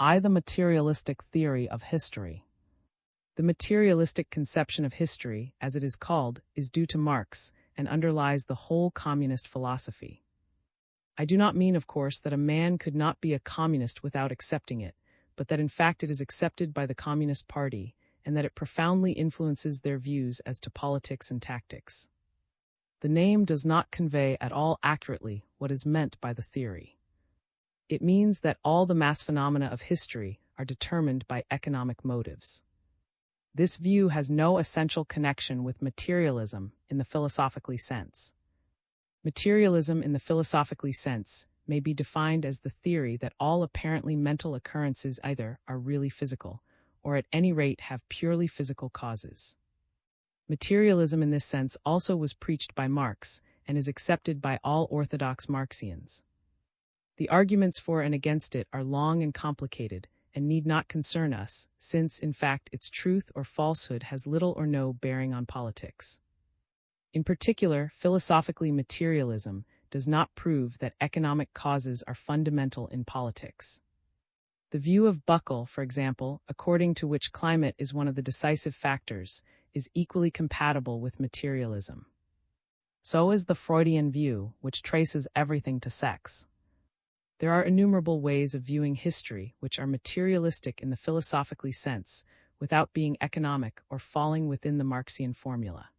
The materialistic theory of history. The materialistic conception of history, as it is called, is due to Marx and underlies the whole communist philosophy. I do not mean, of course, that a man could not be a communist without accepting it, but that in fact it is accepted by the Communist Party, and that it profoundly influences their views as to politics and tactics. The name does not convey at all accurately what is meant by the theory. It means that all the mass phenomena of history are determined by economic motives. This view has no essential connection with materialism in the philosophically sense. Materialism in the philosophically sense may be defined as the theory that all apparently mental occurrences either are really physical, or at any rate have purely physical causes. Materialism in this sense also was preached by Marx and is accepted by all orthodox Marxians. The arguments for and against it are long and complicated, and need not concern us, since, in fact, its truth or falsehood has little or no bearing on politics. In particular, philosophically materialism does not prove that economic causes are fundamental in politics. The view of Buckle, for example, according to which climate is one of the decisive factors, is equally compatible with materialism. So is the Freudian view, which traces everything to sex. There are innumerable ways of viewing history which are materialistic in the philosophically sense, without being economic or falling within the Marxian formula.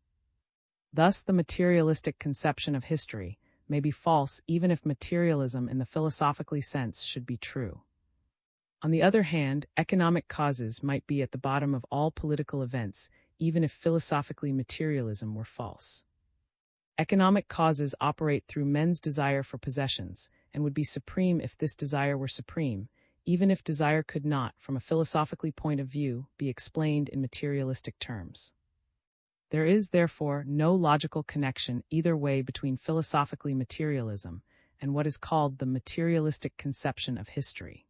Thus, the materialistic conception of history may be false even if materialism in the philosophically sense should be true. On the other hand, economic causes might be at the bottom of all political events, even if philosophically materialism were false. Economic causes operate through men's desire for possessions, and would be supreme if this desire were supreme, even if desire could not, from a philosophically point of view, be explained in materialistic terms. There is, therefore, no logical connection either way between philosophically materialism and what is called the materialistic conception of history.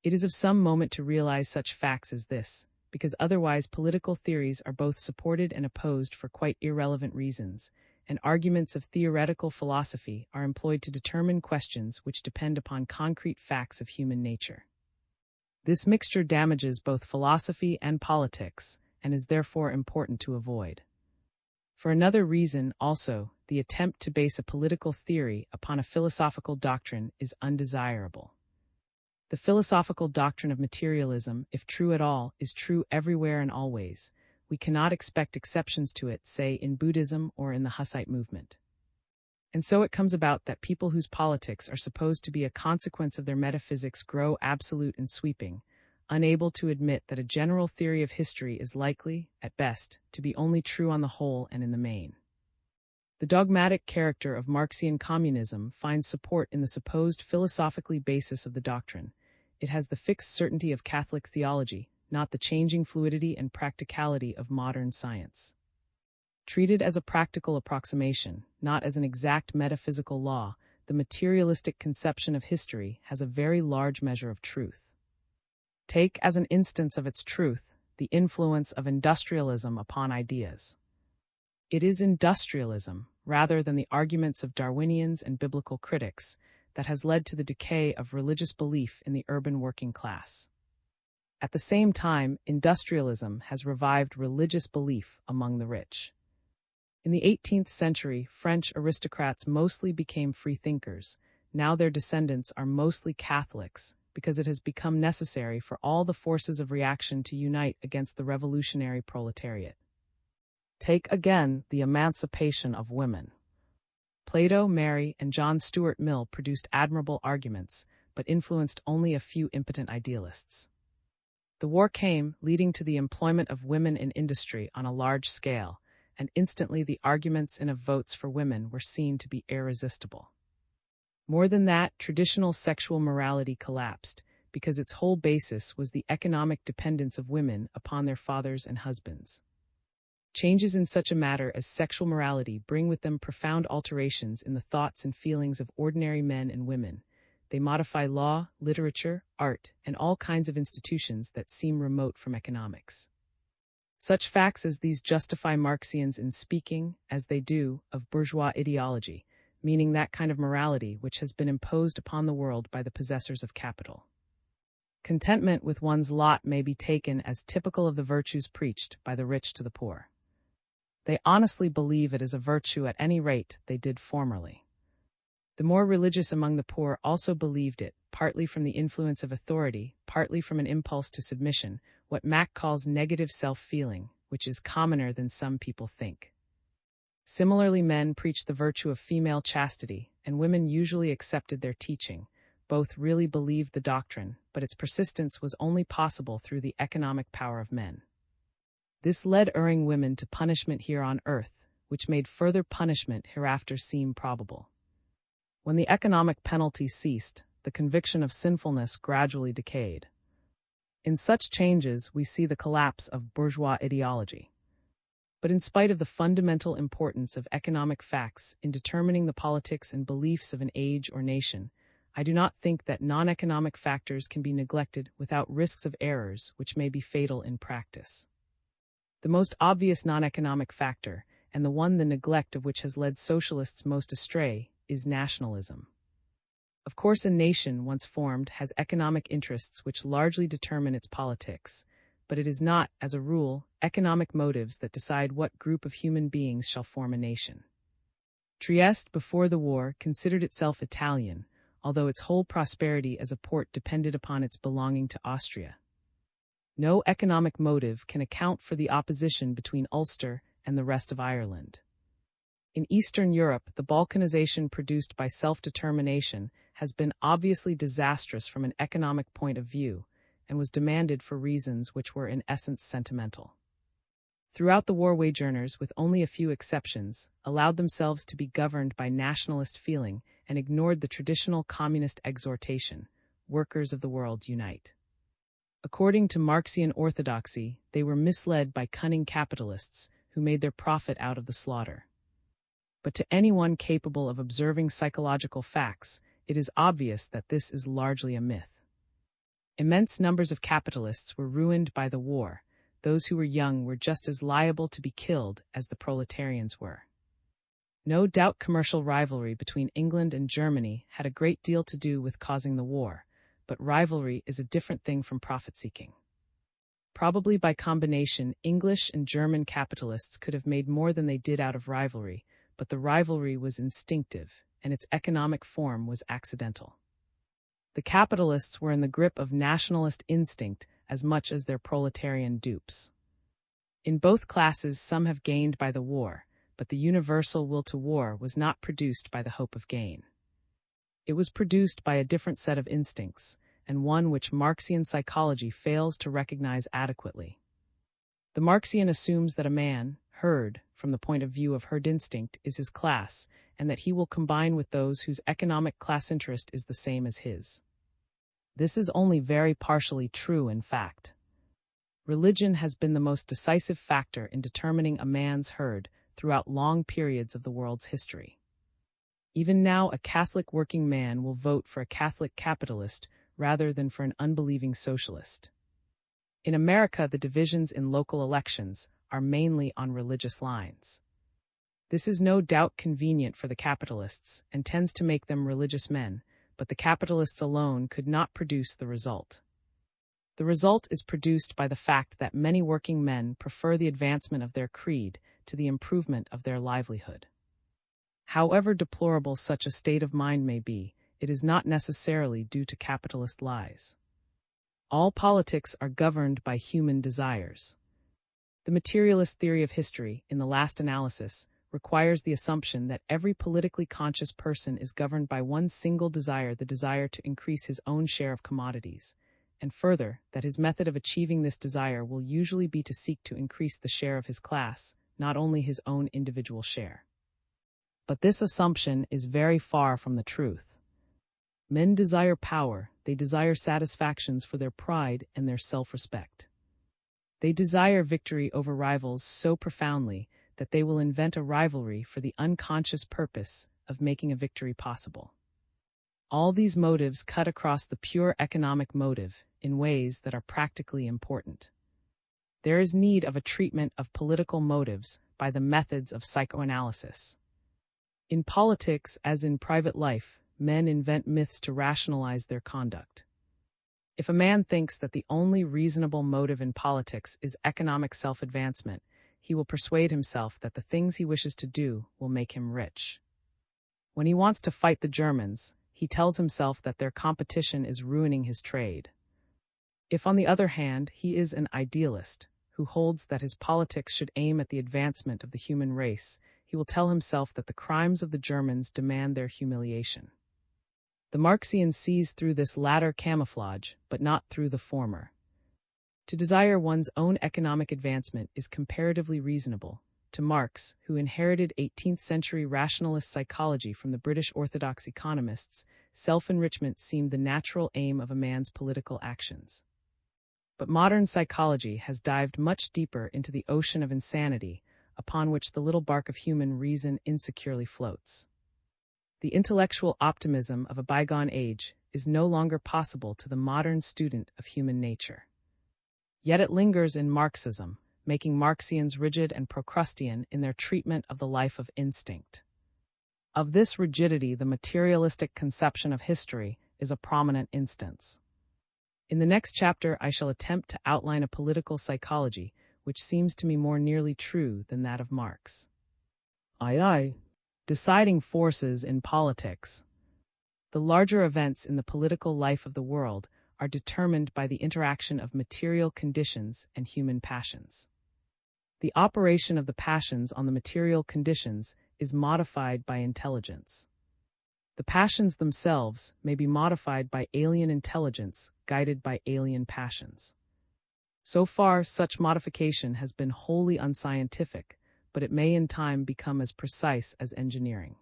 It is of some moment to realize such facts as this, because otherwise political theories are both supported and opposed for quite irrelevant reasons, and arguments of theoretical philosophy are employed to determine questions which depend upon concrete facts of human nature. This mixture damages both philosophy and politics, and is therefore important to avoid. For another reason, also, the attempt to base a political theory upon a philosophical doctrine is undesirable. The philosophical doctrine of materialism, if true at all, is true everywhere and always. We cannot expect exceptions to it, say, in Buddhism or in the Hussite movement. And so it comes about that people whose politics are supposed to be a consequence of their metaphysics grow absolute and sweeping, unable to admit that a general theory of history is likely, at best, to be only true on the whole and in the main. The dogmatic character of Marxian communism finds support in the supposed philosophically basis of the doctrine. It has the fixed certainty of Catholic theology, not the changing fluidity and practicality of modern science. Treated as a practical approximation, not as an exact metaphysical law, the materialistic conception of history has a very large measure of truth. Take as an instance of its truth the influence of industrialism upon ideas. It is industrialism, rather than the arguments of Darwinians and biblical critics, that has led to the decay of religious belief in the urban working class. At the same time, industrialism has revived religious belief among the rich. In the 18th century, French aristocrats mostly became freethinkers. Now their descendants are mostly Catholics, because it has become necessary for all the forces of reaction to unite against the revolutionary proletariat. Take again the emancipation of women. Plato, Mary, and John Stuart Mill produced admirable arguments, but influenced only a few impotent idealists. The war came, leading to the employment of women in industry on a large scale, and instantly the arguments and of votes for women were seen to be irresistible. More than that, traditional sexual morality collapsed, because its whole basis was the economic dependence of women upon their fathers and husbands. Changes in such a matter as sexual morality bring with them profound alterations in the thoughts and feelings of ordinary men and women. They modify law, literature, art, and all kinds of institutions that seem remote from economics. Such facts as these justify Marxians in speaking, as they do, of bourgeois ideology, meaning that kind of morality which has been imposed upon the world by the possessors of capital. Contentment with one's lot may be taken as typical of the virtues preached by the rich to the poor. They honestly believe it is a virtue at any rate they did formerly. The more religious among the poor also believed it, partly from the influence of authority, partly from an impulse to submission, what Mack calls negative self-feeling, which is commoner than some people think. Similarly, men preached the virtue of female chastity, and women usually accepted their teaching. Both really believed the doctrine, but its persistence was only possible through the economic power of men. This led erring women to punishment here on earth, which made further punishment hereafter seem probable. When the economic penalty ceased, the conviction of sinfulness gradually decayed. In such changes, we see the collapse of bourgeois ideology. But in spite of the fundamental importance of economic facts in determining the politics and beliefs of an age or nation, I do not think that non-economic factors can be neglected without risks of errors which may be fatal in practice. The most obvious non-economic factor, and the one the neglect of which has led socialists most astray, is nationalism. Of course, a nation once formed has economic interests which largely determine its politics, but it is not, as a rule, economic motives that decide what group of human beings shall form a nation. Trieste, before the war, considered itself Italian, although its whole prosperity as a port depended upon its belonging to Austria. No economic motive can account for the opposition between Ulster and the rest of Ireland. In Eastern Europe, the balkanization produced by self-determination has been obviously disastrous from an economic point of view, and was demanded for reasons which were in essence sentimental. Throughout the war, wage earners, with only a few exceptions, allowed themselves to be governed by nationalist feeling and ignored the traditional communist exhortation, "Workers of the world, unite." According to Marxian orthodoxy, they were misled by cunning capitalists who made their profit out of the slaughter. But to anyone capable of observing psychological facts, it is obvious that this is largely a myth. Immense numbers of capitalists were ruined by the war. Those who were young were just as liable to be killed as the proletarians were. No doubt commercial rivalry between England and Germany had a great deal to do with causing the war, but rivalry is a different thing from profit-seeking. Probably by combination, English and German capitalists could have made more than they did out of rivalry, but the rivalry was instinctive, and its economic form was accidental. The capitalists were in the grip of nationalist instinct as much as their proletarian dupes. In both classes, some have gained by the war, but the universal will to war was not produced by the hope of gain. It was produced by a different set of instincts, and one which Marxian psychology fails to recognize adequately. The Marxian assumes that a man, herd, from the point of view of herd instinct, is his class, and that he will combine with those whose economic class interest is the same as his. This is only very partially true in fact. Religion has been the most decisive factor in determining a man's herd throughout long periods of the world's history. Even now, a Catholic working man will vote for a Catholic capitalist rather than for an unbelieving socialist. In America, the divisions in local elections are mainly on religious lines. This is no doubt convenient for the capitalists and tends to make them religious men, but the capitalists alone could not produce the result. The result is produced by the fact that many working men prefer the advancement of their creed to the improvement of their livelihood. However deplorable such a state of mind may be, it is not necessarily due to capitalist lies. All politics are governed by human desires. The materialist theory of history, in the last analysis, requires the assumption that every politically conscious person is governed by one single desire, the desire to increase his own share of commodities, and further, that his method of achieving this desire will usually be to seek to increase the share of his class, not only his own individual share. But this assumption is very far from the truth. Men desire power, they desire satisfactions for their pride and their self-respect. They desire victory over rivals so profoundly that they will invent a rivalry for the unconscious purpose of making a victory possible. All these motives cut across the pure economic motive in ways that are practically important. There is need of a treatment of political motives by the methods of psychoanalysis. In politics, as in private life, men invent myths to rationalize their conduct. If a man thinks that the only reasonable motive in politics is economic self-advancement, he will persuade himself that the things he wishes to do will make him rich. When he wants to fight the Germans, he tells himself that their competition is ruining his trade. If, on the other hand, he is an idealist, who holds that his politics should aim at the advancement of the human race, he will tell himself that the crimes of the Germans demand their humiliation. The Marxian sees through this latter camouflage, but not through the former. To desire one's own economic advancement is comparatively reasonable. To Marx, who inherited 18th-century rationalist psychology from the British Orthodox economists, self-enrichment seemed the natural aim of a man's political actions. But modern psychology has dived much deeper into the ocean of insanity, upon which the little bark of human reason insecurely floats. The intellectual optimism of a bygone age is no longer possible to the modern student of human nature. Yet it lingers in Marxism, making Marxians rigid and Procrustean in their treatment of the life of instinct. Of this rigidity, the materialistic conception of history is a prominent instance. In the next chapter, I shall attempt to outline a political psychology which seems to me more nearly true than that of Marx. Deciding forces in politics. The larger events in the political life of the world are determined by the interaction of material conditions and human passions. The operation of the passions on the material conditions is modified by intelligence. The passions themselves may be modified by alien intelligence guided by alien passions. So far, such modification has been wholly unscientific, but it may in time become as precise as engineering.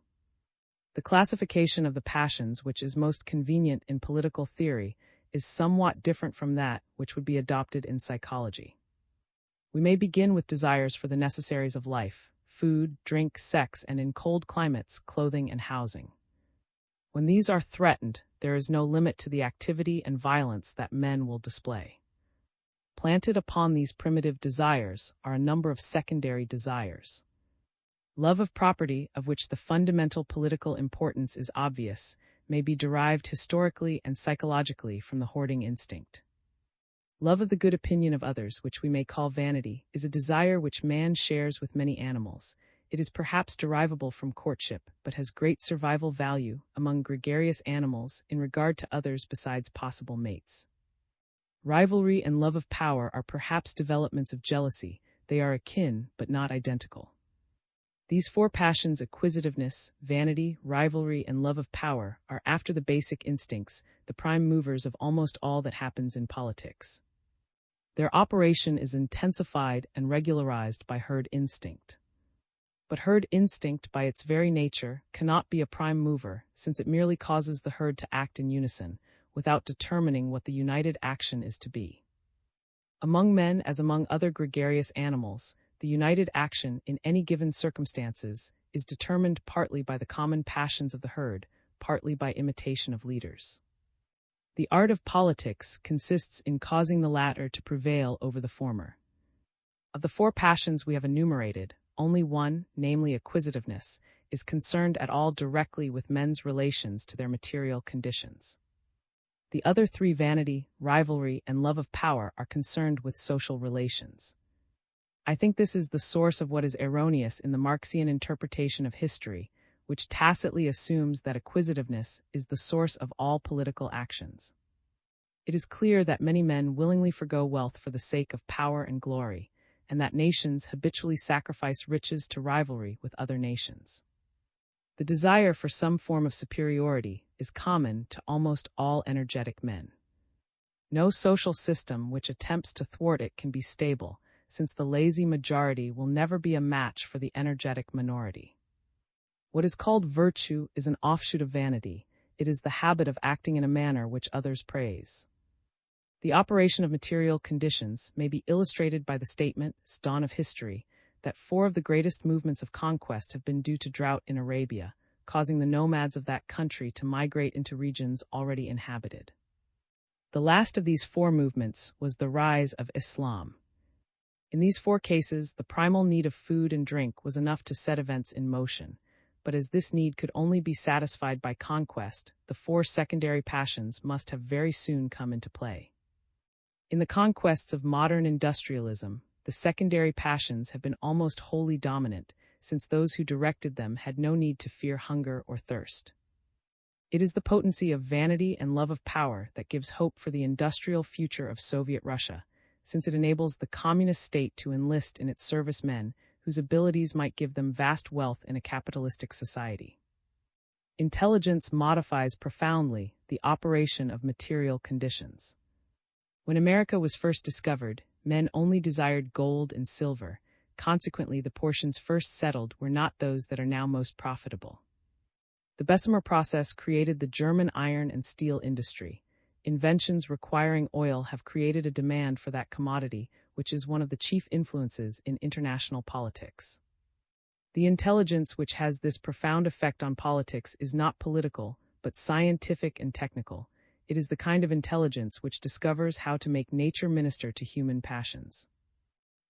The classification of the passions which is most convenient in political theory is somewhat different from that which would be adopted in psychology. We may begin with desires for the necessaries of life, food, drink, sex, and in cold climates, clothing and housing. When these are threatened, there is no limit to the activity and violence that men will display. Planted upon these primitive desires are a number of secondary desires. Love of property, of which the fundamental political importance is obvious, may be derived historically and psychologically from the hoarding instinct. Love of the good opinion of others, which we may call vanity, is a desire which man shares with many animals. It is perhaps derivable from courtship, but has great survival value among gregarious animals in regard to others besides possible mates. Rivalry and love of power are perhaps developments of jealousy. They are akin, but not identical. These four passions, acquisitiveness, vanity, rivalry, and love of power, are, after the basic instincts, the prime movers of almost all that happens in politics. Their operation is intensified and regularized by herd instinct. But herd instinct, by its very nature, cannot be a prime mover, since it merely causes the herd to act in unison, without determining what the united action is to be. Among men, as among other gregarious animals, the united action in any given circumstances is determined partly by the common passions of the herd, partly by imitation of leaders. The art of politics consists in causing the latter to prevail over the former. Of the four passions we have enumerated, only one, namely acquisitiveness, is concerned at all directly with men's relations to their material conditions. The other three, vanity, rivalry, and love of power, are concerned with social relations. I think this is the source of what is erroneous in the Marxian interpretation of history, which tacitly assumes that acquisitiveness is the source of all political actions. It is clear that many men willingly forgo wealth for the sake of power and glory, and that nations habitually sacrifice riches to rivalry with other nations. The desire for some form of superiority is common to almost all energetic men. No social system which attempts to thwart it can be stable, since the lazy majority will never be a match for the energetic minority. What is called virtue is an offshoot of vanity. It is the habit of acting in a manner which others praise. The operation of material conditions may be illustrated by the statement, dawn of history, that 4 of the greatest movements of conquest have been due to drought in Arabia, causing the nomads of that country to migrate into regions already inhabited. The last of these 4 movements was the rise of Islam. In these 4 cases, the primal need of food and drink was enough to set events in motion, but as this need could only be satisfied by conquest, the four secondary passions must have very soon come into play. In the conquests of modern industrialism, the secondary passions have been almost wholly dominant, since those who directed them had no need to fear hunger or thirst. It is the potency of vanity and love of power that gives hope for the industrial future of Soviet Russia, since it enables the communist state to enlist in its service men whose abilities might give them vast wealth in a capitalistic society. Intelligence modifies profoundly the operation of material conditions. When America was first discovered, men only desired gold and silver. Consequently, the portions first settled were not those that are now most profitable. The Bessemer process created the German iron and steel industry. Inventions requiring oil have created a demand for that commodity, which is one of the chief influences in international politics. The intelligence which has this profound effect on politics is not political, but scientific and technical. It is the kind of intelligence which discovers how to make nature minister to human passions.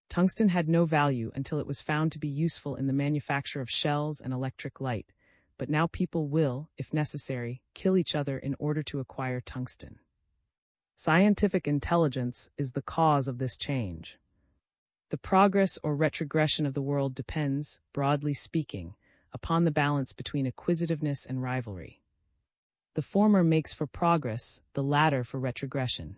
Tungsten had no value until it was found to be useful in the manufacture of shells and electric light, but now people will, if necessary, kill each other in order to acquire tungsten. Scientific intelligence is the cause of this change. The progress or retrogression of the world depends, broadly speaking, upon the balance between acquisitiveness and rivalry. The former makes for progress, the latter for retrogression.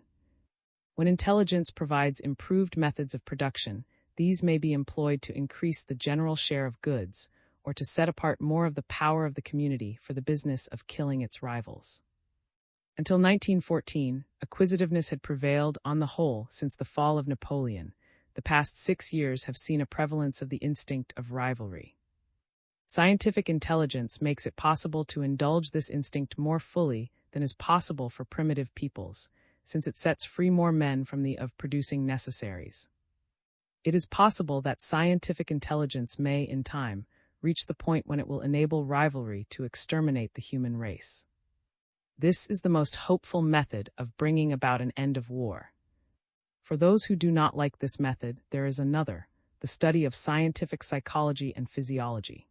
When intelligence provides improved methods of production, these may be employed to increase the general share of goods, or to set apart more of the power of the community for the business of killing its rivals. Until 1914, acquisitiveness had prevailed on the whole since the fall of Napoleon. The past 6 years have seen a prevalence of the instinct of rivalry. Scientific intelligence makes it possible to indulge this instinct more fully than is possible for primitive peoples, since it sets free more men from the of producing necessaries. It is possible that scientific intelligence may, in time, reach the point when it will enable rivalry to exterminate the human race. This is the most hopeful method of bringing about an end of war. For those who do not like this method, there is another, the study of scientific psychology and physiology.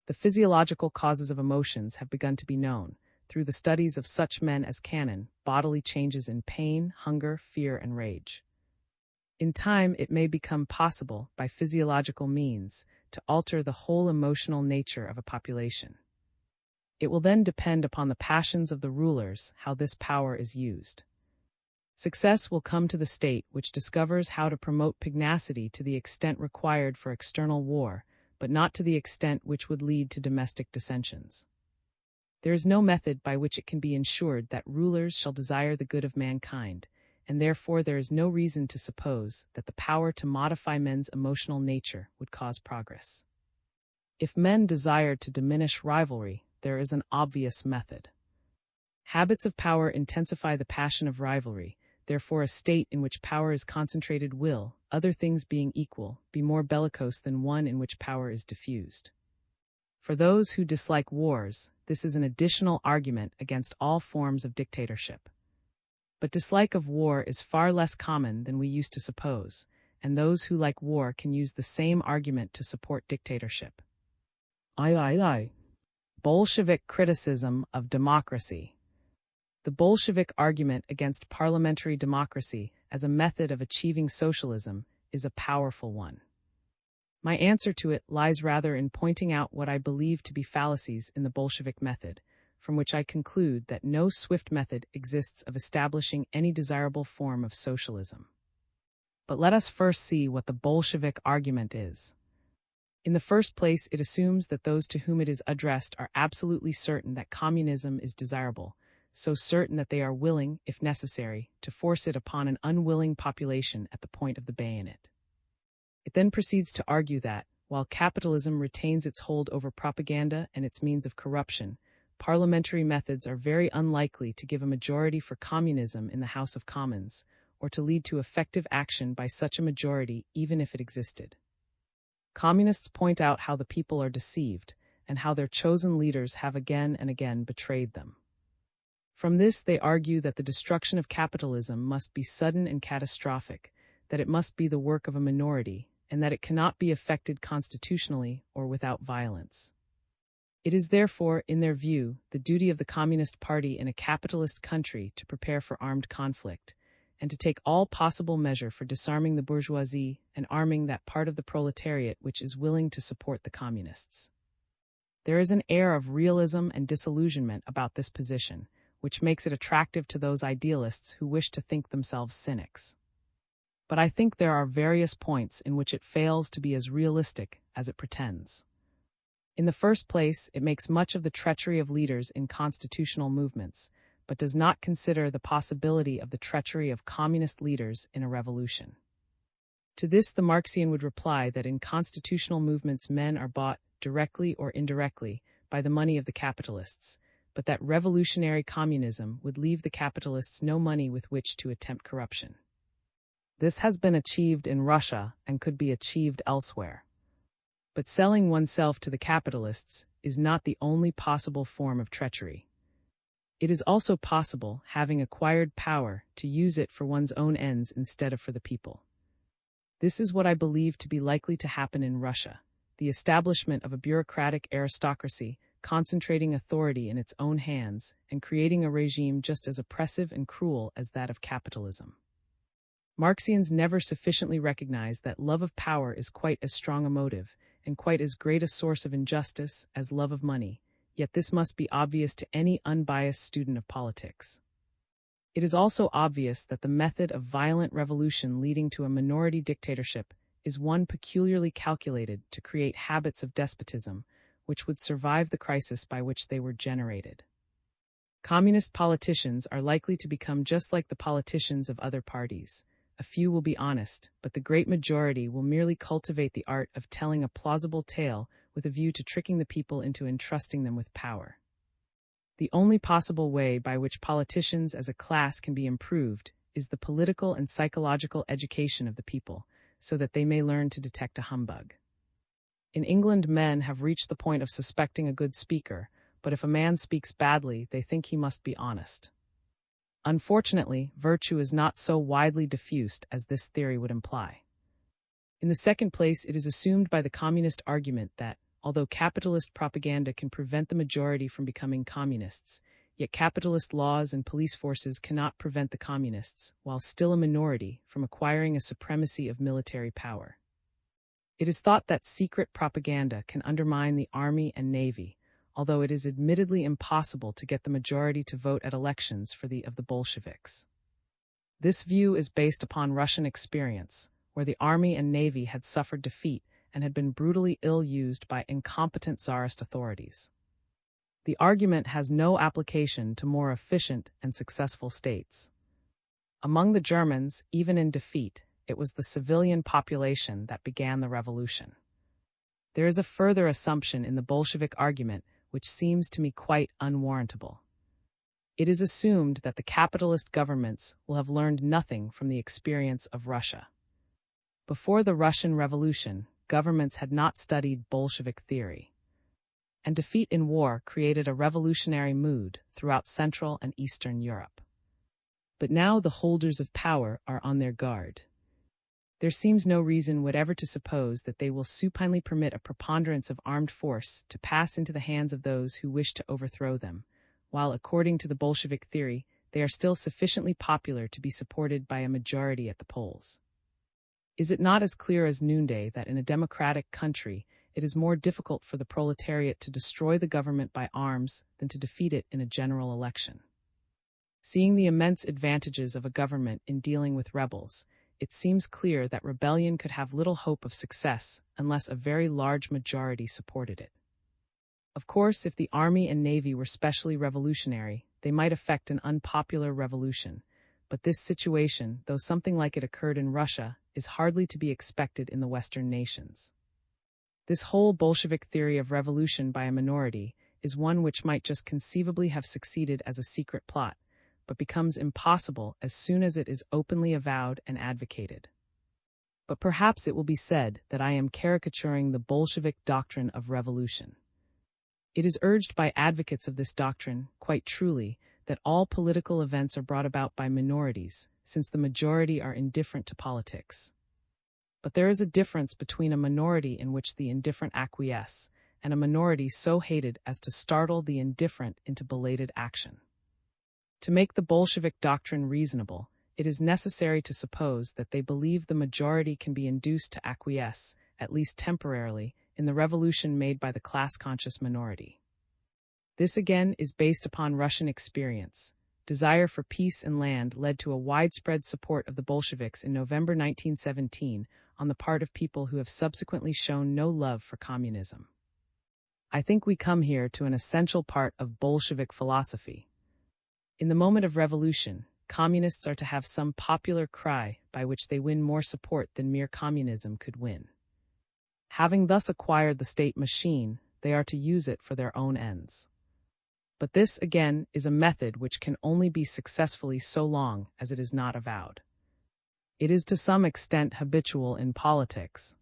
The physiological causes of emotions have begun to be known, through the studies of such men as Cannon, bodily changes in pain, hunger, fear, and rage. In time, it may become possible, by physiological means, to alter the whole emotional nature of a population. It will then depend upon the passions of the rulers how this power is used. Success will come to the state which discovers how to promote pugnacity to the extent required for external war, but not to the extent which would lead to domestic dissensions. There is no method by which it can be ensured that rulers shall desire the good of mankind, and therefore there is no reason to suppose that the power to modify men's emotional nature would cause progress. If men desire to diminish rivalry, there is an obvious method. Habits of power intensify the passion of rivalry. Therefore, a state in which power is concentrated will, other things being equal, be more bellicose than one in which power is diffused. For those who dislike wars, this is an additional argument against all forms of dictatorship. But dislike of war is far less common than we used to suppose, and those who like war can use the same argument to support dictatorship. Bolshevik criticism of democracy. The Bolshevik argument against parliamentary democracy as a method of achieving socialism is a powerful one. My answer to it lies rather in pointing out what I believe to be fallacies in the Bolshevik method, from which I conclude that no swift method exists of establishing any desirable form of socialism. But let us first see what the Bolshevik argument is. In the first place, it assumes that those to whom it is addressed are absolutely certain that communism is desirable, so certain that they are willing, if necessary, to force it upon an unwilling population at the point of the bayonet. It then proceeds to argue that, while capitalism retains its hold over propaganda and its means of corruption, parliamentary methods are very unlikely to give a majority for communism in the House of Commons, or to lead to effective action by such a majority even if it existed. Communists point out how the people are deceived, and how their chosen leaders have again and again betrayed them. From this they argue that the destruction of capitalism must be sudden and catastrophic, that it must be the work of a minority, and that it cannot be effected constitutionally or without violence. It is therefore, in their view, the duty of the Communist Party in a capitalist country to prepare for armed conflict, and to take all possible measure for disarming the bourgeoisie and arming that part of the proletariat which is willing to support the communists. There is an air of realism and disillusionment about this position, which makes it attractive to those idealists who wish to think themselves cynics. But I think there are various points in which it fails to be as realistic as it pretends. In the first place, it makes much of the treachery of leaders in constitutional movements, but does not consider the possibility of the treachery of communist leaders in a revolution. To this the Marxian would reply that in constitutional movements men are bought, directly or indirectly, by the money of the capitalists, but that revolutionary communism would leave the capitalists no money with which to attempt corruption. This has been achieved in Russia and could be achieved elsewhere. But selling oneself to the capitalists is not the only possible form of treachery. It is also possible, having acquired power, to use it for one's own ends instead of for the people. This is what I believe to be likely to happen in Russia, the establishment of a bureaucratic aristocracy, concentrating authority in its own hands, and creating a regime just as oppressive and cruel as that of capitalism. Marxians never sufficiently recognize that love of power is quite as strong a motive, and quite as great a source of injustice as love of money, yet this must be obvious to any unbiased student of politics. It is also obvious that the method of violent revolution leading to a minority dictatorship is one peculiarly calculated to create habits of despotism, which would survive the crisis by which they were generated. Communist politicians are likely to become just like the politicians of other parties. A few will be honest, but the great majority will merely cultivate the art of telling a plausible tale with a view to tricking the people into entrusting them with power. The only possible way by which politicians as a class can be improved is the political and psychological education of the people, so that they may learn to detect a humbug. In England, men have reached the point of suspecting a good speaker, but if a man speaks badly, they think he must be honest. Unfortunately, virtue is not so widely diffused as this theory would imply. In the second place, it is assumed by the communist argument that, although capitalist propaganda can prevent the majority from becoming communists, yet capitalist laws and police forces cannot prevent the communists, while still a minority, from acquiring a supremacy of military power. It is thought that secret propaganda can undermine the army and navy, although it is admittedly impossible to get the majority to vote at elections for the Bolsheviks. This view is based upon Russian experience, where the army and navy had suffered defeat and had been brutally ill-used by incompetent Tsarist authorities. The argument has no application to more efficient and successful states. Among the Germans, even in defeat, it was the civilian population that began the revolution. There is a further assumption in the Bolshevik argument which seems to me quite unwarrantable. It is assumed that the capitalist governments will have learned nothing from the experience of Russia. Before the Russian Revolution, governments had not studied Bolshevik theory, and defeat in war created a revolutionary mood throughout Central and Eastern Europe. But now the holders of power are on their guard. There seems no reason whatever to suppose that they will supinely permit a preponderance of armed force to pass into the hands of those who wish to overthrow them, while, according to the Bolshevik theory, they are still sufficiently popular to be supported by a majority at the polls. Is it not as clear as noonday that in a democratic country it is more difficult for the proletariat to destroy the government by arms than to defeat it in a general election? Seeing the immense advantages of a government in dealing with rebels, it seems clear that rebellion could have little hope of success unless a very large majority supported it. Of course, if the army and navy were specially revolutionary, they might effect an unpopular revolution, but this situation, though something like it occurred in Russia, is hardly to be expected in the Western nations. This whole Bolshevik theory of revolution by a minority is one which might just conceivably have succeeded as a secret plot, but becomes impossible as soon as it is openly avowed and advocated. But perhaps it will be said that I am caricaturing the Bolshevik doctrine of revolution. It is urged by advocates of this doctrine, quite truly, that all political events are brought about by minorities, since the majority are indifferent to politics. But there is a difference between a minority in which the indifferent acquiesce, and a minority so hated as to startle the indifferent into belated action. To make the Bolshevik doctrine reasonable, it is necessary to suppose that they believe the majority can be induced to acquiesce, at least temporarily, in the revolution made by the class-conscious minority. This again is based upon Russian experience. Desire for peace and land led to a widespread support of the Bolsheviks in November 1917 on the part of people who have subsequently shown no love for communism. I think we come here to an essential part of Bolshevik philosophy. In the moment of revolution, communists are to have some popular cry by which they win more support than mere communism could win. Having thus acquired the state machine, they are to use it for their own ends. But this, again, is a method which can only be successfully so long as it is not avowed. It is to some extent habitual in politics.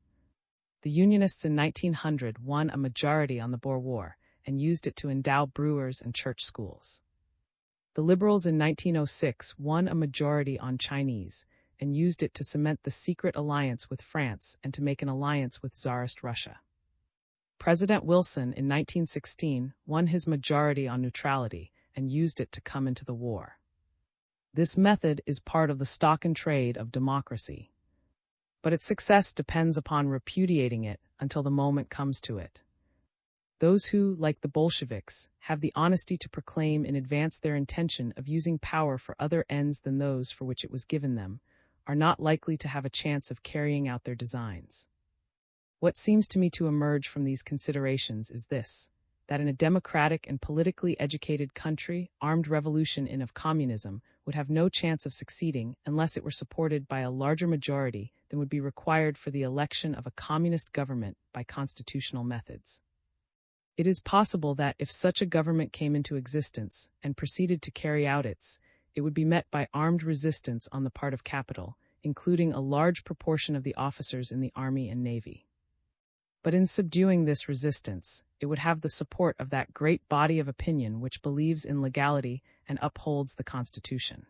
The Unionists in 1900 won a majority on the Boer War and used it to endow brewers and church schools. The Liberals in 1906 won a majority on Chinese and used it to cement the secret alliance with France and to make an alliance with Tsarist Russia. President Wilson in 1916 won his majority on neutrality and used it to come into the war. This method is part of the stock and trade of democracy. But its success depends upon repudiating it until the moment comes to it. Those who, like the Bolsheviks, have the honesty to proclaim in advance their intention of using power for other ends than those for which it was given them, are not likely to have a chance of carrying out their designs. What seems to me to emerge from these considerations is this, that in a democratic and politically educated country, armed revolution in of communism would have no chance of succeeding unless it were supported by a larger majority than would be required for the election of a communist government by constitutional methods. It is possible that if such a government came into existence and proceeded to carry out it would be met by armed resistance on the part of capital, including a large proportion of the officers in the army and navy. But in subduing this resistance, it would have the support of that great body of opinion which believes in legality and upholds the Constitution.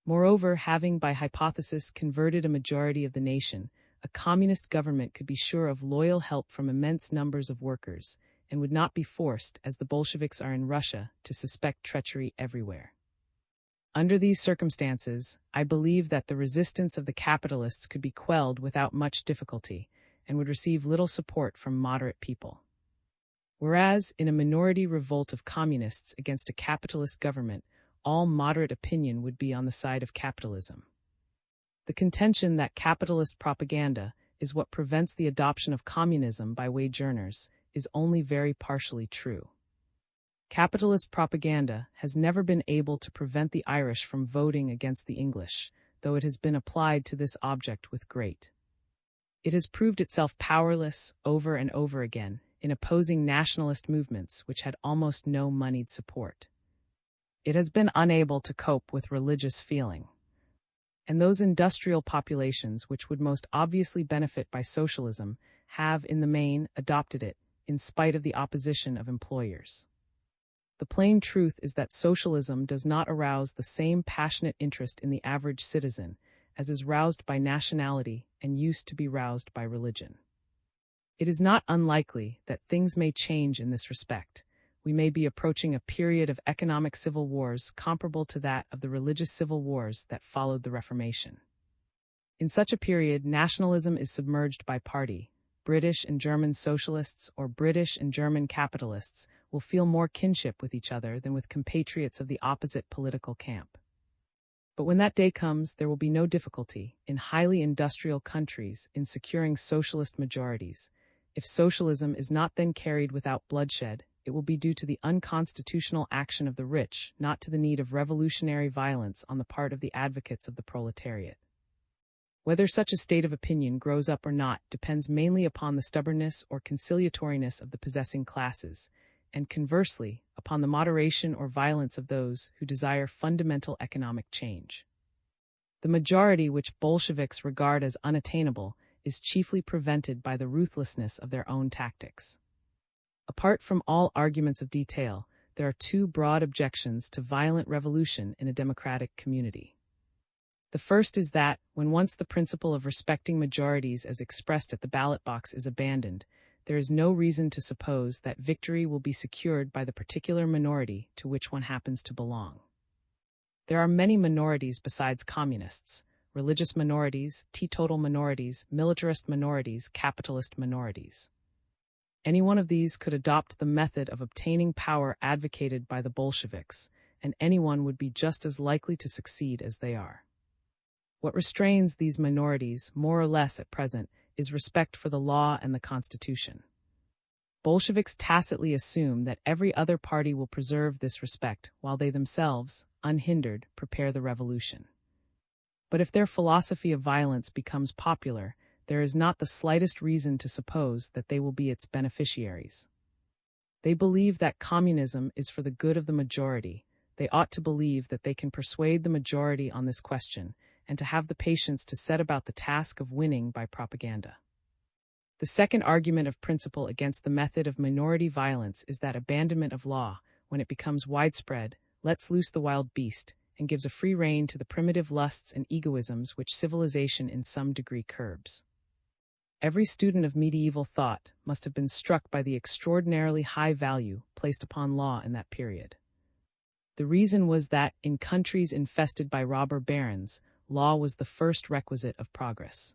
Moreover, having by hypothesis converted a majority of the nation, a communist government could be sure of loyal help from immense numbers of workers, and would not be forced, as the Bolsheviks are in Russia, to suspect treachery everywhere. Under these circumstances, I believe that the resistance of the capitalists could be quelled without much difficulty, and would receive little support from moderate people. Whereas, in a minority revolt of communists against a capitalist government, all moderate opinion would be on the side of capitalism. The contention that capitalist propaganda is what prevents the adoption of communism by wage earners is only very partially true. Capitalist propaganda has never been able to prevent the Irish from voting against the English, though it has been applied to this object with great. It has proved itself powerless over and over again in opposing nationalist movements which had almost no moneyed support. It has been unable to cope with religious feeling. And those industrial populations which would most obviously benefit by socialism have, in the main, adopted it, in spite of the opposition of employers. The plain truth is that socialism does not arouse the same passionate interest in the average citizen as is roused by nationality and used to be roused by religion. It is not unlikely that things may change in this respect. We may be approaching a period of economic civil wars comparable to that of the religious civil wars that followed the Reformation. In such a period, nationalism is submerged by party. British and German socialists or British and German capitalists will feel more kinship with each other than with compatriots of the opposite political camp. But when that day comes, there will be no difficulty, in highly industrial countries, in securing socialist majorities. If socialism is not then carried without bloodshed, it will be due to the unconstitutional action of the rich, not to the need of revolutionary violence on the part of the advocates of the proletariat. Whether such a state of opinion grows up or not depends mainly upon the stubbornness or conciliatoriness of the possessing classes, and conversely, upon the moderation or violence of those who desire fundamental economic change. The majority which Bolsheviks regard as unattainable is chiefly prevented by the ruthlessness of their own tactics. Apart from all arguments of detail, there are two broad objections to violent revolution in a democratic community. The first is that, when once the principle of respecting majorities as expressed at the ballot box is abandoned, there is no reason to suppose that victory will be secured by the particular minority to which one happens to belong. There are many minorities besides communists: religious minorities, teetotal minorities, militarist minorities, capitalist minorities. Any one of these could adopt the method of obtaining power advocated by the Bolsheviks, and anyone would be just as likely to succeed as they are. What restrains these minorities, more or less at present, is respect for the law and the Constitution. Bolsheviks tacitly assume that every other party will preserve this respect while they themselves, unhindered, prepare the revolution. But if their philosophy of violence becomes popular, there is not the slightest reason to suppose that they will be its beneficiaries. They believe that communism is for the good of the majority. They ought to believe that they can persuade the majority on this question, and to have the patience to set about the task of winning by propaganda. The second argument of principle against the method of minority violence is that abandonment of law, when it becomes widespread, lets loose the wild beast, and gives a free rein to the primitive lusts and egoisms which civilization in some degree curbs. Every student of medieval thought must have been struck by the extraordinarily high value placed upon law in that period. The reason was that, in countries infested by robber barons, law was the first requisite of progress.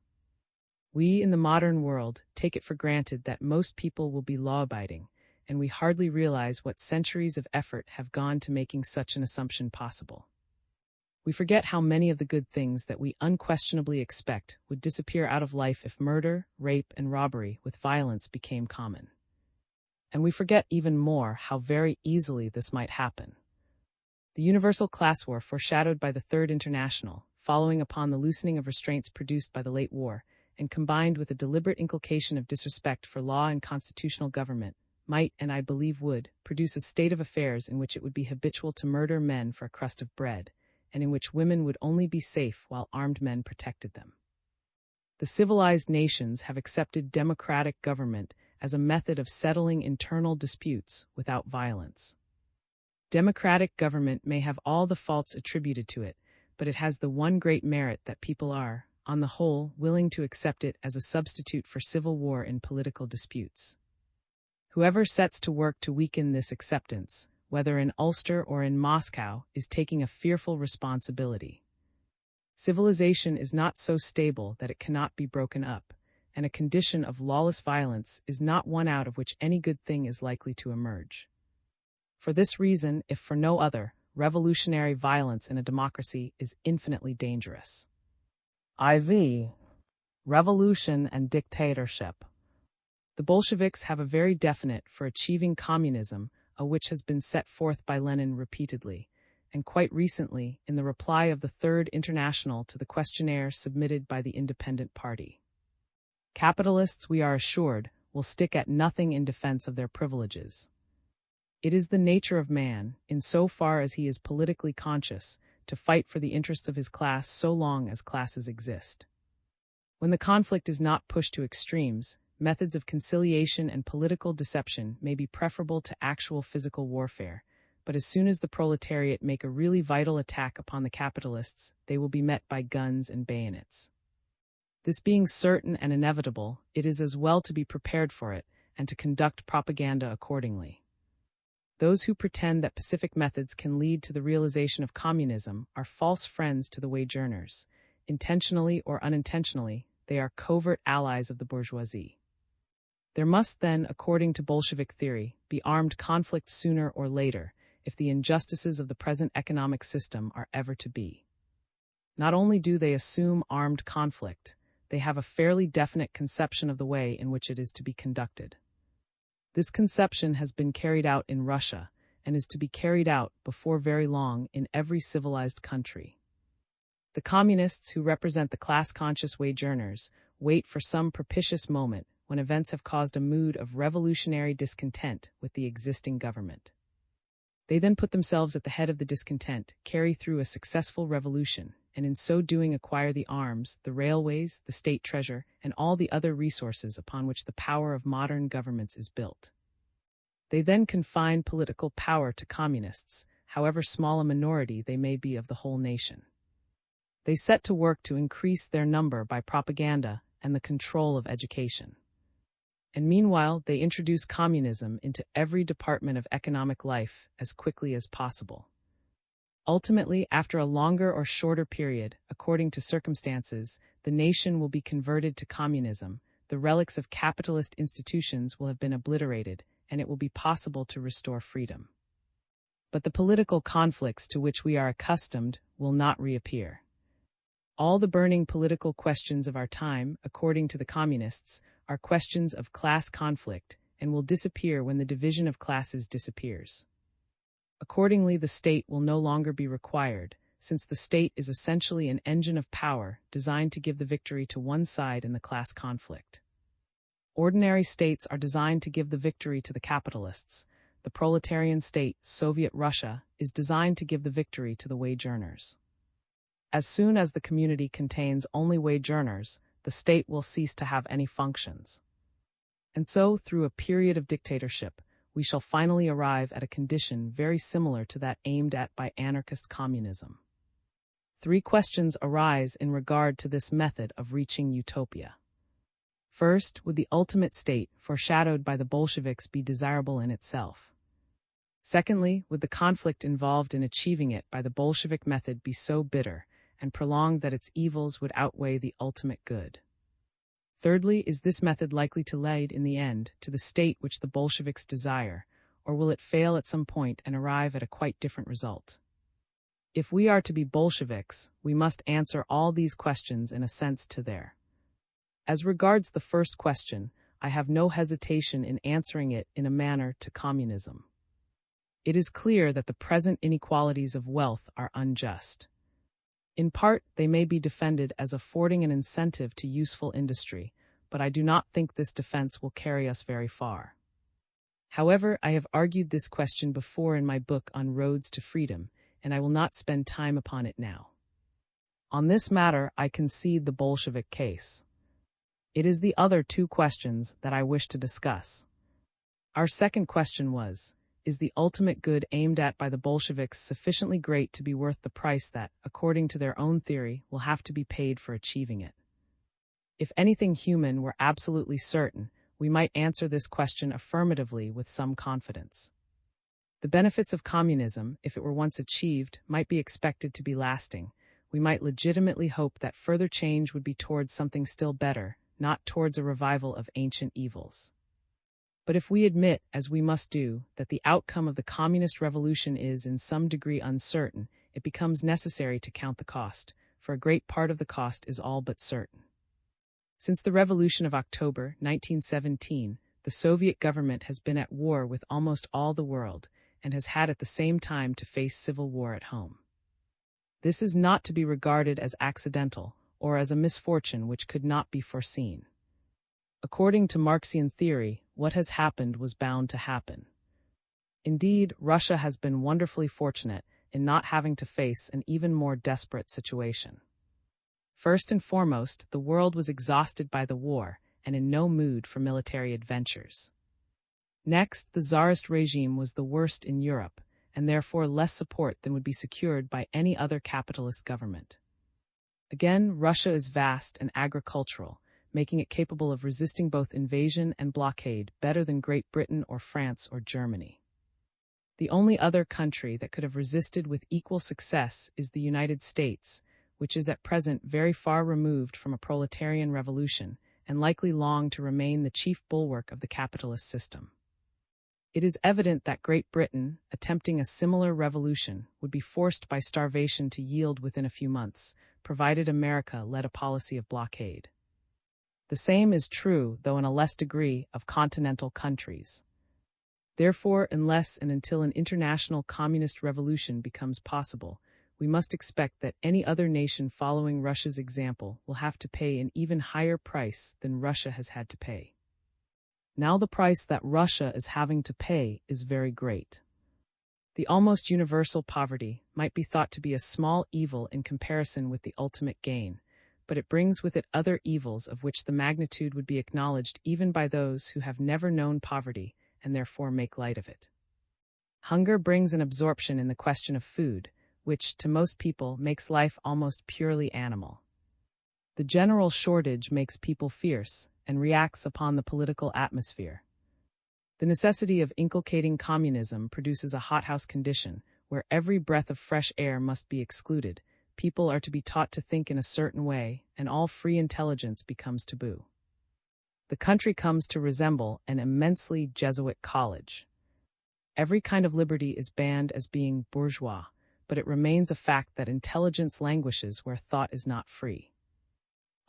We, in the modern world, take it for granted that most people will be law-abiding, and we hardly realize what centuries of effort have gone to making such an assumption possible. We forget how many of the good things that we unquestionably expect would disappear out of life if murder, rape, and robbery with violence became common. And we forget even more how very easily this might happen. The universal class war foreshadowed by the Third International, following upon the loosening of restraints produced by the late war, and combined with a deliberate inculcation of disrespect for law and constitutional government, might, and I believe would, produce a state of affairs in which it would be habitual to murder men for a crust of bread, and in which women would only be safe while armed men protected them. The civilized nations have accepted democratic government as a method of settling internal disputes without violence. Democratic government may have all the faults attributed to it, but it has the one great merit that people are, on the whole, willing to accept it as a substitute for civil war in political disputes. Whoever sets to work to weaken this acceptance, whether in Ulster or in Moscow, is taking a fearful responsibility. Civilization is not so stable that it cannot be broken up, and a condition of lawless violence is not one out of which any good thing is likely to emerge. For this reason, if for no other, revolutionary violence in a democracy is infinitely dangerous. IV. Revolution and dictatorship. The Bolsheviks have a very definite for achieving communism, which has been set forth by Lenin repeatedly, and quite recently in the reply of the Third International to the questionnaire submitted by the Independent Party. Capitalists, we are assured, will stick at nothing in defense of their privileges. It is the nature of man, in so far as he is politically conscious, to fight for the interests of his class so long as classes exist. When the conflict is not pushed to extremes, methods of conciliation and political deception may be preferable to actual physical warfare, but as soon as the proletariat make a really vital attack upon the capitalists, they will be met by guns and bayonets. This being certain and inevitable, it is as well to be prepared for it, and to conduct propaganda accordingly. Those who pretend that pacific methods can lead to the realization of communism are false friends to the wage earners. Intentionally or unintentionally, they are covert allies of the bourgeoisie. There must then, according to Bolshevik theory, be armed conflict sooner or later, if the injustices of the present economic system are ever to be. Not only do they assume armed conflict, they have a fairly definite conception of the way in which it is to be conducted. This conception has been carried out in Russia, and is to be carried out before very long in every civilized country. The communists, who represent the class-conscious wage earners, wait for some propitious moment when events have caused a mood of revolutionary discontent with the existing government. They then put themselves at the head of the discontent, carry through a successful revolution, and in so doing acquire the arms, the railways, the state treasure, and all the other resources upon which the power of modern governments is built. They then confine political power to communists, however small a minority they may be of the whole nation. They set to work to increase their number by propaganda and the control of education. And meanwhile, they introduce communism into every department of economic life as quickly as possible. Ultimately, after a longer or shorter period, according to circumstances, the nation will be converted to communism, the relics of capitalist institutions will have been obliterated, and it will be possible to restore freedom. But the political conflicts to which we are accustomed will not reappear. All the burning political questions of our time, according to the communists, are questions of class conflict and will disappear when the division of classes disappears. Accordingly, the state will no longer be required, since the state is essentially an engine of power designed to give the victory to one side in the class conflict. Ordinary states are designed to give the victory to the capitalists. The proletarian state, Soviet Russia, is designed to give the victory to the wage earners. As soon as the community contains only wage earners, the state will cease to have any functions. And so, through a period of dictatorship, we shall finally arrive at a condition very similar to that aimed at by anarchist communism. 3 questions arise in regard to this method of reaching utopia. First, would the ultimate state, foreshadowed by the Bolsheviks, be desirable in itself? Secondly, would the conflict involved in achieving it by the Bolshevik method be so bitter and prolonged that its evils would outweigh the ultimate good? Thirdly, is this method likely to lead, in the end, to the state which the Bolsheviks desire, or will it fail at some point and arrive at a quite different result? If we are to be Bolsheviks, we must answer all these questions in a sense to their. As regards the first question, I have no hesitation in answering it in a manner to communism. It is clear that the present inequalities of wealth are unjust. In part, they may be defended as affording an incentive to useful industry, but I do not think this defense will carry us very far. However, I have argued this question before in my book on Roads to Freedom, and I will not spend time upon it now. On this matter, I concede the Bolshevik case. It is the other 2 questions that I wish to discuss. Our second question was, is the ultimate good aimed at by the Bolsheviks sufficiently great to be worth the price that, according to their own theory, will have to be paid for achieving it? If anything human were absolutely certain, we might answer this question affirmatively with some confidence. The benefits of communism, if it were once achieved, might be expected to be lasting. We might legitimately hope that further change would be towards something still better, not towards a revival of ancient evils. But if we admit, as we must do, that the outcome of the communist revolution is in some degree uncertain, it becomes necessary to count the cost, for a great part of the cost is all but certain. Since the Revolution of October 1917, the Soviet government has been at war with almost all the world, and has had at the same time to face civil war at home. This is not to be regarded as accidental, or as a misfortune which could not be foreseen. According to Marxian theory, what has happened was bound to happen. Indeed, Russia has been wonderfully fortunate in not having to face an even more desperate situation. First and foremost, the world was exhausted by the war and in no mood for military adventures. Next, the Tsarist regime was the worst in Europe, and therefore less support than would be secured by any other capitalist government. Again, Russia is vast and agricultural, making it capable of resisting both invasion and blockade better than Great Britain or France or Germany. The only other country that could have resisted with equal success is the United States, which is at present very far removed from a proletarian revolution and likely long to remain the chief bulwark of the capitalist system. It is evident that Great Britain, attempting a similar revolution, would be forced by starvation to yield within a few months, provided America led a policy of blockade. The same is true, though in a less degree, of continental countries. Therefore, unless and until an international communist revolution becomes possible, we must expect that any other nation following Russia's example will have to pay an even higher price than Russia has had to pay. Now the price that Russia is having to pay is very great. The almost universal poverty might be thought to be a small evil in comparison with the ultimate gain, but it brings with it other evils of which the magnitude would be acknowledged even by those who have never known poverty and therefore make light of it. Hunger brings an absorption in the question of food, which, to most people, makes life almost purely animal. The general shortage makes people fierce and reacts upon the political atmosphere. The necessity of inculcating communism produces a hothouse condition where every breath of fresh air must be excluded. People are to be taught to think in a certain way, and all free intelligence becomes taboo. The country comes to resemble an immensely Jesuit college. Every kind of liberty is banned as being bourgeois, but it remains a fact that intelligence languishes where thought is not free.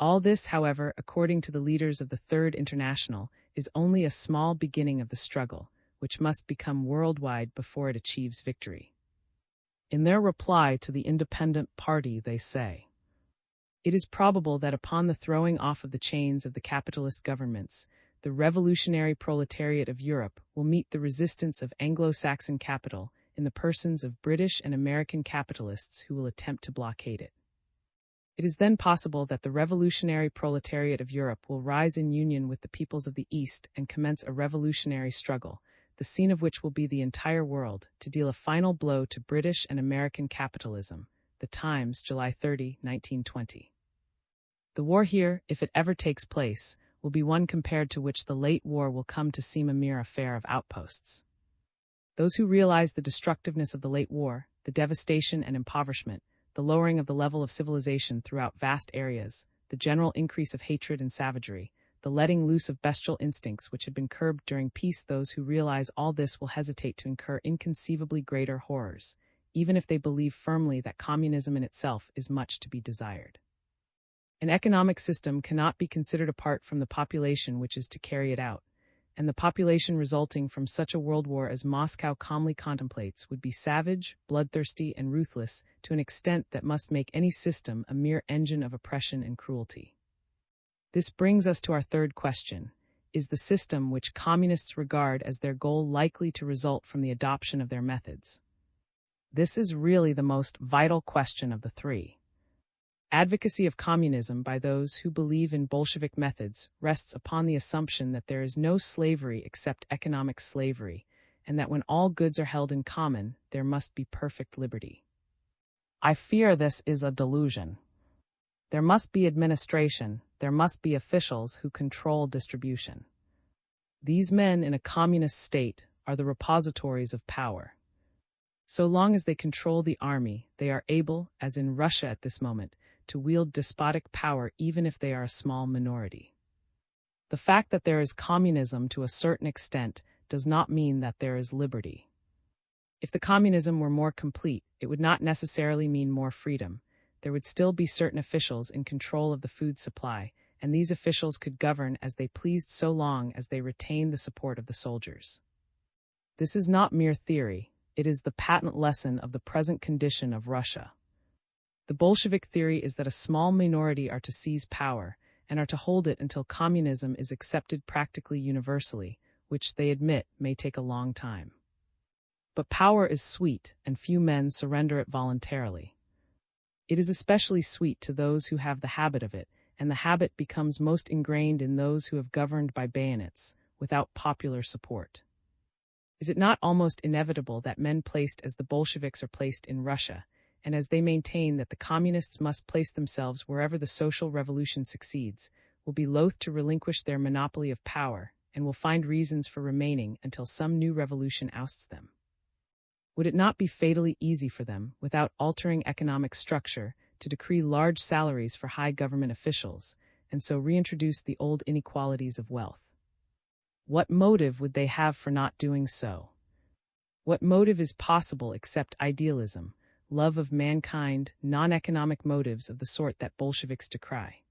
All this, however, according to the leaders of the Third International, is only a small beginning of the struggle, which must become worldwide before it achieves victory. In their reply to the Independent Party, they say, "It is probable that upon the throwing off of the chains of the capitalist governments, the revolutionary proletariat of Europe will meet the resistance of Anglo-Saxon capital in the persons of British and American capitalists who will attempt to blockade it. It is then possible that the revolutionary proletariat of Europe will rise in union with the peoples of the East and commence a revolutionary struggle, the scene of which will be the entire world, to deal a final blow to British and American capitalism." The Times, July 30, 1920. The war here, if it ever takes place, will be one compared to which the late war will come to seem a mere affair of outposts. Those who realize the destructiveness of the late war, the devastation and impoverishment, the lowering of the level of civilization throughout vast areas, the general increase of hatred and savagery, the letting loose of bestial instincts which had been curbed during peace, those who realize all this will hesitate to incur inconceivably greater horrors, even if they believe firmly that communism in itself is much to be desired. An economic system cannot be considered apart from the population which is to carry it out, and the population resulting from such a world war as Moscow calmly contemplates would be savage, bloodthirsty, and ruthless to an extent that must make any system a mere engine of oppression and cruelty. This brings us to our third question. Is the system which communists regard as their goal likely to result from the adoption of their methods? This is really the most vital question of the three. Advocacy of communism by those who believe in Bolshevik methods rests upon the assumption that there is no slavery except economic slavery, and that when all goods are held in common, there must be perfect liberty. I fear this is a delusion. There must be administration, there must be officials who control distribution. These men in a communist state are the repositories of power. So long as they control the army, they are able, as in Russia at this moment, to wield despotic power even if they are a small minority. The fact that there is communism to a certain extent does not mean that there is liberty. If the communism were more complete, it would not necessarily mean more freedom. There would still be certain officials in control of the food supply, and these officials could govern as they pleased so long as they retained the support of the soldiers. This is not mere theory, it is the patent lesson of the present condition of Russia. The Bolshevik theory is that a small minority are to seize power, and are to hold it until communism is accepted practically universally, which they admit may take a long time. But power is sweet, and few men surrender it voluntarily. It is especially sweet to those who have the habit of it, and the habit becomes most ingrained in those who have governed by bayonets, without popular support. Is it not almost inevitable that men placed as the Bolsheviks are placed in Russia, and as they maintain that the communists must place themselves wherever the social revolution succeeds, will be loath to relinquish their monopoly of power, and will find reasons for remaining until some new revolution ousts them? Would it not be fatally easy for them, without altering economic structure, to decree large salaries for high government officials, and so reintroduce the old inequalities of wealth? What motive would they have for not doing so? What motive is possible except idealism, love of mankind, non-economic motives of the sort that Bolsheviks decry?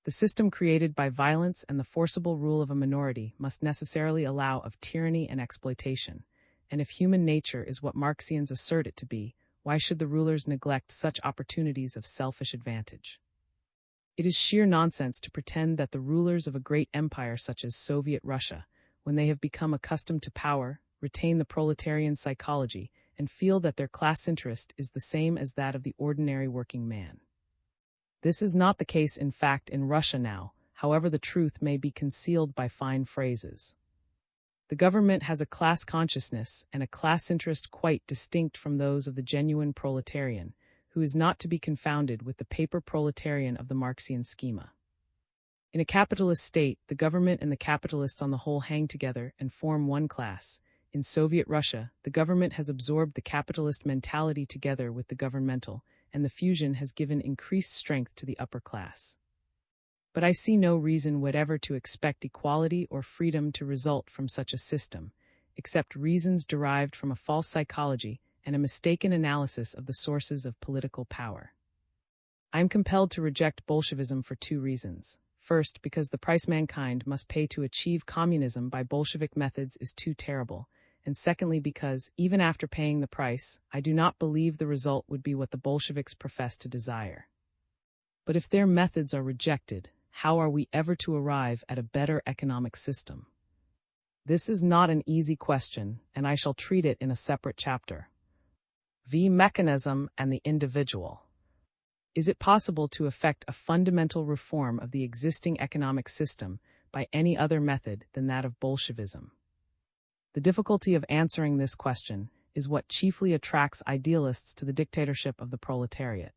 The system created by violence and the forcible rule of a minority must necessarily allow of tyranny and exploitation, and if human nature is what Marxians assert it to be, why should the rulers neglect such opportunities of selfish advantage? It is sheer nonsense to pretend that the rulers of a great empire such as Soviet Russia, when they have become accustomed to power, retain the proletarian psychology, and feel that their class interest is the same as that of the ordinary working man. This is not the case in fact in Russia now, however the truth may be concealed by fine phrases. The government has a class consciousness and a class interest quite distinct from those of the genuine proletarian, who is not to be confounded with the paper proletarian of the Marxian schema. In a capitalist state, the government and the capitalists on the whole hang together and form one class. In Soviet Russia, the government has absorbed the capitalist mentality together with the governmental, and the fusion has given increased strength to the upper class. But I see no reason whatever to expect equality or freedom to result from such a system, except reasons derived from a false psychology and a mistaken analysis of the sources of political power. I am compelled to reject Bolshevism for two reasons. First, because the price mankind must pay to achieve communism by Bolshevik methods is too terrible, and secondly because, even after paying the price, I do not believe the result would be what the Bolsheviks profess to desire. But if their methods are rejected, how are we ever to arrive at a better economic system? This is not an easy question, and I shall treat it in a separate chapter. The mechanism and the individual. Is it possible to effect a fundamental reform of the existing economic system by any other method than that of Bolshevism? The difficulty of answering this question is what chiefly attracts idealists to the dictatorship of the proletariat.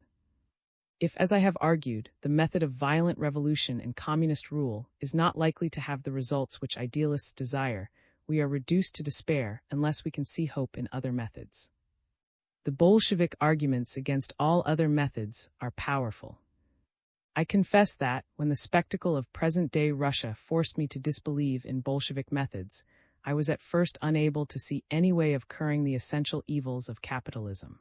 If, as I have argued, the method of violent revolution and communist rule is not likely to have the results which idealists desire, we are reduced to despair unless we can see hope in other methods. The Bolshevik arguments against all other methods are powerful. I confess that, when the spectacle of present-day Russia forced me to disbelieve in Bolshevik methods, I was at first unable to see any way of curing the essential evils of capitalism.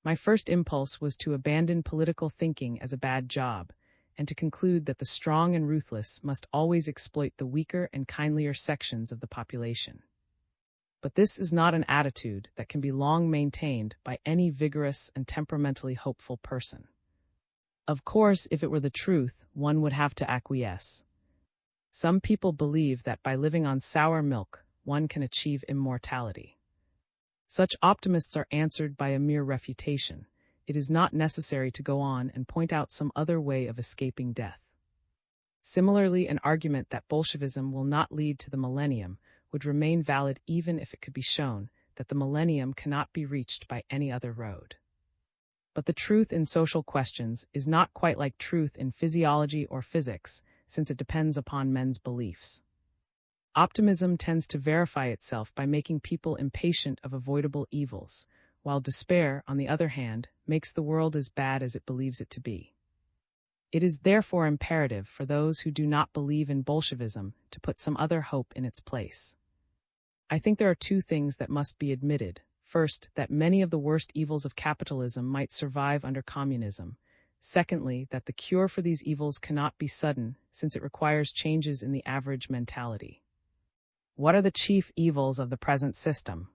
My first impulse was to abandon political thinking as a bad job, and to conclude that the strong and ruthless must always exploit the weaker and kindlier sections of the population. But this is not an attitude that can be long maintained by any vigorous and temperamentally hopeful person. Of course, if it were the truth, one would have to acquiesce. Some people believe that by living on sour milk, one can achieve immortality. Such optimists are answered by a mere refutation. It is not necessary to go on and point out some other way of escaping death. Similarly, an argument that Bolshevism will not lead to the millennium would remain valid even if it could be shown that the millennium cannot be reached by any other road. But the truth in social questions is not quite like truth in physiology or physics, since it depends upon men's beliefs. Optimism tends to verify itself by making people impatient of avoidable evils, while despair, on the other hand, makes the world as bad as it believes it to be. It is therefore imperative for those who do not believe in Bolshevism to put some other hope in its place. I think there are two things that must be admitted. First, that many of the worst evils of capitalism might survive under communism. Secondly, that the cure for these evils cannot be sudden, since it requires changes in the average mentality. What are the chief evils of the present system?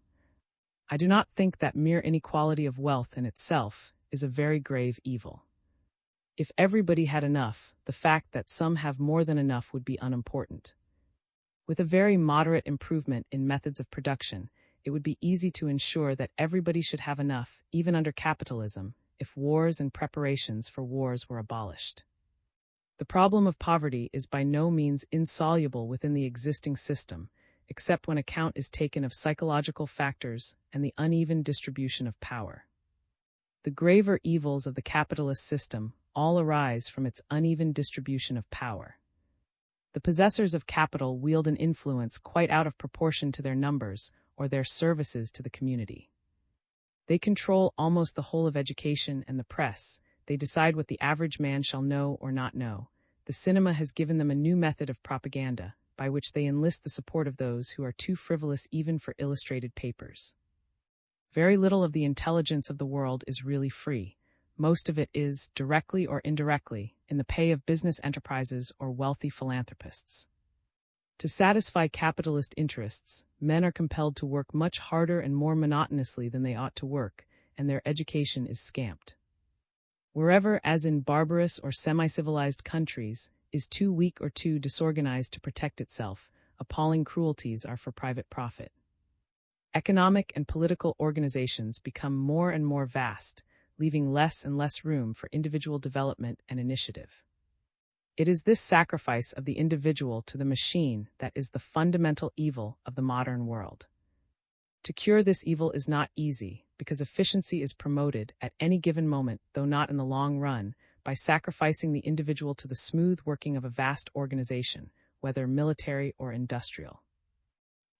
I do not think that mere inequality of wealth in itself is a very grave evil. If everybody had enough, the fact that some have more than enough would be unimportant. With a very moderate improvement in methods of production, it would be easy to ensure that everybody should have enough, even under capitalism, if wars and preparations for wars were abolished. The problem of poverty is by no means insoluble within the existing system, except when account is taken of psychological factors and the uneven distribution of power. The graver evils of the capitalist system all arise from its uneven distribution of power. The possessors of capital wield an influence quite out of proportion to their numbers or their services to the community. They control almost the whole of education and the press. They decide what the average man shall know or not know. The cinema has given them a new method of propaganda, by which they enlist the support of those who are too frivolous even for illustrated papers. Very little of the intelligence of the world is really free. Most of it is, directly or indirectly, in the pay of business enterprises or wealthy philanthropists. To satisfy capitalist interests, men are compelled to work much harder and more monotonously than they ought to work, and their education is scamped. Wherever, as in barbarous or semi-civilized countries, is too weak or too disorganized to protect itself, appalling cruelties are for private profit. Economic and political organizations become more and more vast, leaving less and less room for individual development and initiative. It is this sacrifice of the individual to the machine that is the fundamental evil of the modern world. To cure this evil is not easy, because efficiency is promoted at any given moment, though not in the long run, by sacrificing the individual to the smooth working of a vast organization, whether military or industrial.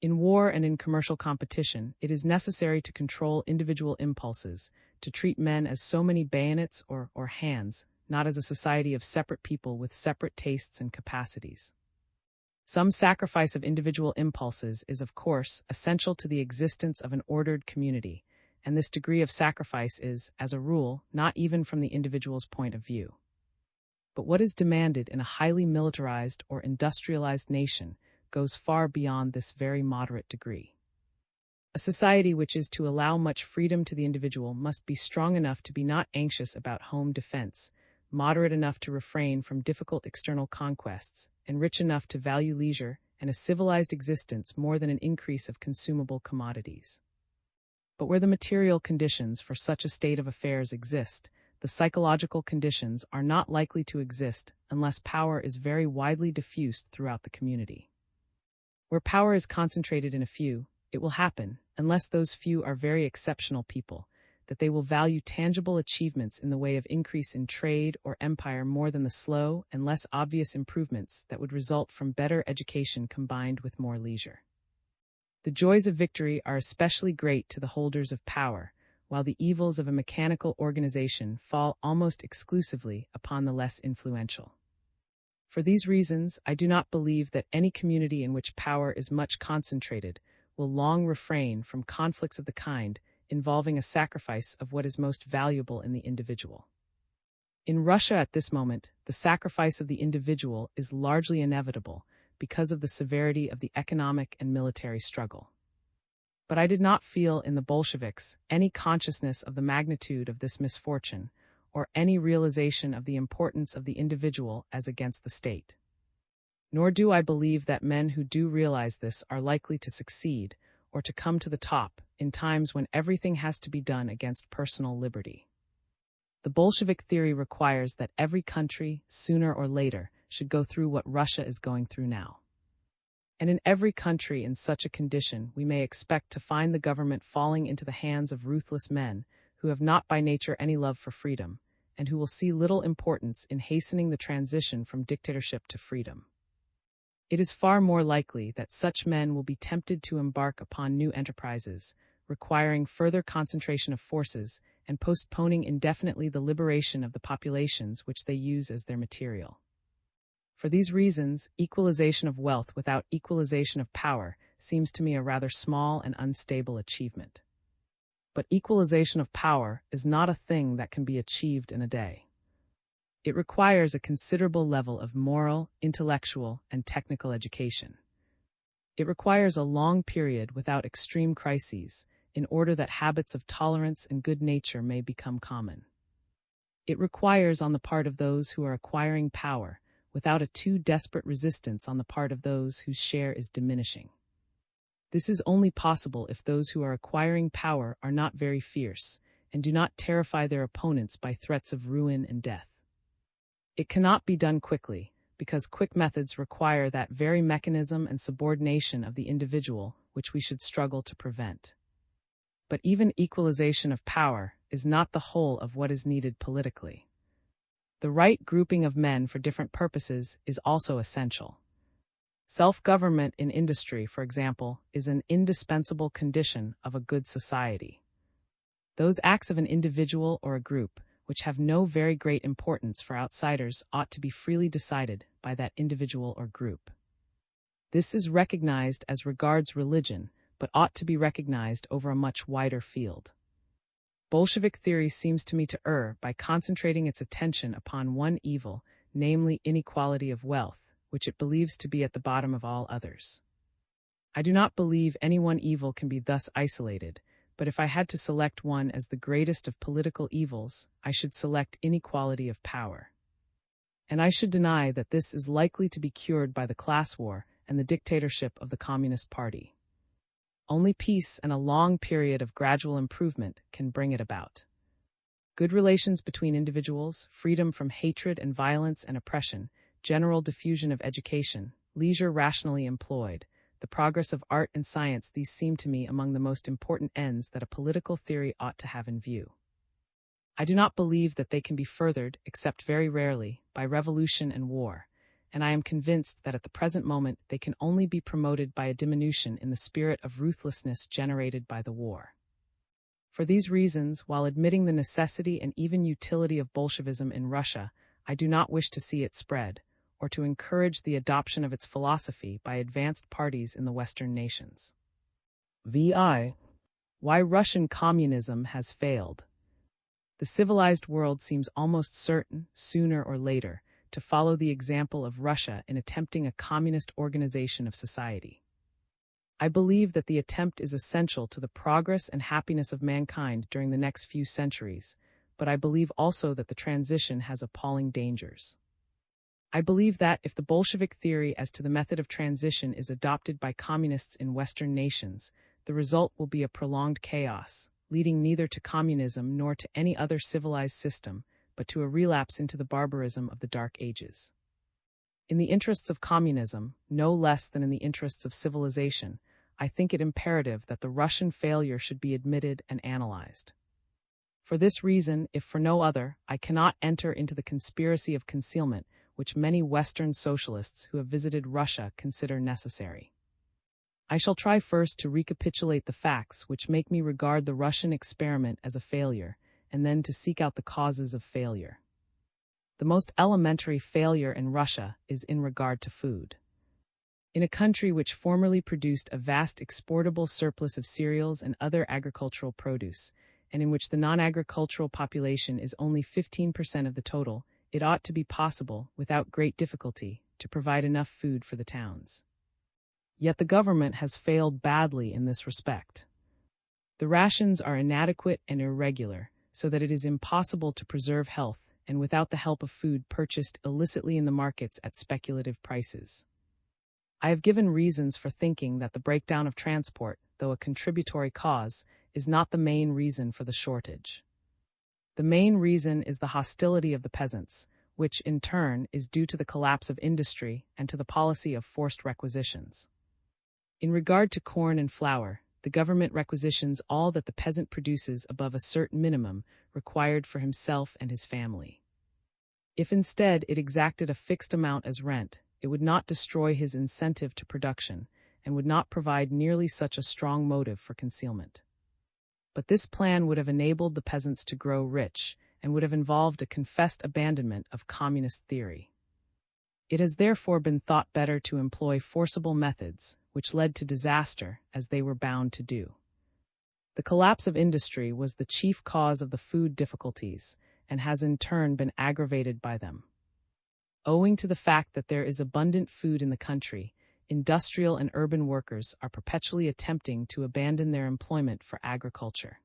In war and in commercial competition, it is necessary to control individual impulses, to treat men as so many bayonets or hands, not as a society of separate people with separate tastes and capacities. Some sacrifice of individual impulses is, of course, essential to the existence of an ordered community, and this degree of sacrifice is, as a rule, not even from the individual's point of view. But what is demanded in a highly militarized or industrialized nation goes far beyond this very moderate degree. A society which is to allow much freedom to the individual must be strong enough to be not anxious about home defense, moderate enough to refrain from difficult external conquests, and rich enough to value leisure and a civilized existence more than an increase of consumable commodities. But where the material conditions for such a state of affairs exist, the psychological conditions are not likely to exist unless power is very widely diffused throughout the community. Where power is concentrated in a few, it will happen, unless those few are very exceptional people, that they will value tangible achievements in the way of increase in trade or empire more than the slow and less obvious improvements that would result from better education combined with more leisure. The joys of victory are especially great to the holders of power, while the evils of a mechanical organization fall almost exclusively upon the less influential. For these reasons, I do not believe that any community in which power is much concentrated will long refrain from conflicts of the kind involving a sacrifice of what is most valuable in the individual. In Russia at this moment, the sacrifice of the individual is largely inevitable because of the severity of the economic and military struggle. But I did not feel in the Bolsheviks any consciousness of the magnitude of this misfortune, or any realization of the importance of the individual as against the state. Nor do I believe that men who do realize this are likely to succeed, or to come to the top, in times when everything has to be done against personal liberty. The Bolshevik theory requires that every country, sooner or later, should go through what Russia is going through now. And in every country in such a condition, we may expect to find the government falling into the hands of ruthless men who have not by nature any love for freedom, and who will see little importance in hastening the transition from dictatorship to freedom. It is far more likely that such men will be tempted to embark upon new enterprises, requiring further concentration of forces and postponing indefinitely the liberation of the populations which they use as their material. For these reasons, equalization of wealth without equalization of power seems to me a rather small and unstable achievement. But equalization of power is not a thing that can be achieved in a day. It requires a considerable level of moral, intellectual, and technical education. It requires a long period without extreme crises in order that habits of tolerance and good nature may become common. It requires on the part of those who are acquiring power without a too desperate resistance on the part of those whose share is diminishing. This is only possible if those who are acquiring power are not very fierce and do not terrify their opponents by threats of ruin and death. It cannot be done quickly, because quick methods require that very mechanism and subordination of the individual which we should struggle to prevent. But even equalization of power is not the whole of what is needed politically. The right grouping of men for different purposes is also essential. Self-government in industry, for example, is an indispensable condition of a good society. Those acts of an individual or a group, which have no very great importance for outsiders, ought to be freely decided by that individual or group. This is recognized as regards religion, but ought to be recognized over a much wider field. Bolshevik theory seems to me to err by concentrating its attention upon one evil, namely inequality of wealth, which it believes to be at the bottom of all others. I do not believe any one evil can be thus isolated, but if I had to select one as the greatest of political evils, I should select inequality of power. And I should deny that this is likely to be cured by the class war and the dictatorship of the Communist Party. Only peace and a long period of gradual improvement can bring it about. Good relations between individuals, freedom from hatred and violence and oppression, general diffusion of education, leisure rationally employed, the progress of art and science, these seem to me among the most important ends that a political theory ought to have in view. I do not believe that they can be furthered, except very rarely, by revolution and war, and I am convinced that at the present moment they can only be promoted by a diminution in the spirit of ruthlessness generated by the war. For these reasons, while admitting the necessity and even utility of Bolshevism in Russia, I do not wish to see it spread, or to encourage the adoption of its philosophy by advanced parties in the Western nations. VI. Why Russian communism has failed. The civilized world seems almost certain, sooner or later, to follow the example of Russia in attempting a communist organization of society. I believe that the attempt is essential to the progress and happiness of mankind during the next few centuries, but I believe also that the transition has appalling dangers. I believe that if the Bolshevik theory as to the method of transition is adopted by communists in Western nations, the result will be a prolonged chaos, leading neither to communism nor to any other civilized system, but to a relapse into the barbarism of the Dark Ages. In the interests of communism, no less than in the interests of civilization, I think it imperative that the Russian failure should be admitted and analyzed. For this reason, if for no other, I cannot enter into the conspiracy of concealment which many Western socialists who have visited Russia consider necessary. I shall try first to recapitulate the facts which make me regard the Russian experiment as a failure, and then to seek out the causes of failure. The most elementary failure in Russia is in regard to food. In a country which formerly produced a vast exportable surplus of cereals and other agricultural produce, and in which the non-agricultural population is only 15% of the total, it ought to be possible, without great difficulty, to provide enough food for the towns. Yet the government has failed badly in this respect. The rations are inadequate and irregular, so that it is impossible to preserve health, and without the help of food purchased illicitly in the markets at speculative prices. I have given reasons for thinking that the breakdown of transport, though a contributory cause, is not the main reason for the shortage. The main reason is the hostility of the peasants, which, in turn, is due to the collapse of industry and to the policy of forced requisitions. In regard to corn and flour, the government requisitions all that the peasant produces above a certain minimum required for himself and his family. If instead it exacted a fixed amount as rent, it would not destroy his incentive to production, and would not provide nearly such a strong motive for concealment. But this plan would have enabled the peasants to grow rich, and would have involved a confessed abandonment of communist theory. It has therefore been thought better to employ forcible methods, which led to disaster, as they were bound to do. The collapse of industry was the chief cause of the food difficulties, and has in turn been aggravated by them. Owing to the fact that there is abundant food in the country, industrial and urban workers are perpetually attempting to abandon their employment for agriculture.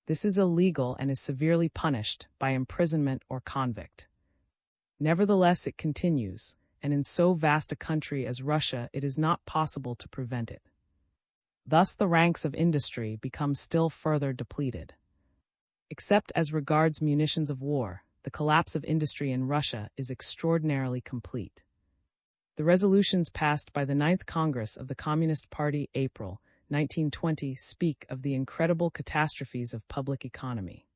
This is illegal and is severely punished by imprisonment or convict. Nevertheless, it continues, and in so vast a country as Russia, it is not possible to prevent it. Thus, the ranks of industry become still further depleted. Except as regards munitions of war, the collapse of industry in Russia is extraordinarily complete. The resolutions passed by the 9th Congress of the Communist Party, April 1920, speak of the incredible catastrophes of public economy.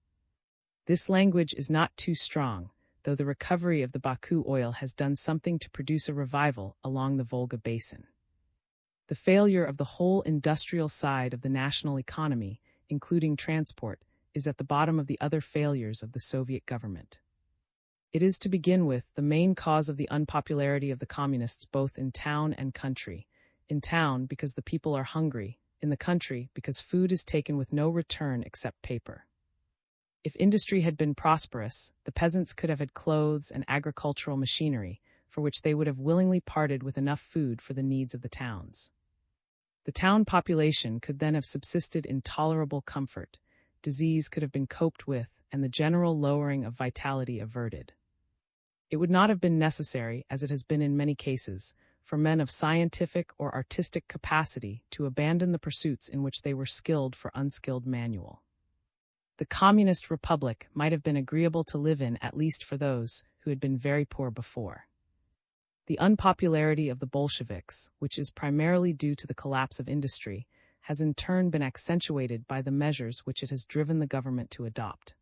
This language is not too strong, though the recovery of the Baku oil has done something to produce a revival along the Volga basin. The failure of the whole industrial side of the national economy, including transport, is at the bottom of the other failures of the Soviet government. It is, to begin with, the main cause of the unpopularity of the communists both in town and country. In town, because the people are hungry; in the country, because food is taken with no return except paper. If industry had been prosperous, the peasants could have had clothes and agricultural machinery, for which they would have willingly parted with enough food for the needs of the towns. The town population could then have subsisted in tolerable comfort, disease could have been coped with, and the general lowering of vitality averted. It would not have been necessary, as it has been in many cases, for men of scientific or artistic capacity to abandon the pursuits in which they were skilled for unskilled manual. The communist republic might have been agreeable to live in, at least for those who had been very poor before. The unpopularity of the Bolsheviks, which is primarily due to the collapse of industry, has in turn been accentuated by the measures which it has driven the government to adopt.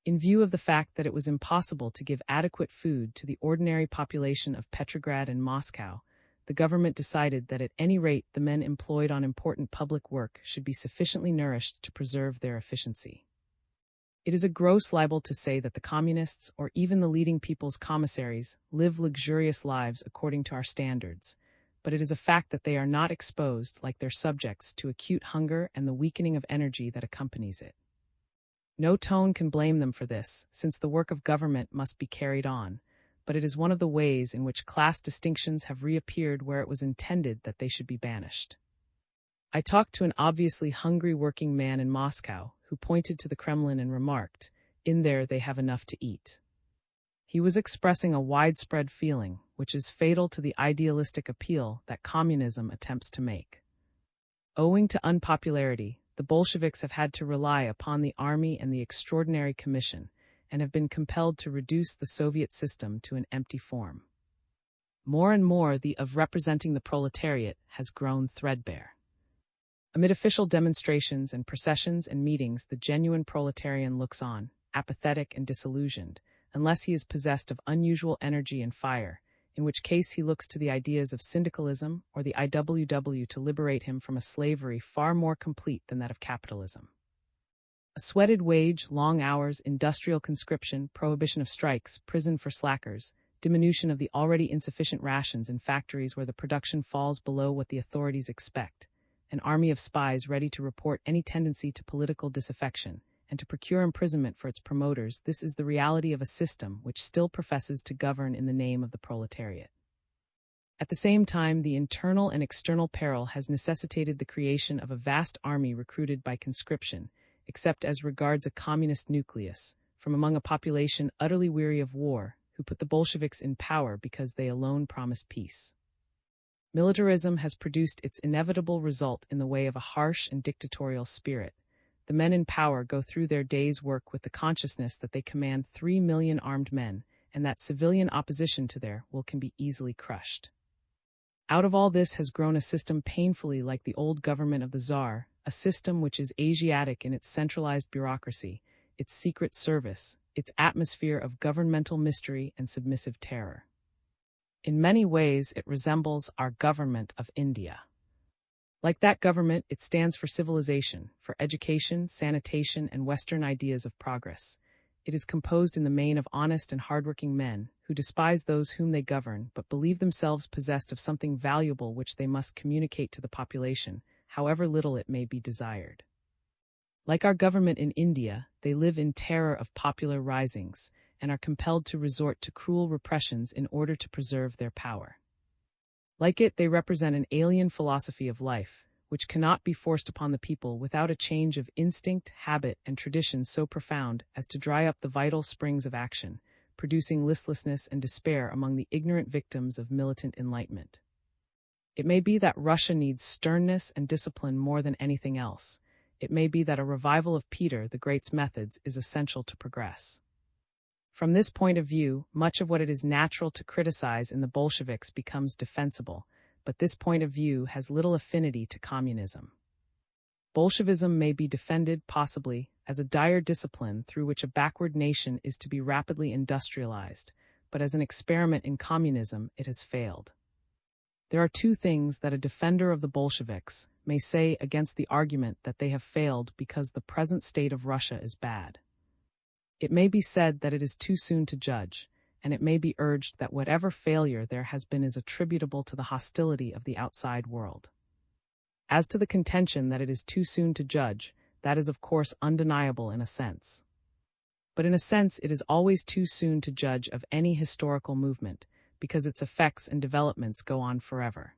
In view of the fact that it was impossible to give adequate food to the ordinary population of Petrograd and Moscow, the government decided that at any rate the men employed on important public work should be sufficiently nourished to preserve their efficiency. It is a gross libel to say that the communists, or even the leading people's commissaries, live luxurious lives according to our standards, but it is a fact that they are not exposed, like their subjects, to acute hunger and the weakening of energy that accompanies it. No tone can blame them for this, since the work of government must be carried on, but it is one of the ways in which class distinctions have reappeared where it was intended that they should be banished. I talked to an obviously hungry working man in Moscow who pointed to the Kremlin and remarked, "In there they have enough to eat." He was expressing a widespread feeling, which is fatal to the idealistic appeal that communism attempts to make. Owing to unpopularity, the Bolsheviks have had to rely upon the army and the Extraordinary Commission, and have been compelled to reduce the Soviet system to an empty form. More and more the of representing the proletariat has grown threadbare. Amid official demonstrations and processions and meetings, the genuine proletarian looks on, apathetic and disillusioned, unless he is possessed of unusual energy and fire, in which case he looks to the ideas of syndicalism or the IWW to liberate him from a slavery far more complete than that of capitalism. A sweated wage, long hours, industrial conscription, prohibition of strikes, prison for slackers, diminution of the already insufficient rations in factories where the production falls below what the authorities expect, an army of spies ready to report any tendency to political disaffection, and to procure imprisonment for its promoters, this is the reality of a system which still professes to govern in the name of the proletariat. At the same time, the internal and external peril has necessitated the creation of a vast army recruited by conscription, except as regards a communist nucleus, from among a population utterly weary of war, who put the Bolsheviks in power because they alone promise peace. Militarism has produced its inevitable result in the way of a harsh and dictatorial spirit. The men in power go through their day's work with the consciousness that they command 3 million armed men, and that civilian opposition to their will can be easily crushed. Out of all this has grown a system painfully like the old government of the Tsar, a system which is Asiatic in its centralized bureaucracy, its secret service, its atmosphere of governmental mystery and submissive terror. In many ways, it resembles our government of India. Like that government, it stands for civilization, for education, sanitation, and Western ideas of progress. It is composed in the main of honest and hardworking men, who despise those whom they govern, but believe themselves possessed of something valuable which they must communicate to the population, however little it may be desired. Like our government in India, they live in terror of popular risings, and are compelled to resort to cruel repressions in order to preserve their power. Like it, they represent an alien philosophy of life, which cannot be forced upon the people without a change of instinct, habit, and tradition so profound as to dry up the vital springs of action, producing listlessness and despair among the ignorant victims of militant enlightenment. It may be that Russia needs sternness and discipline more than anything else. It may be that a revival of Peter the Great's methods is essential to progress. From this point of view, much of what it is natural to criticize in the Bolsheviks becomes defensible, but this point of view has little affinity to communism. Bolshevism may be defended, possibly, as a dire discipline through which a backward nation is to be rapidly industrialized, but as an experiment in communism it has failed. There are two things that a defender of the Bolsheviks may say against the argument that they have failed because the present state of Russia is bad. It may be said that it is too soon to judge, and it may be urged that whatever failure there has been is attributable to the hostility of the outside world. As to the contention that it is too soon to judge, that is of course undeniable in a sense. But in a sense it is always too soon to judge of any historical movement, because its effects and developments go on forever.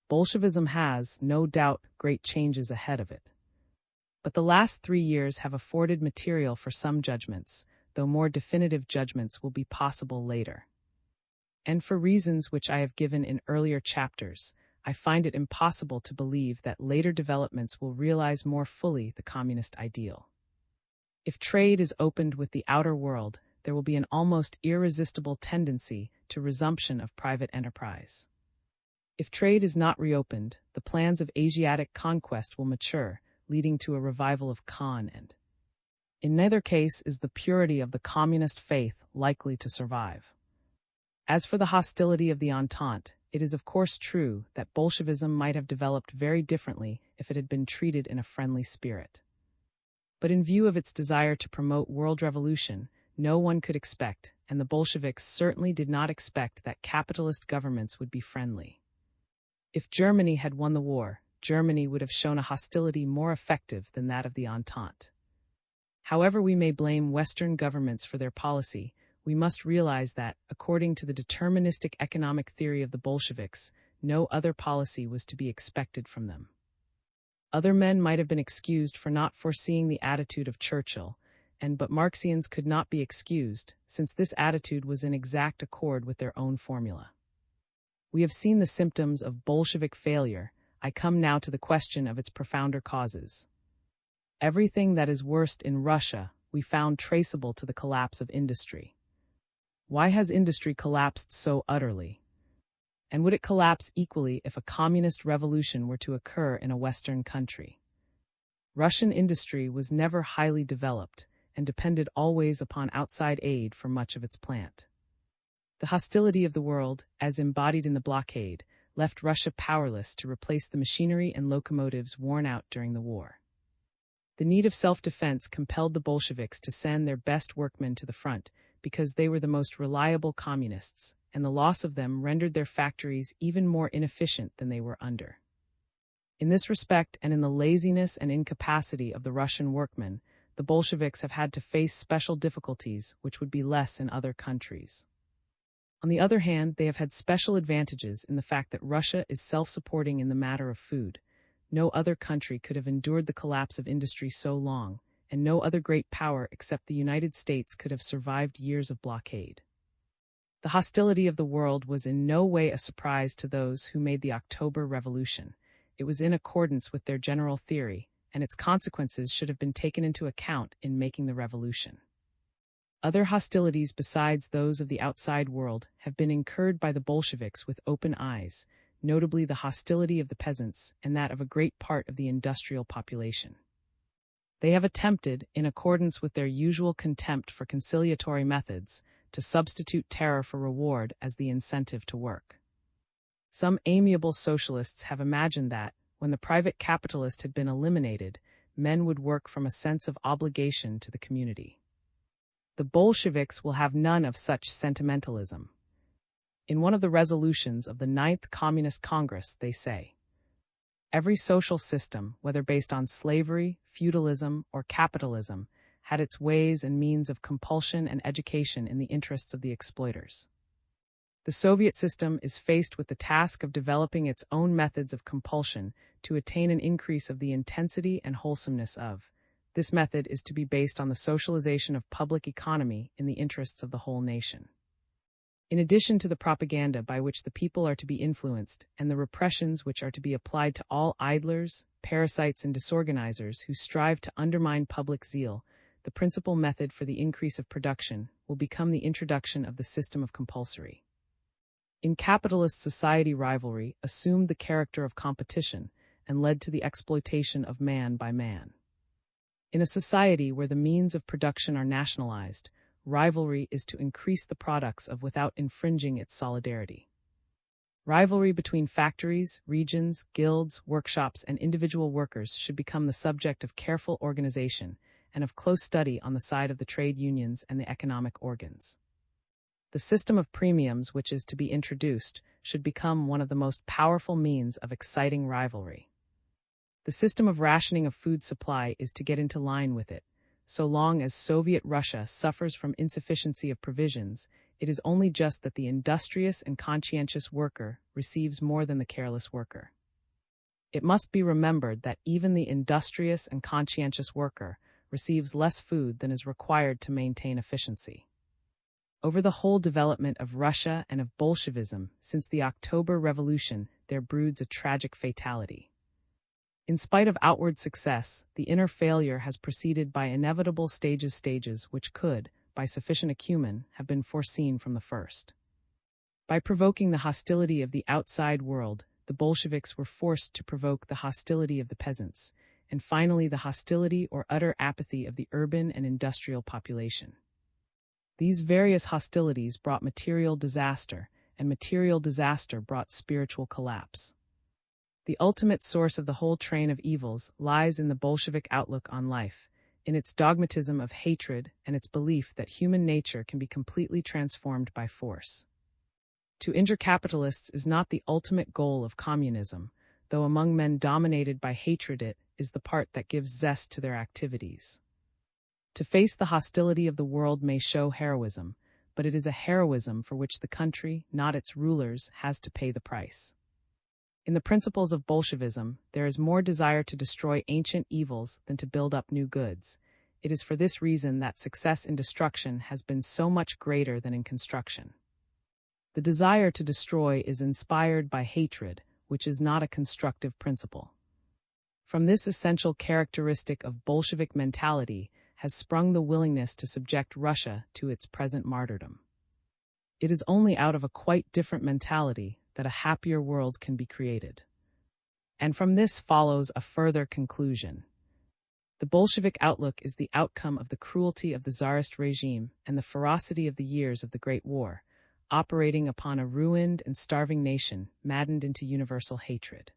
Bolshevism has, no doubt, great changes ahead of it. But the last 3 years have afforded material for some judgments, though more definitive judgments will be possible later. And for reasons which I have given in earlier chapters, I find it impossible to believe that later developments will realize more fully the communist ideal. If trade is opened with the outer world, there will be an almost irresistible tendency to resumption of private enterprise. If trade is not reopened, the plans of Asiatic conquest will mature, leading to a revival of Khan and in neither case is the purity of the communist faith likely to survive. As for the hostility of the Entente, it is of course true that Bolshevism might have developed very differently if it had been treated in a friendly spirit. But in view of its desire to promote world revolution, no one could expect, and the Bolsheviks certainly did not expect, that capitalist governments would be friendly. If Germany had won the war, Germany would have shown a hostility more effective than that of the Entente. However we may blame Western governments for their policy, we must realize that, according to the deterministic economic theory of the Bolsheviks, no other policy was to be expected from them. Other men might have been excused for not foreseeing the attitude of Churchill, but Marxians could not be excused, since this attitude was in exact accord with their own formula. We have seen the symptoms of Bolshevik failure. I come now to the question of its profounder causes. Everything that is worst in Russia we found traceable to the collapse of industry. Why has industry collapsed so utterly? And would it collapse equally if a communist revolution were to occur in a Western country? Russian industry was never highly developed and depended always upon outside aid for much of its plant. The hostility of the world, as embodied in the blockade, left Russia powerless to replace the machinery and locomotives worn out during the war. The need of self-defense compelled the Bolsheviks to send their best workmen to the front because they were the most reliable communists, and the loss of them rendered their factories even more inefficient than they were under. In this respect, and in the laziness and incapacity of the Russian workmen, the Bolsheviks have had to face special difficulties which would be less in other countries. On the other hand, they have had special advantages in the fact that Russia is self-supporting in the matter of food. No other country could have endured the collapse of industry so long, and no other great power except the United States could have survived years of blockade. The hostility of the world was in no way a surprise to those who made the October Revolution. It was in accordance with their general theory, and its consequences should have been taken into account in making the revolution. Other hostilities besides those of the outside world have been incurred by the Bolsheviks with open eyes, notably the hostility of the peasants and that of a great part of the industrial population. They have attempted, in accordance with their usual contempt for conciliatory methods, to substitute terror for reward as the incentive to work. Some amiable socialists have imagined that, when the private capitalist had been eliminated, men would work from a sense of obligation to the community. The Bolsheviks will have none of such sentimentalism. In one of the resolutions of the 9th Communist Congress, they say, "Every social system, whether based on slavery, feudalism, or capitalism, had its ways and means of compulsion and education in the interests of the exploiters. The Soviet system is faced with the task of developing its own methods of compulsion to attain an increase of the intensity and wholesomeness of. This method is to be based on the socialization of public economy in the interests of the whole nation. In addition to the propaganda by which the people are to be influenced and the repressions which are to be applied to all idlers, parasites, and disorganizers who strive to undermine public zeal, the principal method for the increase of production will become the introduction of the system of compulsory. In capitalist society, rivalry assumed the character of competition and led to the exploitation of man by man. In a society where the means of production are nationalized, rivalry is to increase the products of without infringing its solidarity. Rivalry between factories, regions, guilds, workshops, and individual workers should become the subject of careful organization and of close study on the side of the trade unions and the economic organs. The system of premiums which is to be introduced should become one of the most powerful means of exciting rivalry. The system of rationing of food supply is to get into line with it. So long as Soviet Russia suffers from insufficiency of provisions, it is only just that the industrious and conscientious worker receives more than the careless worker. It must be remembered that even the industrious and conscientious worker receives less food than is required to maintain efficiency. Over the whole development of Russia and of Bolshevism since the October Revolution, there broods a tragic fatality. In spite of outward success, the inner failure has proceeded by inevitable stages which could, by sufficient acumen, have been foreseen from the first. By provoking the hostility of the outside world, the Bolsheviks were forced to provoke the hostility of the peasants, and finally the hostility or utter apathy of the urban and industrial population. These various hostilities brought material disaster, and material disaster brought spiritual collapse. The ultimate source of the whole train of evils lies in the Bolshevik outlook on life, in its dogmatism of hatred and its belief that human nature can be completely transformed by force. To injure capitalists is not the ultimate goal of communism, though among men dominated by hatred it is the part that gives zest to their activities. To face the hostility of the world may show heroism, but it is a heroism for which the country, not its rulers, has to pay the price. In the principles of Bolshevism, there is more desire to destroy ancient evils than to build up new goods. It is for this reason that success in destruction has been so much greater than in construction. The desire to destroy is inspired by hatred, which is not a constructive principle. From this essential characteristic of Bolshevik mentality has sprung the willingness to subject Russia to its present martyrdom. It is only out of a quite different mentality that a happier world can be created. And from this follows a further conclusion. The Bolshevik outlook is the outcome of the cruelty of the Tsarist regime and the ferocity of the years of the Great War, operating upon a ruined and starving nation maddened into universal hatred.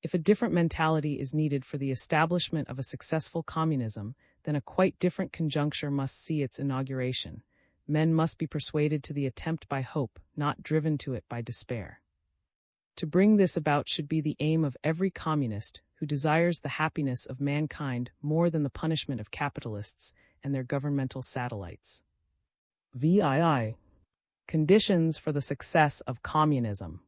If a different mentality is needed for the establishment of a successful communism, then a quite different conjuncture must see its inauguration. Men must be persuaded to the attempt by hope, not driven to it by despair. To bring this about should be the aim of every communist who desires the happiness of mankind more than the punishment of capitalists and their governmental satellites. VII. Conditions for the success of communism.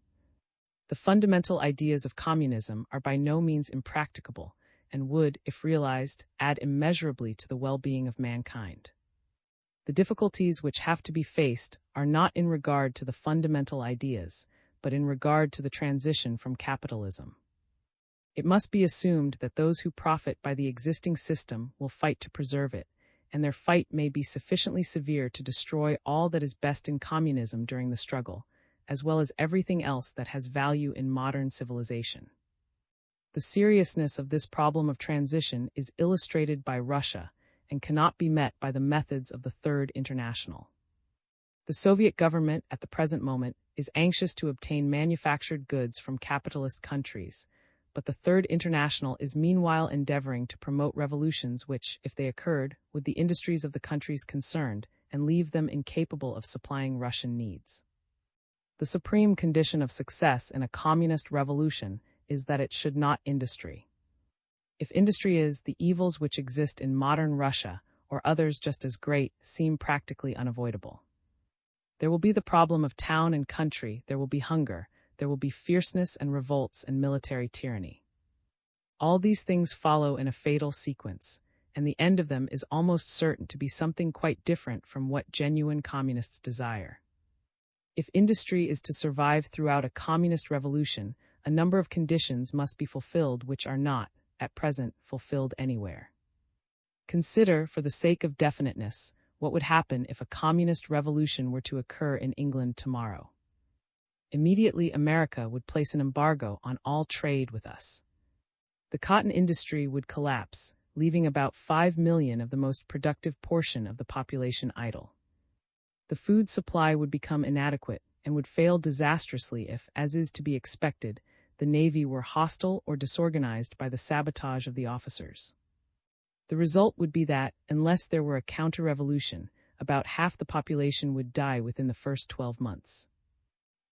The fundamental ideas of communism are by no means impracticable and would, if realized, add immeasurably to the well-being of mankind. The difficulties which have to be faced are not in regard to the fundamental ideas, but in regard to the transition from capitalism. It must be assumed that those who profit by the existing system will fight to preserve it, and their fight may be sufficiently severe to destroy all that is best in communism during the struggle, as well as everything else that has value in modern civilization. The seriousness of this problem of transition is illustrated by Russia and cannot be met by the methods of the Third International. The Soviet government, at the present moment, is anxious to obtain manufactured goods from capitalist countries, but the Third International is meanwhile endeavoring to promote revolutions which, if they occurred, would the industries of the countries concerned and leave them incapable of supplying Russian needs. The supreme condition of success in a communist revolution is that it should not industry. If industry is, the evils which exist in modern Russia, or others just as great, seem practically unavoidable. There will be the problem of town and country, there will be hunger, there will be fierceness and revolts and military tyranny. All these things follow in a fatal sequence, and the end of them is almost certain to be something quite different from what genuine communists desire. If industry is to survive throughout a communist revolution, a number of conditions must be fulfilled which are not, at present, fulfilled anywhere. Consider, for the sake of definiteness, what would happen if a communist revolution were to occur in England tomorrow. Immediately, America would place an embargo on all trade with us. The cotton industry would collapse, leaving about 5 million of the most productive portion of the population idle. The food supply would become inadequate and would fail disastrously if, as is to be expected, the Navy were hostile or disorganized by the sabotage of the officers. The result would be that, unless there were a counter-revolution, about half the population would die within the first 12 months.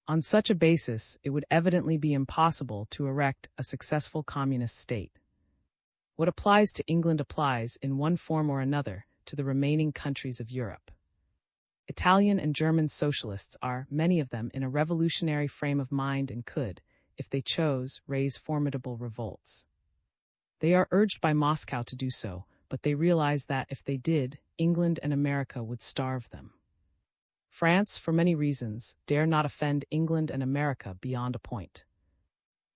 On such a basis, it would evidently be impossible to erect a successful communist state. What applies to England applies, in one form or another, to the remaining countries of Europe. Italian and German socialists are, many of them, in a revolutionary frame of mind and could, if they chose, raise formidable revolts. They are urged by Moscow to do so, but they realize that, if they did, England and America would starve them. France, for many reasons, dare not offend England and America beyond a point.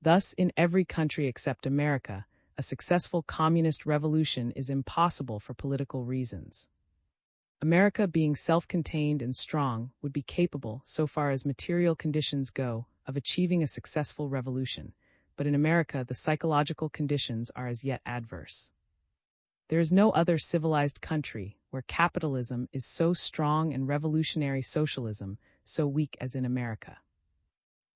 Thus, in every country except America, a successful communist revolution is impossible for political reasons. America, being self-contained and strong, would be capable, so far as material conditions go, of achieving a successful revolution, but in America the psychological conditions are as yet adverse. There is no other civilized country where capitalism is so strong and revolutionary socialism so weak as in America.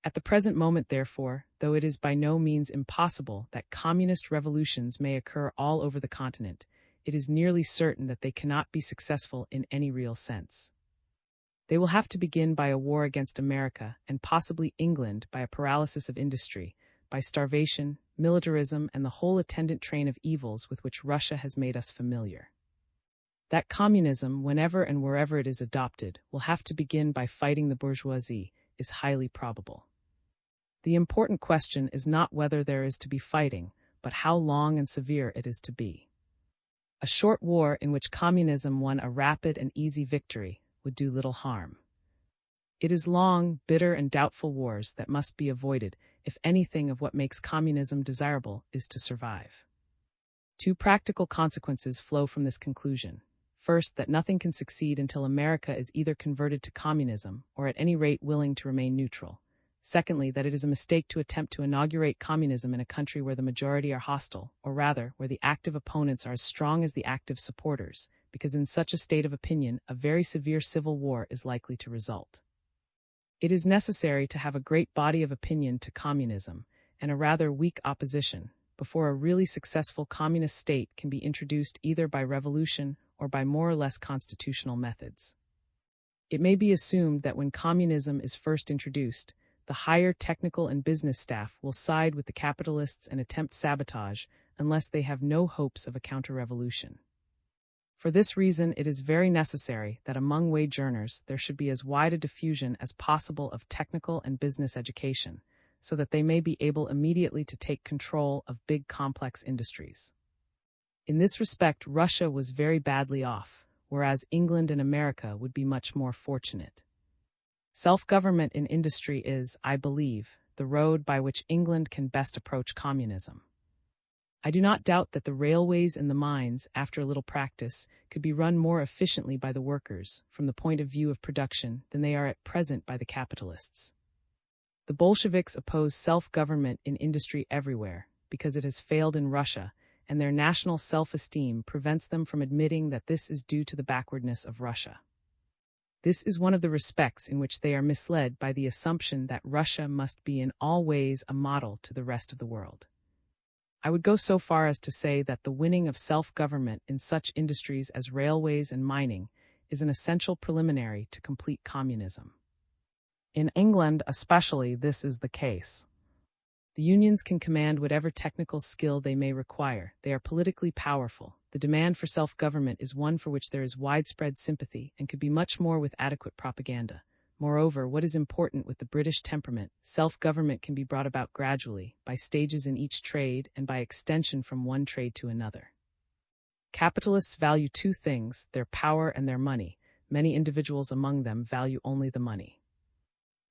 At the present moment, therefore, though it is by no means impossible that communist revolutions may occur all over the continent, it is nearly certain that they cannot be successful in any real sense. They will have to begin by a war against America and possibly England, by a paralysis of industry, by starvation, militarism, and the whole attendant train of evils with which Russia has made us familiar. That communism, whenever and wherever it is adopted, will have to begin by fighting the bourgeoisie, is highly probable. The important question is not whether there is to be fighting, but how long and severe it is to be. A short war in which communism won a rapid and easy victory would do little harm. It is long, bitter, and doubtful wars that must be avoided if anything of what makes communism desirable is to survive. Two practical consequences flow from this conclusion. First, that nothing can succeed until America is either converted to communism or at any rate willing to remain neutral. Secondly, that it is a mistake to attempt to inaugurate communism in a country where the majority are hostile, or rather, where the active opponents are as strong as the active supporters, because in such a state of opinion, a very severe civil war is likely to result. It is necessary to have a great body of opinion to communism, and a rather weak opposition, before a really successful communist state can be introduced either by revolution or by more or less constitutional methods. It may be assumed that when communism is first introduced, the higher technical and business staff will side with the capitalists and attempt sabotage unless they have no hopes of a counter-revolution. For this reason, it is very necessary that among wage earners there should be as wide a diffusion as possible of technical and business education, so that they may be able immediately to take control of big complex industries. In this respect, Russia was very badly off, whereas England and America would be much more fortunate. Self-government in industry is, I believe, the road by which England can best approach communism. I do not doubt that the railways and the mines, after a little practice, could be run more efficiently by the workers, from the point of view of production, than they are at present by the capitalists. The Bolsheviks oppose self-government in industry everywhere, because it has failed in Russia, and their national self-esteem prevents them from admitting that this is due to the backwardness of Russia. This is one of the respects in which they are misled by the assumption that Russia must be in all ways a model to the rest of the world. I would go so far as to say that the winning of self-government in such industries as railways and mining is an essential preliminary to complete communism. In England especially, this is the case. The unions can command whatever technical skill they may require. They are politically powerful. The demand for self-government is one for which there is widespread sympathy and could be much more with adequate propaganda. Moreover, what is important with the British temperament, self-government can be brought about gradually, by stages in each trade and by extension from one trade to another. Capitalists value two things, their power and their money. Many individuals among them value only the money.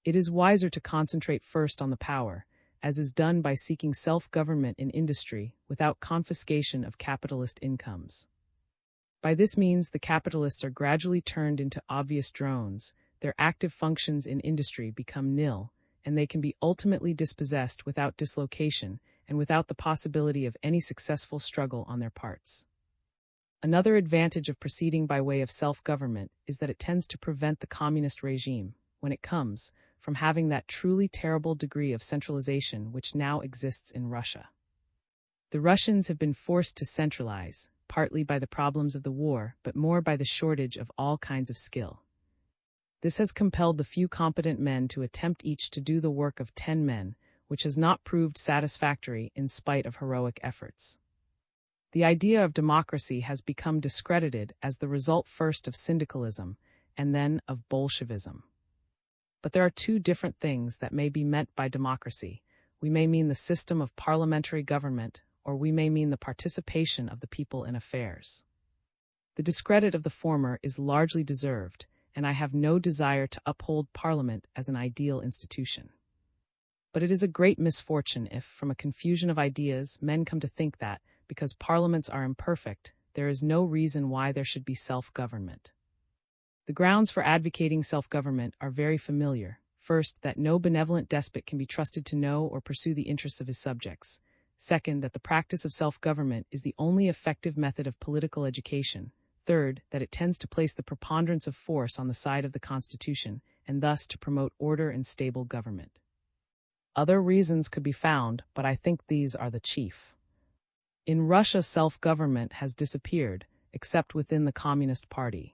It is wiser to concentrate first on the power, as is done by seeking self-government in industry without confiscation of capitalist incomes. By this means, the capitalists are gradually turned into obvious drones, their active functions in industry become nil, and they can be ultimately dispossessed without dislocation and without the possibility of any successful struggle on their parts. Another advantage of proceeding by way of self-government is that it tends to prevent the communist regime, when it comes, from having that truly terrible degree of centralization which now exists in Russia. The Russians have been forced to centralize, partly by the problems of the war, but more by the shortage of all kinds of skill. This has compelled the few competent men to attempt each to do the work of 10 men, which has not proved satisfactory in spite of heroic efforts. The idea of democracy has become discredited as the result first of syndicalism and then of Bolshevism. But there are two different things that may be meant by democracy. We may mean the system of parliamentary government, or we may mean the participation of the people in affairs. The discredit of the former is largely deserved, and I have no desire to uphold Parliament as an ideal institution. But it is a great misfortune if, from a confusion of ideas, men come to think that, because parliaments are imperfect, there is no reason why there should be self-government. The grounds for advocating self-government are very familiar. First, that no benevolent despot can be trusted to know or pursue the interests of his subjects. Second, that the practice of self-government is the only effective method of political education. Third, that it tends to place the preponderance of force on the side of the Constitution, and thus to promote order and stable government. Other reasons could be found, but I think these are the chief. In Russia, self-government has disappeared, except within the Communist Party.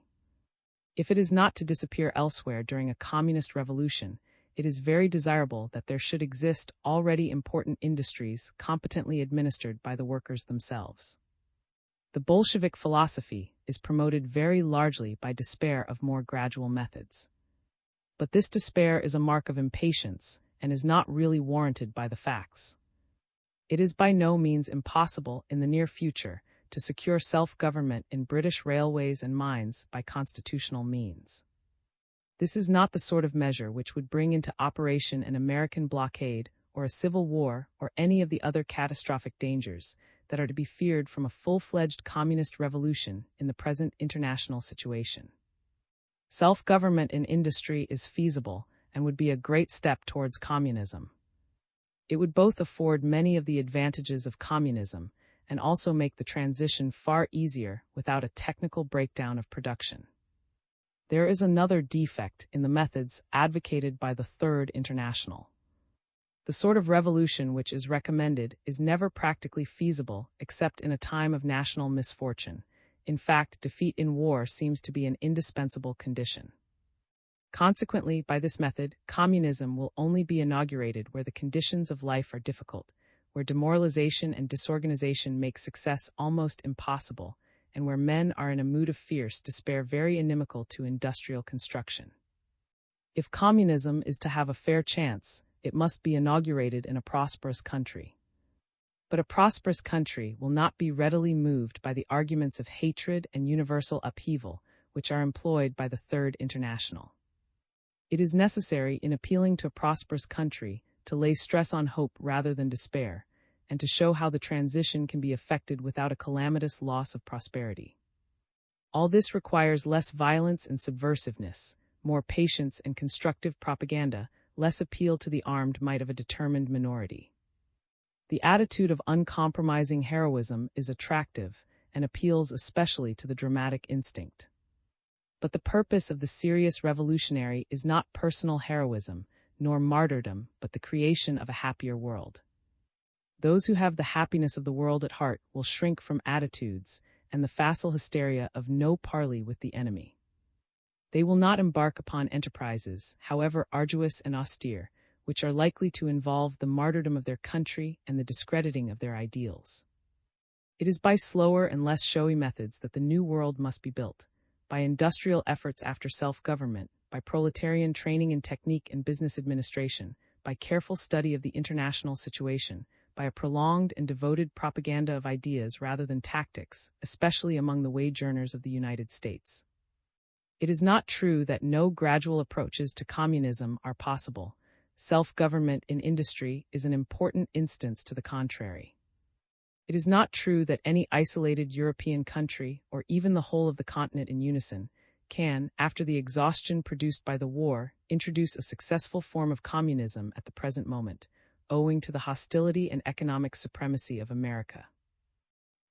If it is not to disappear elsewhere during a communist revolution, it is very desirable that there should exist already important industries competently administered by the workers themselves. The Bolshevik philosophy is promoted very largely by despair of more gradual methods. But this despair is a mark of impatience and is not really warranted by the facts. It is by no means impossible in the near future to secure self-government in British railways and mines by constitutional means. This is not the sort of measure which would bring into operation an American blockade or a civil war or any of the other catastrophic dangers that are to be feared from a full-fledged communist revolution in the present international situation. Self-government in industry is feasible and would be a great step towards communism. It would both afford many of the advantages of communism and also make the transition far easier without a technical breakdown of production. There is another defect in the methods advocated by the Third International. The sort of revolution which is recommended is never practically feasible except in a time of national misfortune. In fact, defeat in war seems to be an indispensable condition. Consequently, by this method, communism will only be inaugurated where the conditions of life are difficult, where demoralization and disorganization make success almost impossible, and where men are in a mood of fierce despair very inimical to industrial construction. If communism is to have a fair chance, it must be inaugurated in a prosperous country. But a prosperous country will not be readily moved by the arguments of hatred and universal upheaval which are employed by the Third International. It is necessary, in appealing to a prosperous country, to lay stress on hope rather than despair, and to show how the transition can be effected without a calamitous loss of prosperity. All this requires less violence and subversiveness, more patience and constructive propaganda, less appeal to the armed might of a determined minority. The attitude of uncompromising heroism is attractive and appeals especially to the dramatic instinct. But the purpose of the serious revolutionary is not personal heroism, nor martyrdom, but the creation of a happier world. Those who have the happiness of the world at heart will shrink from attitudes and the facile hysteria of no parley with the enemy. They will not embark upon enterprises, however arduous and austere, which are likely to involve the martyrdom of their country and the discrediting of their ideals. It is by slower and less showy methods that the new world must be built, by industrial efforts after self-government, by proletarian training in technique and business administration, by careful study of the international situation, by a prolonged and devoted propaganda of ideas rather than tactics, especially among the wage earners of the United States. It is not true that no gradual approaches to communism are possible. Self-government in industry is an important instance to the contrary. It is not true that any isolated European country, or even the whole of the continent in unison, can, after the exhaustion produced by the war, introduce a successful form of communism at the present moment, owing to the hostility and economic supremacy of America.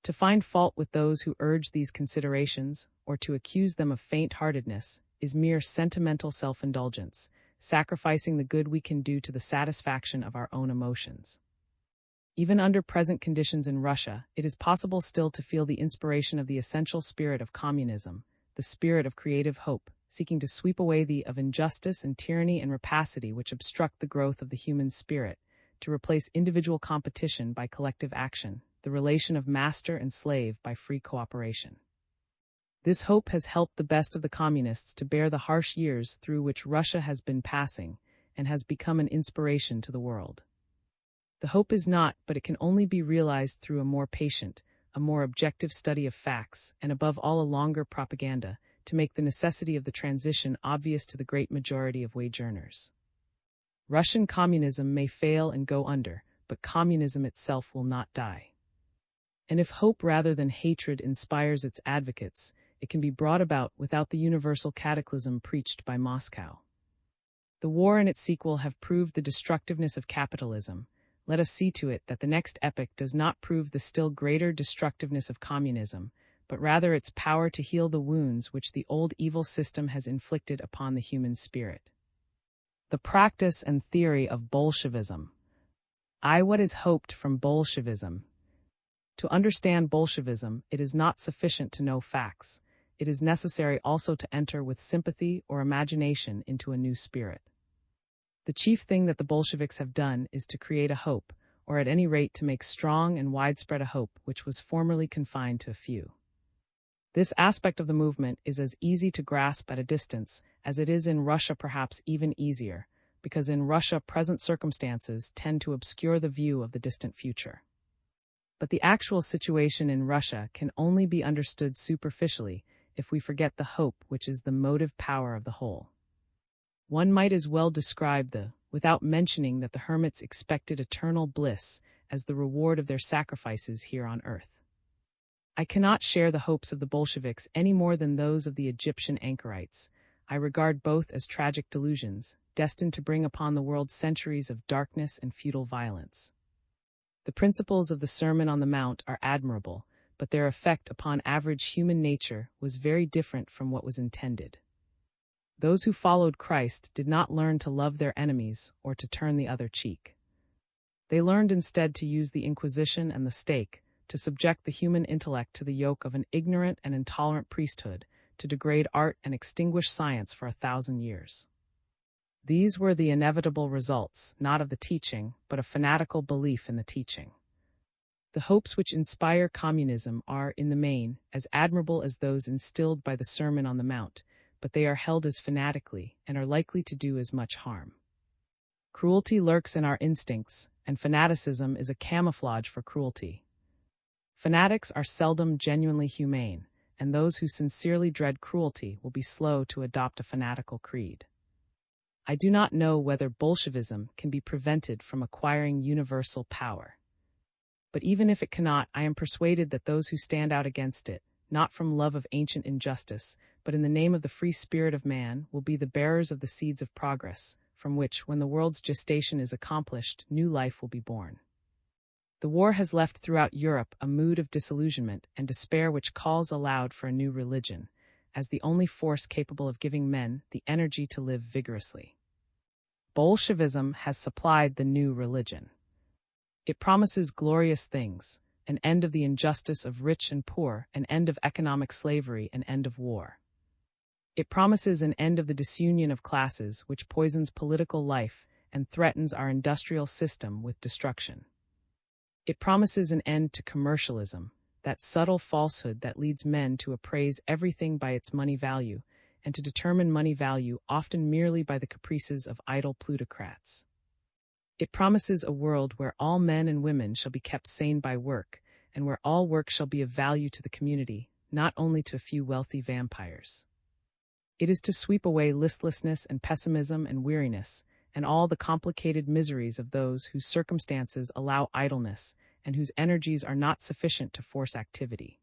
To find fault with those who urge these considerations, or to accuse them of faint-heartedness, is mere sentimental self-indulgence, sacrificing the good we can do to the satisfaction of our own emotions. Even under present conditions in Russia, it is possible still to feel the inspiration of the essential spirit of communism, the spirit of creative hope, seeking to sweep away the of injustice and tyranny and rapacity which obstruct the growth of the human spirit, to replace individual competition by collective action, the relation of master and slave by free cooperation. This hope has helped the best of the communists to bear the harsh years through which Russia has been passing, and has become an inspiration to the world. The hope is not, but it can only be realized through a more patient, a more objective study of facts, and above all a longer propaganda, to make the necessity of the transition obvious to the great majority of wage earners. Russian communism may fail and go under, but communism itself will not die. And if hope rather than hatred inspires its advocates, it can be brought about without the universal cataclysm preached by Moscow. The war and its sequel have proved the destructiveness of capitalism. Let us see to it that the next epoch does not prove the still greater destructiveness of communism, but rather its power to heal the wounds which the old evil system has inflicted upon the human spirit. The practice and theory of Bolshevism. What is hoped from Bolshevism? To understand Bolshevism, it is not sufficient to know facts. It is necessary also to enter with sympathy or imagination into a new spirit. The chief thing that the Bolsheviks have done is to create a hope, or at any rate to make strong and widespread a hope which was formerly confined to a few. This aspect of the movement is as easy to grasp at a distance as it is in Russia, perhaps even easier, because in Russia present circumstances tend to obscure the view of the distant future. But the actual situation in Russia can only be understood superficially if we forget the hope which is the motive power of the whole. One might as well describe without mentioning that the hermits expected eternal bliss as the reward of their sacrifices here on earth. I cannot share the hopes of the Bolsheviks any more than those of the Egyptian anchorites. I regard both as tragic delusions, destined to bring upon the world centuries of darkness and futile violence. The principles of the Sermon on the Mount are admirable, but their effect upon average human nature was very different from what was intended. Those who followed Christ did not learn to love their enemies or to turn the other cheek. They learned instead to use the Inquisition and the stake, to subject the human intellect to the yoke of an ignorant and intolerant priesthood, to degrade art and extinguish science for 1,000 years. These were the inevitable results, not of the teaching, but of fanatical belief in the teaching. The hopes which inspire communism are, in the main, as admirable as those instilled by the Sermon on the Mount, but they are held as fanatically and are likely to do as much harm. Cruelty lurks in our instincts, and fanaticism is a camouflage for cruelty. Fanatics are seldom genuinely humane, and those who sincerely dread cruelty will be slow to adopt a fanatical creed. I do not know whether Bolshevism can be prevented from acquiring universal power. But even if it cannot, I am persuaded that those who stand out against it, not from love of ancient injustice, but in the name of the free spirit of man, will be the bearers of the seeds of progress, from which, when the world's gestation is accomplished, new life will be born. The war has left throughout Europe a mood of disillusionment and despair which calls aloud for a new religion, as the only force capable of giving men the energy to live vigorously. Bolshevism has supplied the new religion. It promises glorious things: an end of the injustice of rich and poor, an end of economic slavery, an end of war. It promises an end of the disunion of classes which poisons political life and threatens our industrial system with destruction. It promises an end to commercialism, that subtle falsehood that leads men to appraise everything by its money value, and to determine money value often merely by the caprices of idle plutocrats. It promises a world where all men and women shall be kept sane by work, and where all work shall be of value to the community, not only to a few wealthy vampires. It is to sweep away listlessness and pessimism and weariness, and all the complicated miseries of those whose circumstances allow idleness, and whose energies are not sufficient to force activity.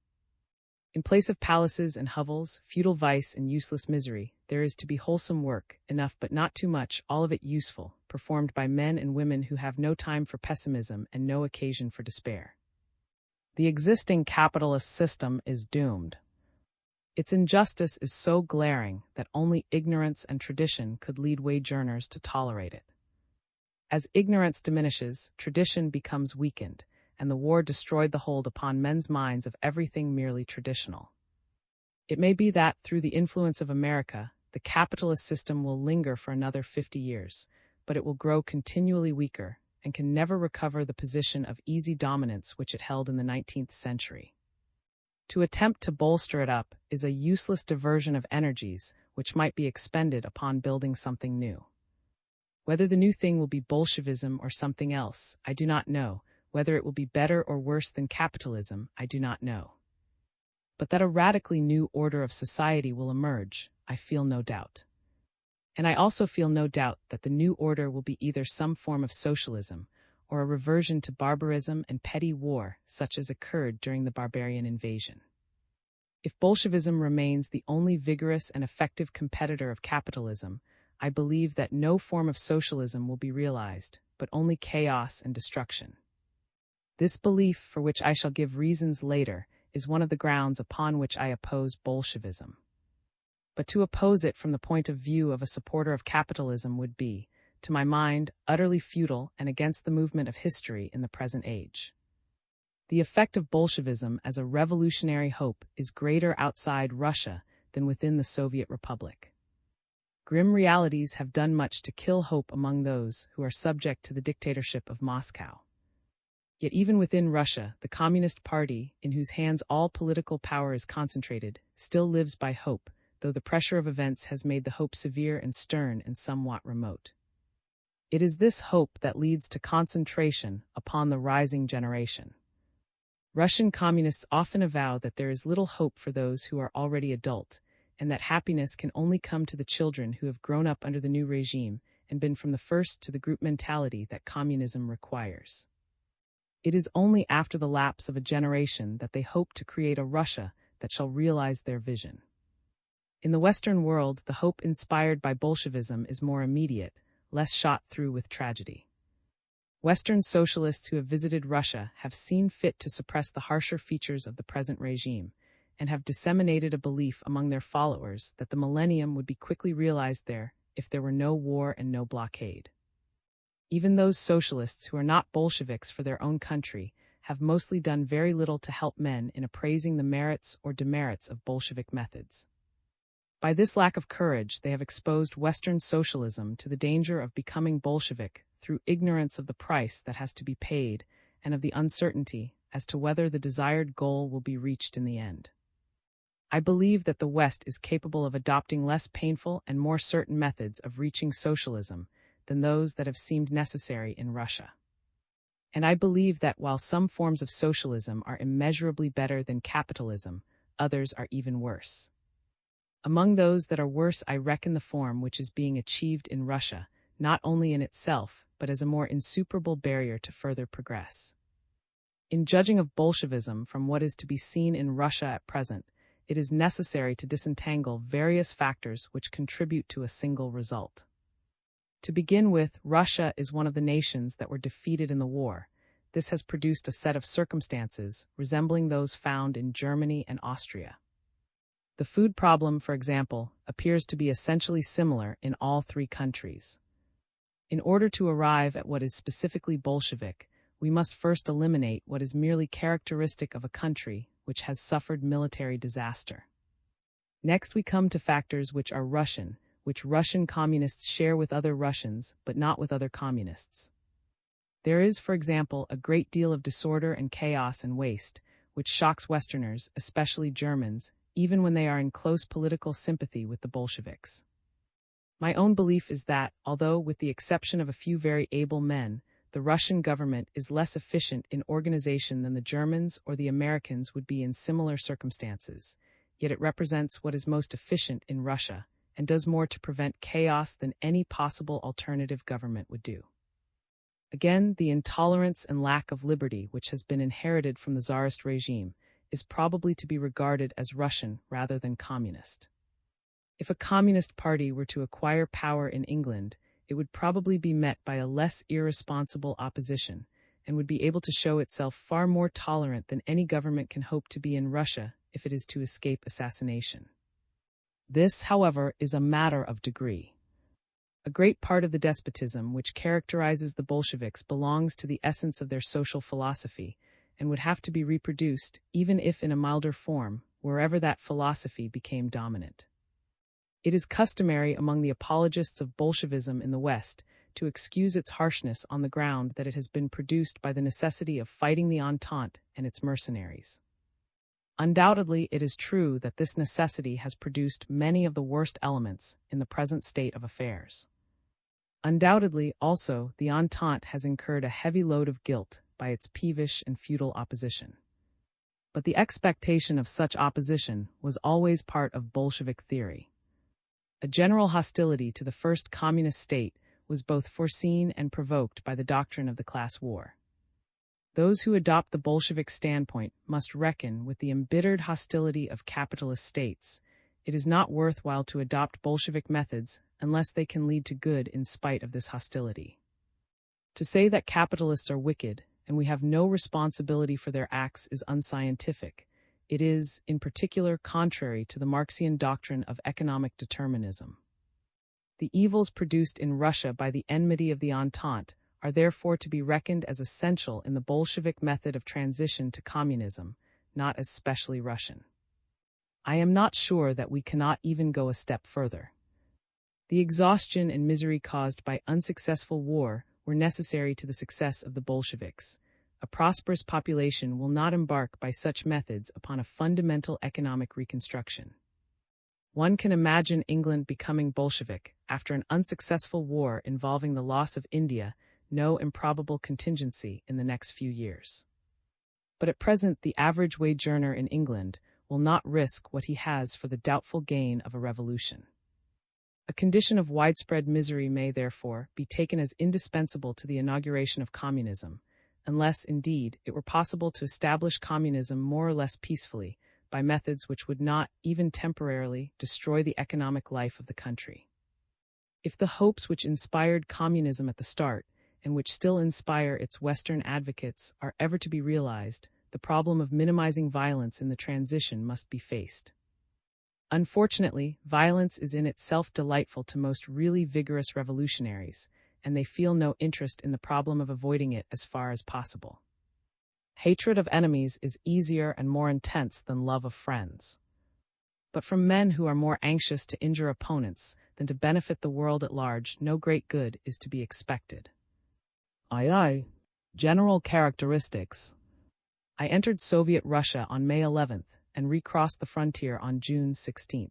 In place of palaces and hovels, futile vice and useless misery, there is to be wholesome work, enough but not too much, all of it useful, performed by men and women who have no time for pessimism and no occasion for despair. The existing capitalist system is doomed. Its injustice is so glaring that only ignorance and tradition could lead wage earners to tolerate it. As ignorance diminishes, tradition becomes weakened, and the war destroyed the hold upon men's minds of everything merely traditional. It may be that, through the influence of America, the capitalist system will linger for another 50 years, but it will grow continually weaker and can never recover the position of easy dominance which it held in the 19th century. To attempt to bolster it up is a useless diversion of energies which might be expended upon building something new. Whether the new thing will be Bolshevism or something else, I do not know. Whether it will be better or worse than capitalism, I do not know. But that a radically new order of society will emerge, I feel no doubt. And I also feel no doubt that the new order will be either some form of socialism, or a reversion to barbarism and petty war such as occurred during the barbarian invasion. If Bolshevism remains the only vigorous and effective competitor of capitalism, I believe that no form of socialism will be realized, but only chaos and destruction. This belief, for which I shall give reasons later, is one of the grounds upon which I oppose Bolshevism. But to oppose it from the point of view of a supporter of capitalism would be, to my mind, utterly futile and against the movement of history in the present age. The effect of Bolshevism as a revolutionary hope is greater outside Russia than within the Soviet Republic. Grim realities have done much to kill hope among those who are subject to the dictatorship of Moscow. Yet even within Russia, the Communist Party, in whose hands all political power is concentrated, still lives by hope, though the pressure of events has made the hope severe and stern and somewhat remote. It is this hope that leads to concentration upon the rising generation. Russian communists often avow that there is little hope for those who are already adult, and that happiness can only come to the children who have grown up under the new regime and been from the first to the group mentality that communism requires. It is only after the lapse of a generation that they hope to create a Russia that shall realize their vision. In the Western world, the hope inspired by Bolshevism is more immediate, less shot through with tragedy. Western socialists who have visited Russia have seen fit to suppress the harsher features of the present regime, and have disseminated a belief among their followers that the millennium would be quickly realized there if there were no war and no blockade. Even those socialists who are not Bolsheviks for their own country have mostly done very little to help men in appraising the merits or demerits of Bolshevik methods. By this lack of courage, they have exposed Western socialism to the danger of becoming Bolshevik through ignorance of the price that has to be paid and of the uncertainty as to whether the desired goal will be reached in the end. I believe that the West is capable of adopting less painful and more certain methods of reaching socialism than those that have seemed necessary in Russia. And I believe that while some forms of socialism are immeasurably better than capitalism, others are even worse. Among those that are worse, I reckon the form which is being achieved in Russia, not only in itself, but as a more insuperable barrier to further progress. In judging of Bolshevism from what is to be seen in Russia at present, it is necessary to disentangle various factors which contribute to a single result. To begin with, Russia is one of the nations that were defeated in the war. This has produced a set of circumstances resembling those found in Germany and Austria. The food problem, for example, appears to be essentially similar in all three countries. In order to arrive at what is specifically Bolshevik, we must first eliminate what is merely characteristic of a country which has suffered military disaster. Next, we come to factors which are Russian, which Russian communists share with other Russians, but not with other communists. There is, for example, a great deal of disorder and chaos and waste, which shocks Westerners, especially Germans, even when they are in close political sympathy with the Bolsheviks. My own belief is that, although with the exception of a few very able men, the Russian government is less efficient in organization than the Germans or the Americans would be in similar circumstances, yet it represents what is most efficient in Russia and does more to prevent chaos than any possible alternative government would do. Again, the intolerance and lack of liberty which has been inherited from the Tsarist regime is probably to be regarded as Russian rather than communist. If a communist party were to acquire power in England, it would probably be met by a less irresponsible opposition and would be able to show itself far more tolerant than any government can hope to be in Russia if it is to escape assassination. This, however, is a matter of degree. A great part of the despotism which characterizes the Bolsheviks belongs to the essence of their social philosophy and would have to be reproduced, even if in a milder form, wherever that philosophy became dominant. It is customary among the apologists of Bolshevism in the West to excuse its harshness on the ground that it has been produced by the necessity of fighting the Entente and its mercenaries. Undoubtedly, it is true that this necessity has produced many of the worst elements in the present state of affairs. Undoubtedly, also, the Entente has incurred a heavy load of guilt by its peevish and futile opposition. But the expectation of such opposition was always part of Bolshevik theory. A general hostility to the first communist state was both foreseen and provoked by the doctrine of the class war. Those who adopt the Bolshevik standpoint must reckon with the embittered hostility of capitalist states. It is not worthwhile to adopt Bolshevik methods unless they can lead to good in spite of this hostility. To say that capitalists are wicked and we have no responsibility for their acts is unscientific. It is, in particular, contrary to the Marxian doctrine of economic determinism. The evils produced in Russia by the enmity of the Entente are therefore to be reckoned as essential in the Bolshevik method of transition to communism, not as specially Russian. I am not sure that we cannot even go a step further. The exhaustion and misery caused by unsuccessful war were necessary to the success of the Bolsheviks. A prosperous population will not embark by such methods upon a fundamental economic reconstruction. One can imagine England becoming Bolshevik after an unsuccessful war involving the loss of India, no improbable contingency in the next few years. But at present, the average wage earner in England will not risk what he has for the doubtful gain of a revolution. A condition of widespread misery may, therefore, be taken as indispensable to the inauguration of communism, unless, indeed, it were possible to establish communism more or less peacefully, by methods which would not, even temporarily, destroy the economic life of the country. If the hopes which inspired communism at the start, and which still inspire its Western advocates, are ever to be realized, the problem of minimizing violence in the transition must be faced. Unfortunately, violence is in itself delightful to most really vigorous revolutionaries, and they feel no interest in the problem of avoiding it as far as possible. Hatred of enemies is easier and more intense than love of friends. But from men who are more anxious to injure opponents than to benefit the world at large, no great good is to be expected. General characteristics. I entered Soviet Russia on May 11th and recrossed the frontier on June 16th.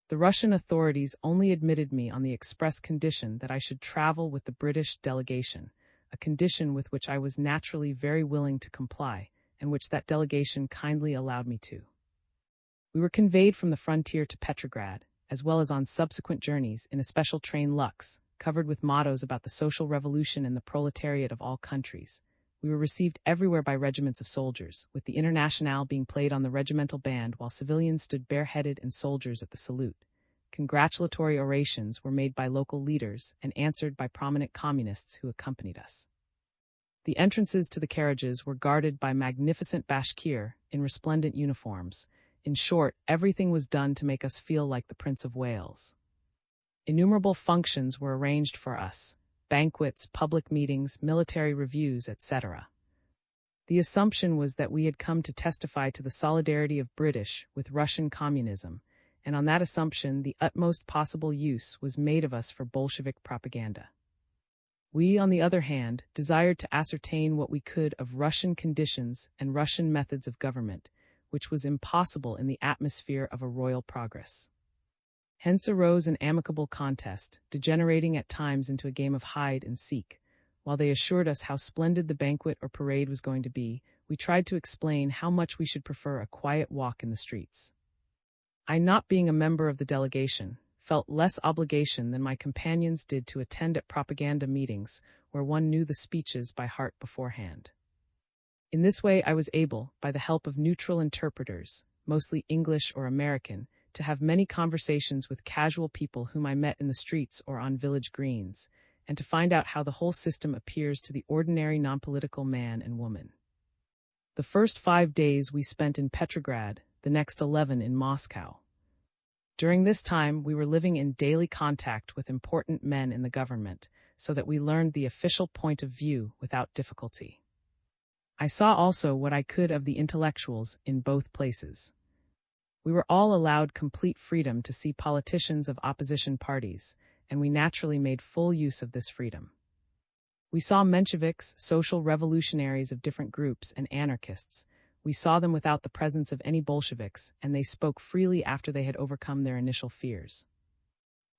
The Russian authorities only admitted me on the express condition that I should travel with the British delegation, a condition with which I was naturally very willing to comply, and which that delegation kindly allowed me to. We were conveyed from the frontier to Petrograd, as well as on subsequent journeys, in a special train Lux, covered with mottos about the social revolution and the proletariat of all countries. We were received everywhere by regiments of soldiers, with the Internationale being played on the regimental band while civilians stood bareheaded and soldiers at the salute. Congratulatory orations were made by local leaders and answered by prominent communists who accompanied us. The entrances to the carriages were guarded by magnificent Bashkir in resplendent uniforms. In short, everything was done to make us feel like the Prince of Wales. Innumerable functions were arranged for us: banquets, public meetings, military reviews, etc. The assumption was that we had come to testify to the solidarity of British with Russian communism, and on that assumption the utmost possible use was made of us for Bolshevik propaganda. We, on the other hand, desired to ascertain what we could of Russian conditions and Russian methods of government, which was impossible in the atmosphere of a royal progress. Hence arose an amicable contest, degenerating at times into a game of hide and seek. While they assured us how splendid the banquet or parade was going to be, we tried to explain how much we should prefer a quiet walk in the streets. I, not being a member of the delegation, felt less obligation than my companions did to attend at propaganda meetings where one knew the speeches by heart beforehand. In this way I was able, by the help of neutral interpreters, mostly English or American, to have many conversations with casual people whom I met in the streets or on village greens, and to find out how the whole system appears to the ordinary non-political man and woman. The first 5 days we spent in Petrograd, the next 11 in Moscow. During this time we were living in daily contact with important men in the government, so that we learned the official point of view without difficulty. I saw also what I could of the intellectuals in both places. We were all allowed complete freedom to see politicians of opposition parties, and we naturally made full use of this freedom. We saw Mensheviks, social revolutionaries of different groups, and anarchists. We saw them without the presence of any Bolsheviks, and they spoke freely after they had overcome their initial fears.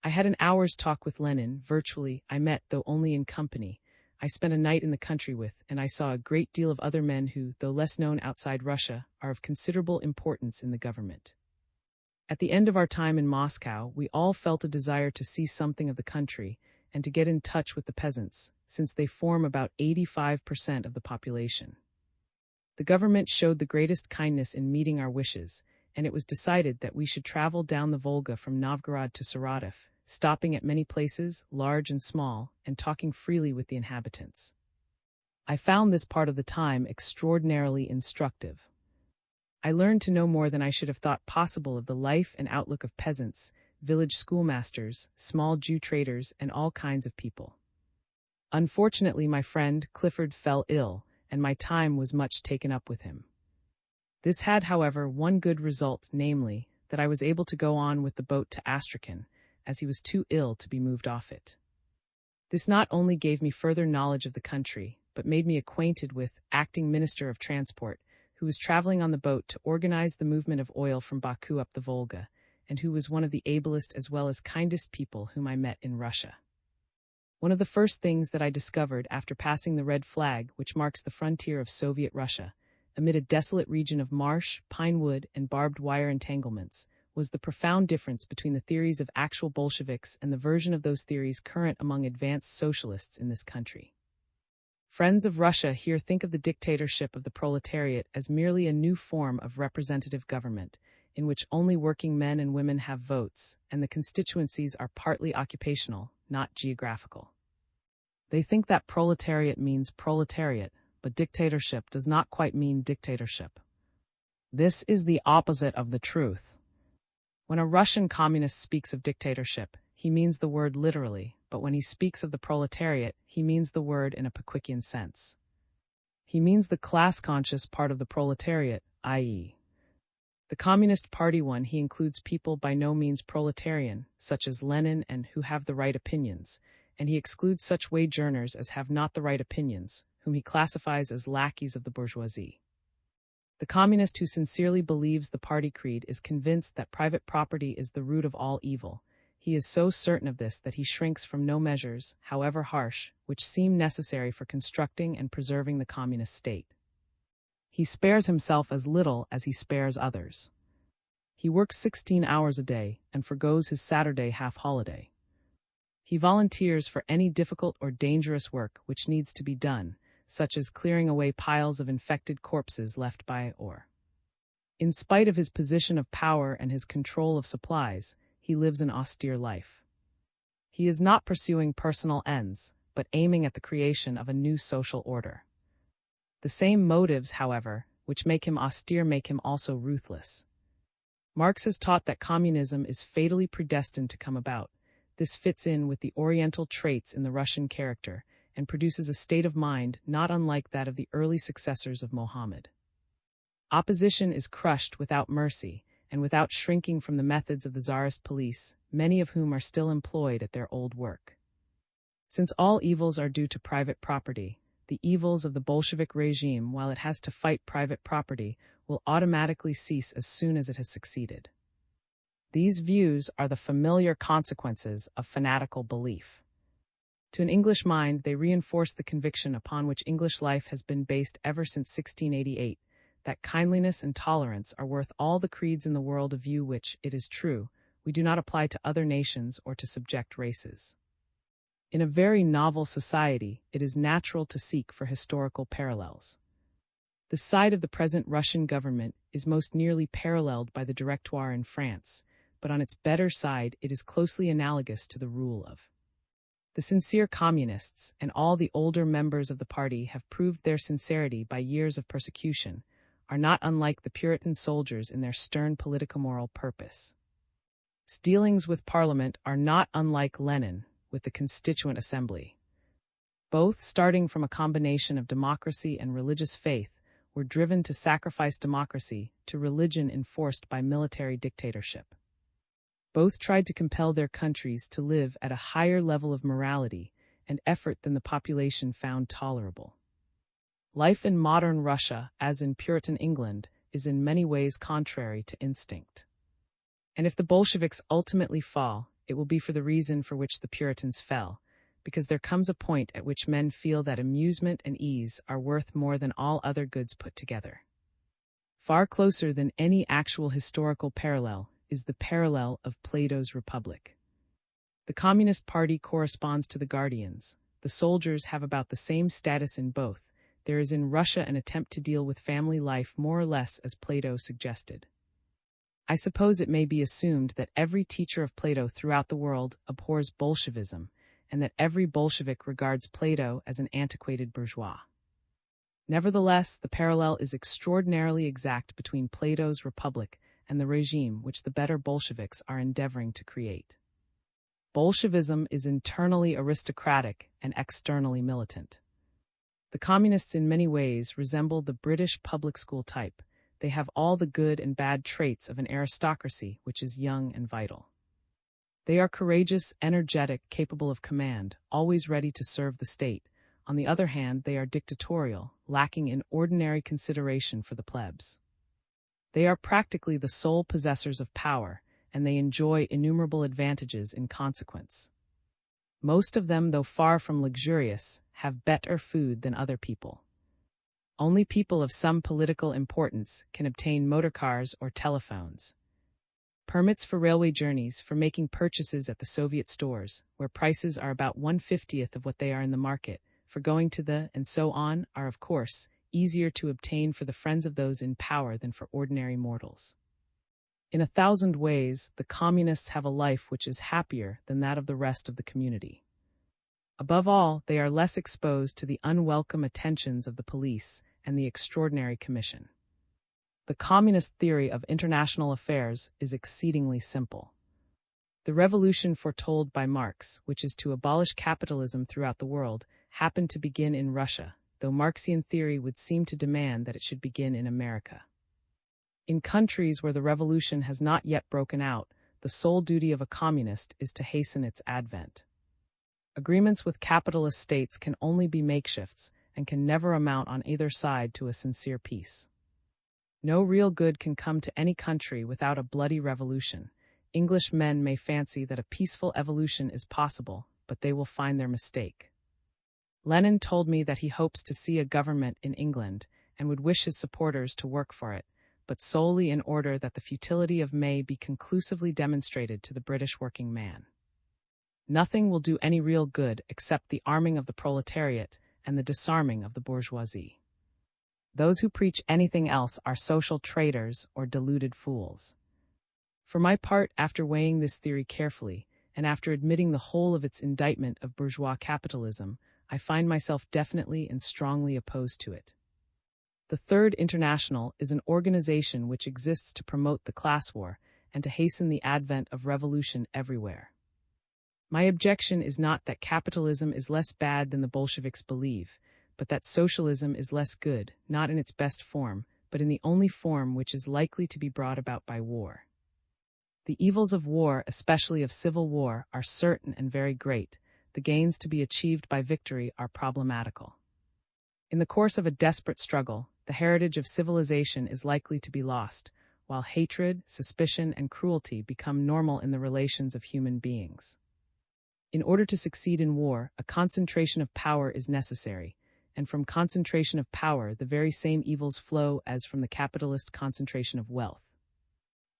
I had an hour's talk with Lenin, virtually, I met, though only in company. I spent a night in the country with, and I saw a great deal of other men who, though less known outside Russia, are of considerable importance in the government. At the end of our time in Moscow, we all felt a desire to see something of the country, and to get in touch with the peasants, since they form about 85% of the population. The government showed the greatest kindness in meeting our wishes, and it was decided that we should travel down the Volga from Novgorod to Saratov, stopping at many places, large and small, and talking freely with the inhabitants. I found this part of the time extraordinarily instructive. I learned to know more than I should have thought possible of the life and outlook of peasants, village schoolmasters, small Jew traders, and all kinds of people. Unfortunately, my friend Clifford fell ill, and my time was much taken up with him. This had, however, one good result, namely, that I was able to go on with the boat to Astrakhan, as he was too ill to be moved off it. This not only gave me further knowledge of the country, but made me acquainted with acting Minister of Transport, who was traveling on the boat to organize the movement of oil from Baku up the Volga, and who was one of the ablest as well as kindest people whom I met in Russia. One of the first things that I discovered after passing the red flag, which marks the frontier of Soviet Russia, amid a desolate region of marsh, pine wood, and barbed wire entanglements, was the profound difference between the theories of actual Bolsheviks and the version of those theories current among advanced socialists in this country. Friends of Russia here think of the dictatorship of the proletariat as merely a new form of representative government, in which only working men and women have votes, and the constituencies are partly occupational, not geographical. They think that proletariat means proletariat, but dictatorship does not quite mean dictatorship. This is the opposite of the truth. When a Russian communist speaks of dictatorship, he means the word literally, but when he speaks of the proletariat, he means the word in a Pickwickian sense. He means the class-conscious part of the proletariat, i.e., the Communist Party one. He includes people by no means proletarian, such as Lenin, and who have the right opinions, and he excludes such wage earners as have not the right opinions, whom he classifies as lackeys of the bourgeoisie. The communist who sincerely believes the party creed is convinced that private property is the root of all evil. He is so certain of this that he shrinks from no measures, however harsh, which seem necessary for constructing and preserving the communist state. He spares himself as little as he spares others. He works 16 hours a day and forgoes his Saturday half-holiday. He volunteers for any difficult or dangerous work which needs to be done, such as clearing away piles of infected corpses left by or. In spite of his position of power and his control of supplies, he lives an austere life. He is not pursuing personal ends, but aiming at the creation of a new social order. The same motives, however, which make him austere make him also ruthless. Marx has taught that communism is fatally predestined to come about. This fits in with the Oriental traits in the Russian character and produces a state of mind not unlike that of the early successors of Mohammed. Opposition is crushed without mercy and without shrinking from the methods of the Tsarist police, many of whom are still employed at their old work. Since all evils are due to private property, the evils of the Bolshevik regime, while it has to fight private property, will automatically cease as soon as it has succeeded. These views are the familiar consequences of fanatical belief. To an English mind, they reinforce the conviction upon which English life has been based ever since 1688, that kindliness and tolerance are worth all the creeds in the world, a view which, it is true, we do not apply to other nations or to subject races. In a very novel society, it is natural to seek for historical parallels. The side of the present Russian government is most nearly paralleled by the Directoire in France, but on its better side it is closely analogous to the rule of. The sincere communists and all the older members of the party have proved their sincerity by years of persecution, are not unlike the Puritan soldiers in their stern politico-moral purpose. Dealings with Parliament are not unlike Lenin with the Constituent Assembly. Both, starting from a combination of democracy and religious faith, were driven to sacrifice democracy to religion enforced by military dictatorship. Both tried to compel their countries to live at a higher level of morality and effort than the population found tolerable. Life in modern Russia, as in Puritan England, is in many ways contrary to instinct. And if the Bolsheviks ultimately fall, it will be for the reason for which the Puritans fell, because there comes a point at which men feel that amusement and ease are worth more than all other goods put together. Far closer than any actual historical parallel is the parallel of Plato's Republic. The Communist Party corresponds to the guardians. The soldiers have about the same status in both. There is in Russia an attempt to deal with family life more or less as Plato suggested. I suppose it may be assumed that every teacher of Plato throughout the world abhors Bolshevism, and that every Bolshevik regards Plato as an antiquated bourgeois. Nevertheless, the parallel is extraordinarily exact between Plato's Republic and the regime which the better Bolsheviks are endeavoring to create. Bolshevism is internally aristocratic and externally militant. The communists in many ways resemble the British public school type. They have all the good and bad traits of an aristocracy which is young and vital. They are courageous, energetic, capable of command, always ready to serve the state. On the other hand, they are dictatorial, lacking in ordinary consideration for the plebs. They are practically the sole possessors of power, and they enjoy innumerable advantages in consequence. Most of them, though far from luxurious, have better food than other people. Only people of some political importance can obtain motor cars or telephones. Permits for railway journeys, for making purchases at the Soviet stores, where prices are about 1/50th of what they are in the market, for going to the, and so on, are of course easier to obtain for the friends of those in power than for ordinary mortals. In 1,000 ways, the communists have a life which is happier than that of the rest of the community. Above all, they are less exposed to the unwelcome attentions of the police and the extraordinary commission. The communist theory of international affairs is exceedingly simple. The revolution foretold by Marx, which is to abolish capitalism throughout the world, happened to begin in Russia, though Marxian theory would seem to demand that it should begin in America. In countries where the revolution has not yet broken out, the sole duty of a communist is to hasten its advent. Agreements with capitalist states can only be makeshifts and can never amount on either side to a sincere peace. No real good can come to any country without a bloody revolution. English men may fancy that a peaceful evolution is possible, but they will find their mistake. Lenin told me that he hopes to see a government in England and would wish his supporters to work for it, but solely in order that the futility of may be conclusively demonstrated to the British working man. Nothing will do any real good except the arming of the proletariat and the disarming of the bourgeoisie. Those who preach anything else are social traitors or deluded fools. For my part, after weighing this theory carefully, and after admitting the whole of its indictment of bourgeois capitalism, I find myself definitely and strongly opposed to it. The Third International is an organization which exists to promote the class war and to hasten the advent of revolution everywhere. My objection is not that capitalism is less bad than the Bolsheviks believe, but that socialism is less good, not in its best form, but in the only form which is likely to be brought about by war. The evils of war, especially of civil war, are certain and very great. The gains to be achieved by victory are problematical. In the course of a desperate struggle, the heritage of civilization is likely to be lost, while hatred, suspicion, and cruelty become normal in the relations of human beings. In order to succeed in war, a concentration of power is necessary, and from concentration of power the very same evils flow as from the capitalist concentration of wealth.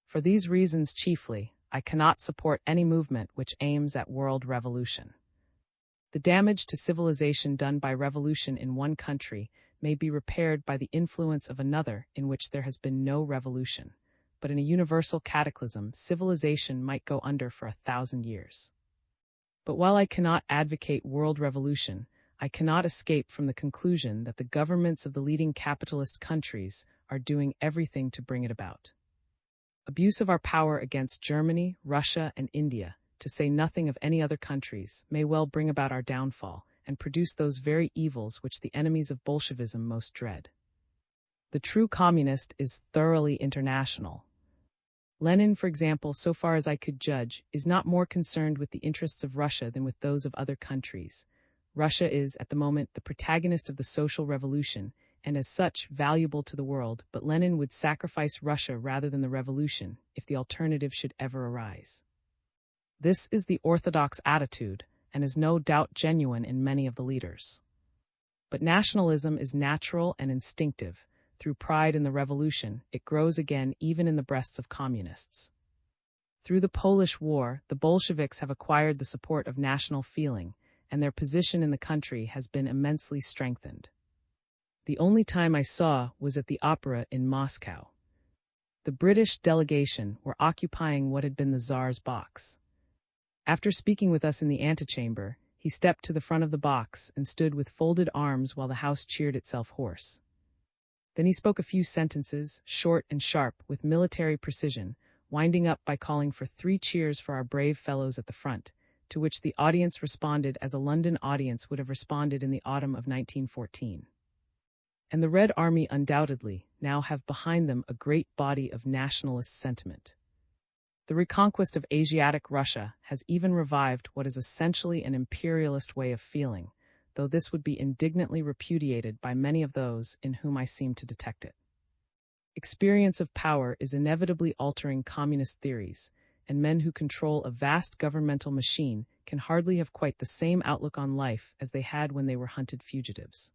For these reasons chiefly, I cannot support any movement which aims at world revolution. The damage to civilization done by revolution in one country may be repaired by the influence of another in which there has been no revolution, but in a universal cataclysm, civilization might go under for 1,000 years. But while I cannot advocate world revolution, I cannot escape from the conclusion that the governments of the leading capitalist countries are doing everything to bring it about. Abuse of our power against Germany, Russia, and India, to say nothing of any other countries, may well bring about our downfall and produce those very evils which the enemies of Bolshevism most dread. The true communist is thoroughly international. Lenin, for example, so far as I could judge, is not more concerned with the interests of Russia than with those of other countries. Russia is, at the moment, the protagonist of the social revolution, and as such, valuable to the world, but Lenin would sacrifice Russia rather than the revolution, if the alternative should ever arise. This is the orthodox attitude, and is no doubt genuine in many of the leaders. But nationalism is natural and instinctive. Through pride in the revolution, it grows again even in the breasts of communists. Through the Polish War, the Bolsheviks have acquired the support of national feeling, and their position in the country has been immensely strengthened. The only time I saw was at the opera in Moscow. The British delegation were occupying what had been the Tsar's box. After speaking with us in the antechamber, he stepped to the front of the box and stood with folded arms while the house cheered itself hoarse. Then he spoke a few sentences, short and sharp, with military precision, winding up by calling for 3 cheers for our brave fellows at the front, to which the audience responded as a London audience would have responded in the autumn of 1914. And the Red Army undoubtedly now have behind them a great body of nationalist sentiment. The reconquest of Asiatic Russia has even revived what is essentially an imperialist way of feeling, though this would be indignantly repudiated by many of those in whom I seem to detect it. Experience of power is inevitably altering communist theories, and men who control a vast governmental machine can hardly have quite the same outlook on life as they had when they were hunted fugitives.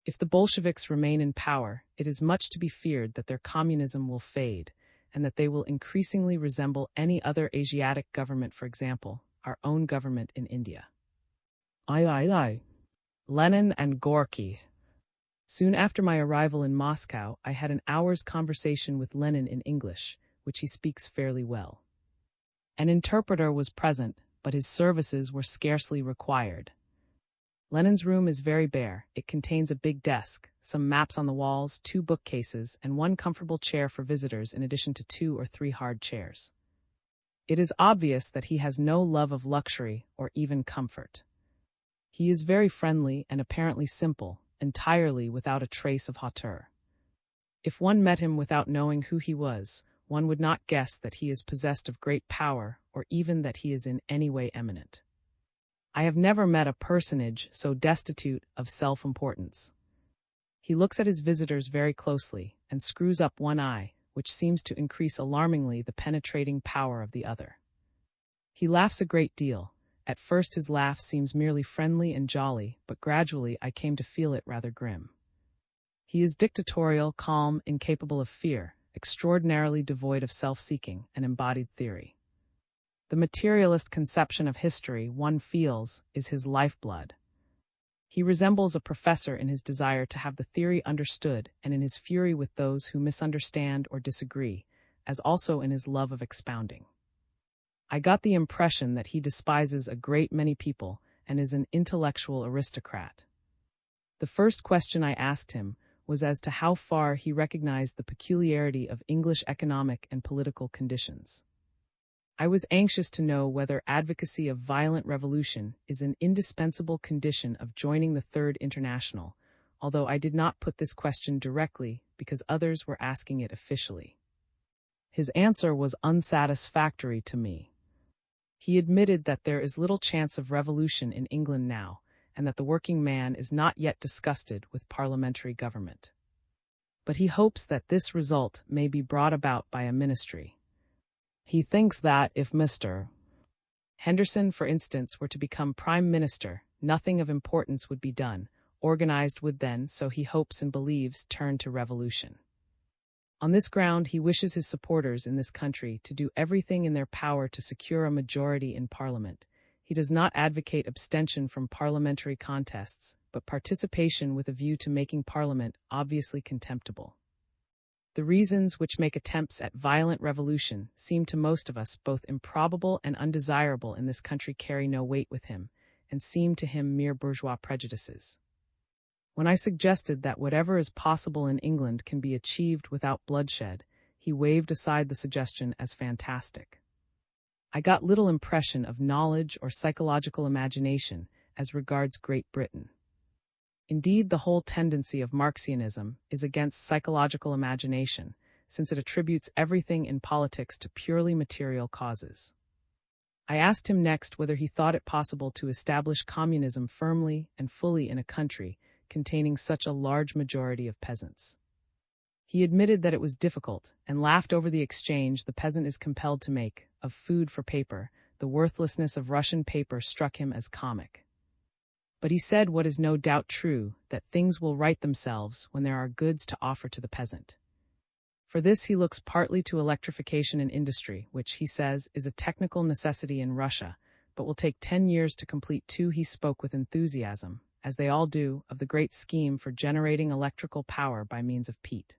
If the Bolsheviks remain in power, it is much to be feared that their communism will fade, and that they will increasingly resemble any other Asiatic government, for example, our own government in India. Lenin and Gorky. Soon after my arrival in Moscow, I had an hour's conversation with Lenin in English, which he speaks fairly well. An interpreter was present, but his services were scarcely required. Lenin's room is very bare. It contains a big desk, some maps on the walls, 2 bookcases, and 1 comfortable chair for visitors in addition to 2 or 3 hard chairs. It is obvious that he has no love of luxury or even comfort. He is very friendly and apparently simple, entirely without a trace of hauteur. If one met him without knowing who he was, one would not guess that he is possessed of great power or even that he is in any way eminent. I have never met a personage so destitute of self-importance. He looks at his visitors very closely and screws up one eye, which seems to increase alarmingly the penetrating power of the other. He laughs a great deal. At first his laugh seems merely friendly and jolly, but gradually I came to feel it rather grim. He is dictatorial, calm, incapable of fear, extraordinarily devoid of self-seeking and embodied theory. The materialist conception of history, one feels, is his lifeblood. He resembles a professor in his desire to have the theory understood and in his fury with those who misunderstand or disagree, as also in his love of expounding. I got the impression that he despises a great many people and is an intellectual aristocrat. The first question I asked him was as to how far he recognized the peculiarity of English economic and political conditions. I was anxious to know whether advocacy of violent revolution is an indispensable condition of joining the Third International, although I did not put this question directly because others were asking it officially. His answer was unsatisfactory to me. He admitted that there is little chance of revolution in England now, and that the working man is not yet disgusted with parliamentary government. But he hopes that this result may be brought about by a ministry. He thinks that if Mr. Henderson, for instance, were to become Prime Minister, nothing of importance would be done. Organized would then, so he hopes and believes, turn to revolution. On this ground, he wishes his supporters in this country to do everything in their power to secure a majority in Parliament. He does not advocate abstention from parliamentary contests, but participation with a view to making Parliament obviously contemptible. The reasons which make attempts at violent revolution seem to most of us both improbable and undesirable in this country carry no weight with him, and seem to him mere bourgeois prejudices. When I suggested that whatever is possible in England can be achieved without bloodshed, he waved aside the suggestion as fantastic. I got little impression of knowledge or psychological imagination as regards Great Britain. Indeed, the whole tendency of Marxianism is against psychological imagination, since it attributes everything in politics to purely material causes. I asked him next whether he thought it possible to establish communism firmly and fully in a country containing such a large majority of peasants. He admitted that it was difficult, and laughed over the exchange the peasant is compelled to make of food for paper. The worthlessness of Russian paper struck him as comic. But he said what is no doubt true, that things will right themselves when there are goods to offer to the peasant. For this he looks partly to electrification in industry, which, he says, is a technical necessity in Russia, but will take 10 years to complete. Too, he spoke with enthusiasm, as they all do, of the great scheme for generating electrical power by means of peat.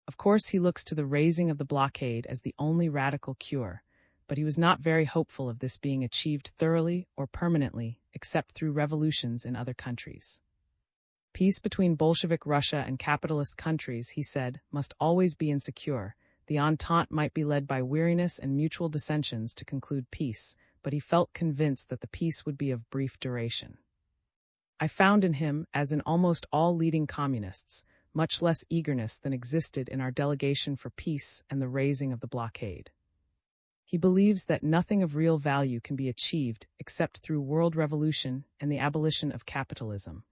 Of course, he looks to the raising of the blockade as the only radical cure, but he was not very hopeful of this being achieved thoroughly or permanently, except through revolutions in other countries. Peace between Bolshevik Russia and capitalist countries, he said, must always be insecure. The Entente might be led by weariness and mutual dissensions to conclude peace, but he felt convinced that the peace would be of brief duration. I found in him, as in almost all leading communists, much less eagerness than existed in our delegation for peace and the raising of the blockade. He believes that nothing of real value can be achieved except through world revolution and the abolition of capitalism.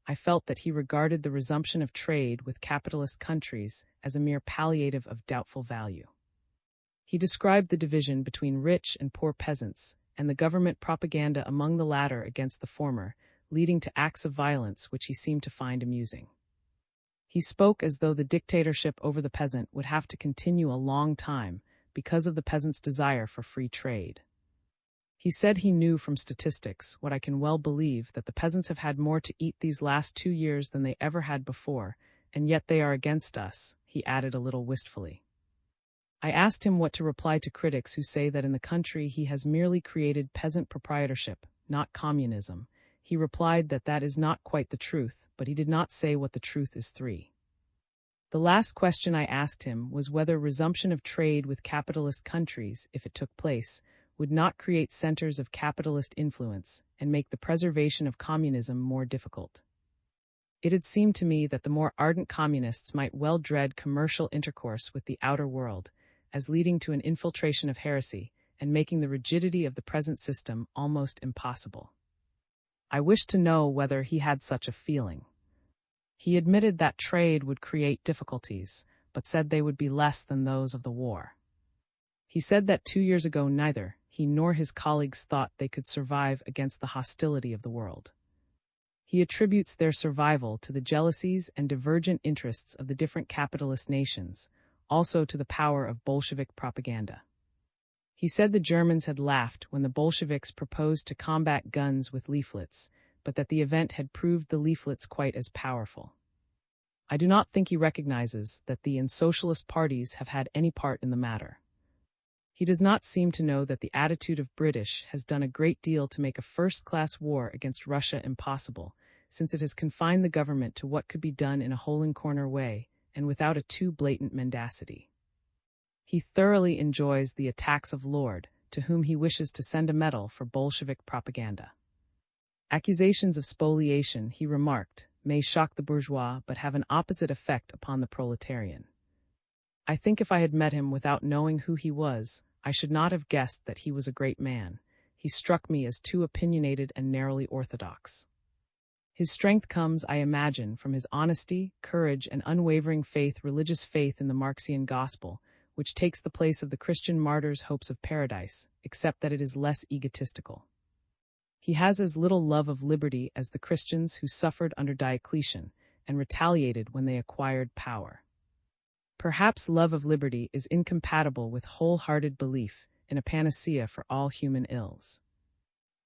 I felt that he regarded the resumption of trade with capitalist countries as a mere palliative of doubtful value. He described the division between rich and poor peasants, and the government propaganda among the latter against the former, leading to acts of violence which he seemed to find amusing. He spoke as though the dictatorship over the peasant would have to continue a long time because of the peasant's desire for free trade. He said he knew from statistics, what I can well believe, that the peasants have had more to eat these last 2 years than they ever had before, and yet they are against us, he added a little wistfully. I asked him what to reply to critics who say that in the country he has merely created peasant proprietorship, not communism. He replied that that is not quite the truth, but he did not say what the truth is. 3. The last question I asked him was whether resumption of trade with capitalist countries, if it took place, would not create centers of capitalist influence and make the preservation of communism more difficult. It had seemed to me that the more ardent communists might well dread commercial intercourse with the outer world, as leading to an infiltration of heresy and making the rigidity of the present system almost impossible. I wished to know whether he had such a feeling. He admitted that trade would create difficulties, but said they would be less than those of the war. He said that 2 years ago neither he nor his colleagues thought they could survive against the hostility of the world. He attributes their survival to the jealousies and divergent interests of the different capitalist nations, also to the power of Bolshevik propaganda. He said the Germans had laughed when the Bolsheviks proposed to combat guns with leaflets, but that the event had proved the leaflets quite as powerful. I do not think he recognizes that the and socialist parties have had any part in the matter. He does not seem to know that the attitude of British has done a great deal to make a first-class war against Russia impossible, since it has confined the government to what could be done in a hole-and-corner way, and without a too blatant mendacity. He thoroughly enjoys the attacks of Lord, to whom he wishes to send a medal for Bolshevik propaganda. Accusations of spoliation, he remarked, may shock the bourgeois but have an opposite effect upon the proletarian. I think if I had met him without knowing who he was, I should not have guessed that he was a great man. He struck me as too opinionated and narrowly orthodox. His strength comes, I imagine, from his honesty, courage, and unwavering religious faith in the Marxian gospel, which takes the place of the Christian martyr's hopes of paradise, except that it is less egotistical. He has as little love of liberty as the Christians who suffered under Diocletian and retaliated when they acquired power. Perhaps love of liberty is incompatible with wholehearted belief in a panacea for all human ills.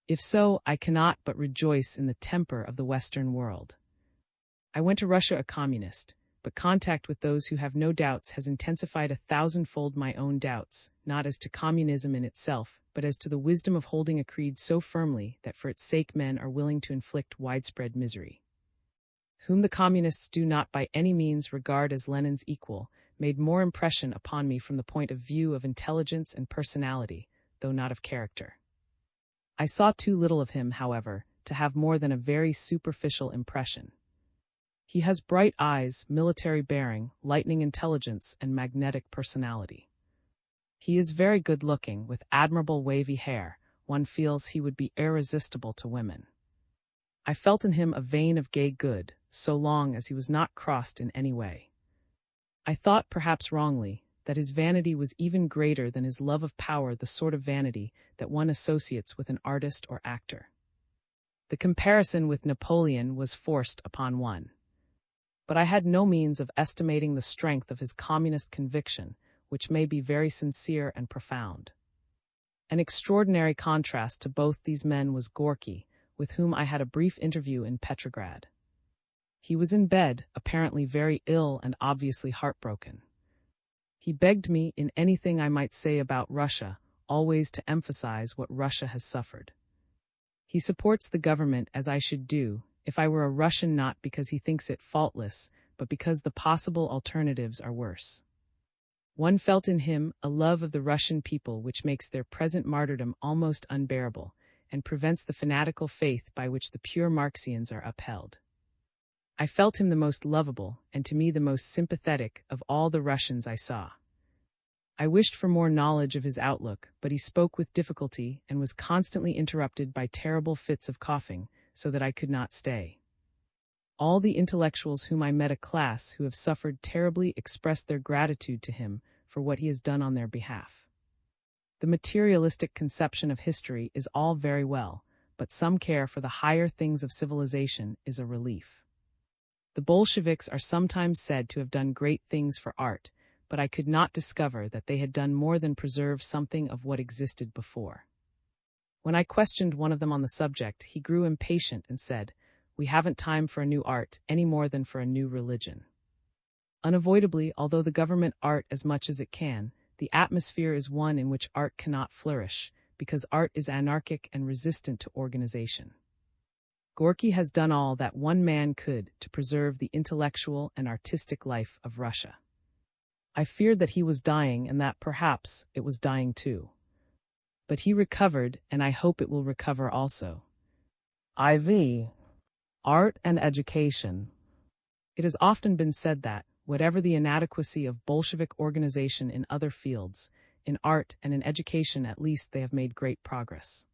If so, I cannot but rejoice in the temper of the Western world. I went to Russia a communist, but contact with those who have no doubts has intensified 1,000-fold my own doubts, not as to communism in itself, but as to the wisdom of holding a creed so firmly that for its sake men are willing to inflict widespread misery. Whom the communists do not by any means regard as Lenin's equal, made more impression upon me from the point of view of intelligence and personality, though not of character. I saw too little of him, however, to have more than a very superficial impression. He has bright eyes, military bearing, lightning intelligence, and magnetic personality. He is very good-looking, with admirable wavy hair. One feels he would be irresistible to women. I felt in him a vein of gay good, so long as he was not crossed in any way. I thought, perhaps wrongly, that his vanity was even greater than his love of power, the sort of vanity that one associates with an artist or actor. The comparison with Napoleon was forced upon one. But I had no means of estimating the strength of his communist conviction, which may be very sincere and profound. An extraordinary contrast to both these men was Gorky, with whom I had a brief interview in Petrograd. He was in bed, apparently very ill and obviously heartbroken. He begged me, in anything I might say about Russia, always to emphasize what Russia has suffered. He supports the government as I should do, if I were a Russian, not because he thinks it faultless, but because the possible alternatives are worse. One felt in him a love of the Russian people which makes their present martyrdom almost unbearable, and prevents the fanatical faith by which the pure Marxians are upheld. I felt him the most lovable, and to me the most sympathetic, of all the Russians I saw. I wished for more knowledge of his outlook, but he spoke with difficulty and was constantly interrupted by terrible fits of coughing, so that I could not stay. All the intellectuals whom I met, a class who have suffered terribly, expressed their gratitude to him for what he has done on their behalf. The materialistic conception of history is all very well, but some care for the higher things of civilization is a relief. The Bolsheviks are sometimes said to have done great things for art, but I could not discover that they had done more than preserve something of what existed before. When I questioned one of them on the subject, he grew impatient and said, "We haven't time for a new art any more than for a new religion." Unavoidably, although the government art as much as it can, the atmosphere is one in which art cannot flourish, because art is anarchic and resistant to organization. Gorky has done all that one man could to preserve the intellectual and artistic life of Russia. I feared that he was dying and that perhaps it was dying too. But he recovered, and I hope it will recover also. IV. Art and education. It has often been said that, whatever the inadequacy of Bolshevik organization in other fields, in art and in education at least they have made great progress.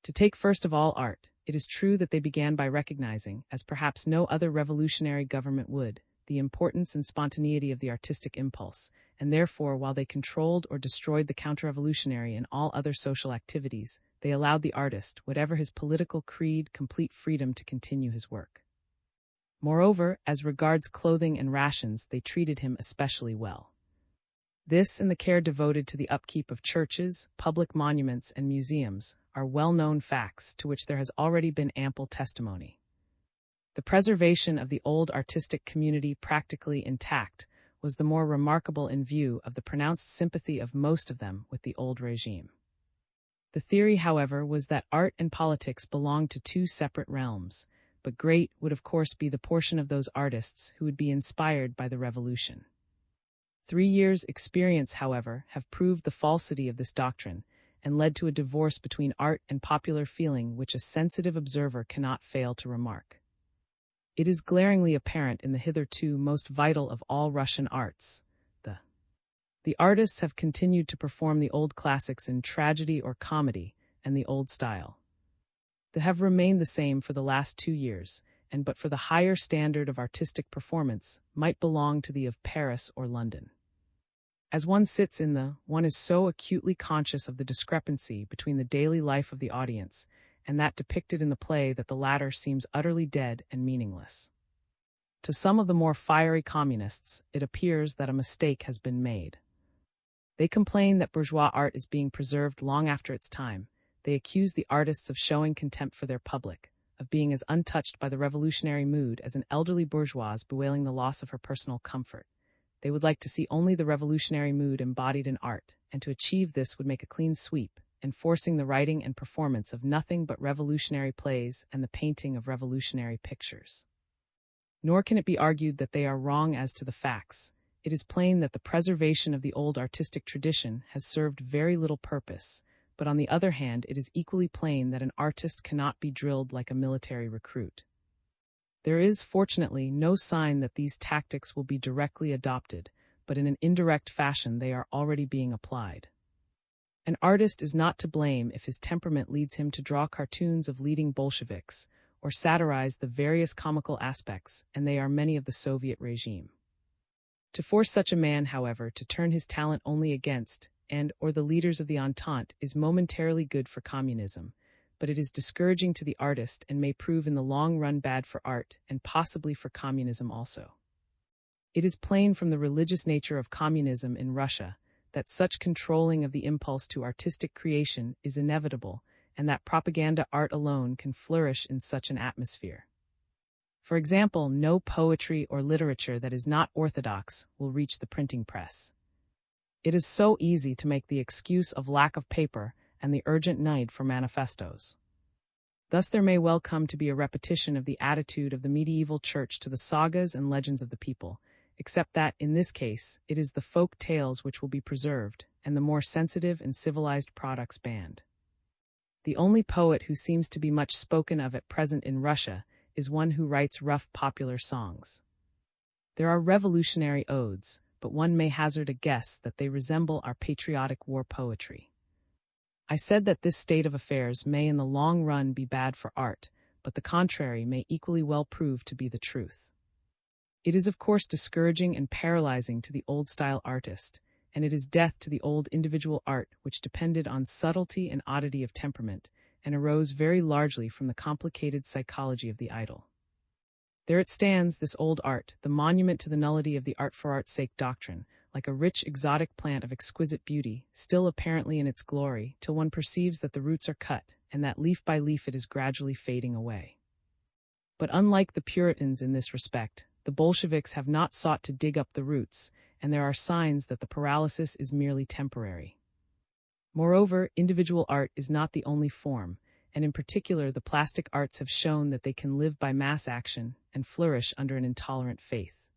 To take first of all art, it is true that they began by recognizing, as perhaps no other revolutionary government would, the importance and spontaneity of the artistic impulse, and therefore while they controlled or destroyed the counter-revolutionary in all other social activities, they allowed the artist, whatever his political creed, complete freedom to continue his work. Moreover, as regards clothing and rations, they treated him especially well. This and the care devoted to the upkeep of churches, public monuments, and museums are well-known facts to which there has already been ample testimony. The preservation of the old artistic community practically intact was the more remarkable in view of the pronounced sympathy of most of them with the old regime. The theory, however, was that art and politics belonged to two separate realms, but great would of course be the portion of those artists who would be inspired by the revolution. 3 years' experience, however, have proved the falsity of this doctrine and led to a divorce between art and popular feeling which a sensitive observer cannot fail to remark. It is glaringly apparent in the hitherto most vital of all Russian arts, the artists have continued to perform the old classics in tragedy or comedy and the old style. They have remained the same for the last 2 years, and but for the higher standard of artistic performance, might belong to the of Paris or London. As one sits in one is so acutely conscious of the discrepancy between the daily life of the audience and that depicted in the play that the latter seems utterly dead and meaningless. To some of the more fiery communists, it appears that a mistake has been made. They complain that bourgeois art is being preserved long after its time. They accuse the artists of showing contempt for their public, of being as untouched by the revolutionary mood as an elderly bourgeoise bewailing the loss of her personal comfort. They would like to see only the revolutionary mood embodied in art, and to achieve this would make a clean sweep, enforcing the writing and performance of nothing but revolutionary plays and the painting of revolutionary pictures. Nor can it be argued that they are wrong as to the facts. It is plain that the preservation of the old artistic tradition has served very little purpose, but on the other hand it is equally plain that an artist cannot be drilled like a military recruit. There is, fortunately, no sign that these tactics will be directly adopted, but in an indirect fashion they are already being applied. An artist is not to blame if his temperament leads him to draw cartoons of leading Bolsheviks, or satirize the various comical aspects, and they are many of the Soviet regime. To force such a man, however, to turn his talent only against, or the leaders of the Entente is momentarily good for communism, but it is discouraging to the artist and may prove in the long run bad for art and possibly for communism also. It is plain from the religious nature of communism in Russia that such controlling of the impulse to artistic creation is inevitable, and that propaganda art alone can flourish in such an atmosphere. For example, no poetry or literature that is not orthodox will reach the printing press. It is so easy to make the excuse of lack of paper and the urgent need for manifestos. Thus there may well come to be a repetition of the attitude of the medieval church to the sagas and legends of the people, except that, in this case, it is the folk tales which will be preserved, and the more sensitive and civilized products banned. The only poet who seems to be much spoken of at present in Russia is one who writes rough popular songs. There are revolutionary odes, but one may hazard a guess that they resemble our patriotic war poetry. I said that this state of affairs may in the long run be bad for art, but the contrary may equally well prove to be the truth. It is of course discouraging and paralyzing to the old-style artist, and it is death to the old individual art which depended on subtlety and oddity of temperament, and arose very largely from the complicated psychology of the idol. There it stands, this old art, the monument to the nullity of the art for art's sake doctrine, like a rich exotic plant of exquisite beauty, still apparently in its glory, till one perceives that the roots are cut, and that leaf by leaf it is gradually fading away. But unlike the Puritans in this respect, the Bolsheviks have not sought to dig up the roots, and there are signs that the paralysis is merely temporary. Moreover, individual art is not the only form, and in particular the plastic arts have shown that they can live by mass action and flourish under an intolerant faith.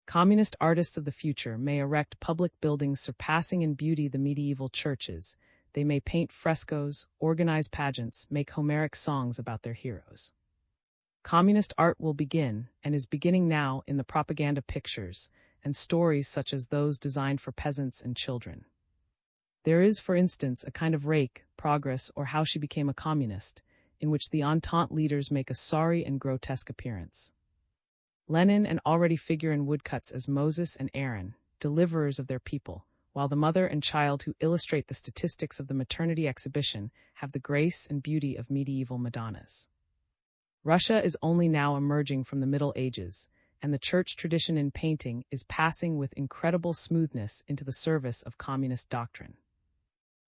Communist artists of the future may erect public buildings surpassing in beauty the medieval churches. They may paint frescoes, organize pageants, make Homeric songs about their heroes. Communist art will begin, and is beginning now, in the propaganda pictures and stories such as those designed for peasants and children. There is, for instance, a kind of rake, Progress, or How She Became a Communist, in which the Entente leaders make a sorry and grotesque appearance. Lenin and already figure in woodcuts as Moses and Aaron, deliverers of their people, while the mother and child who illustrate the statistics of the maternity exhibition have the grace and beauty of medieval Madonnas. Russia is only now emerging from the Middle Ages, and the church tradition in painting is passing with incredible smoothness into the service of communist doctrine.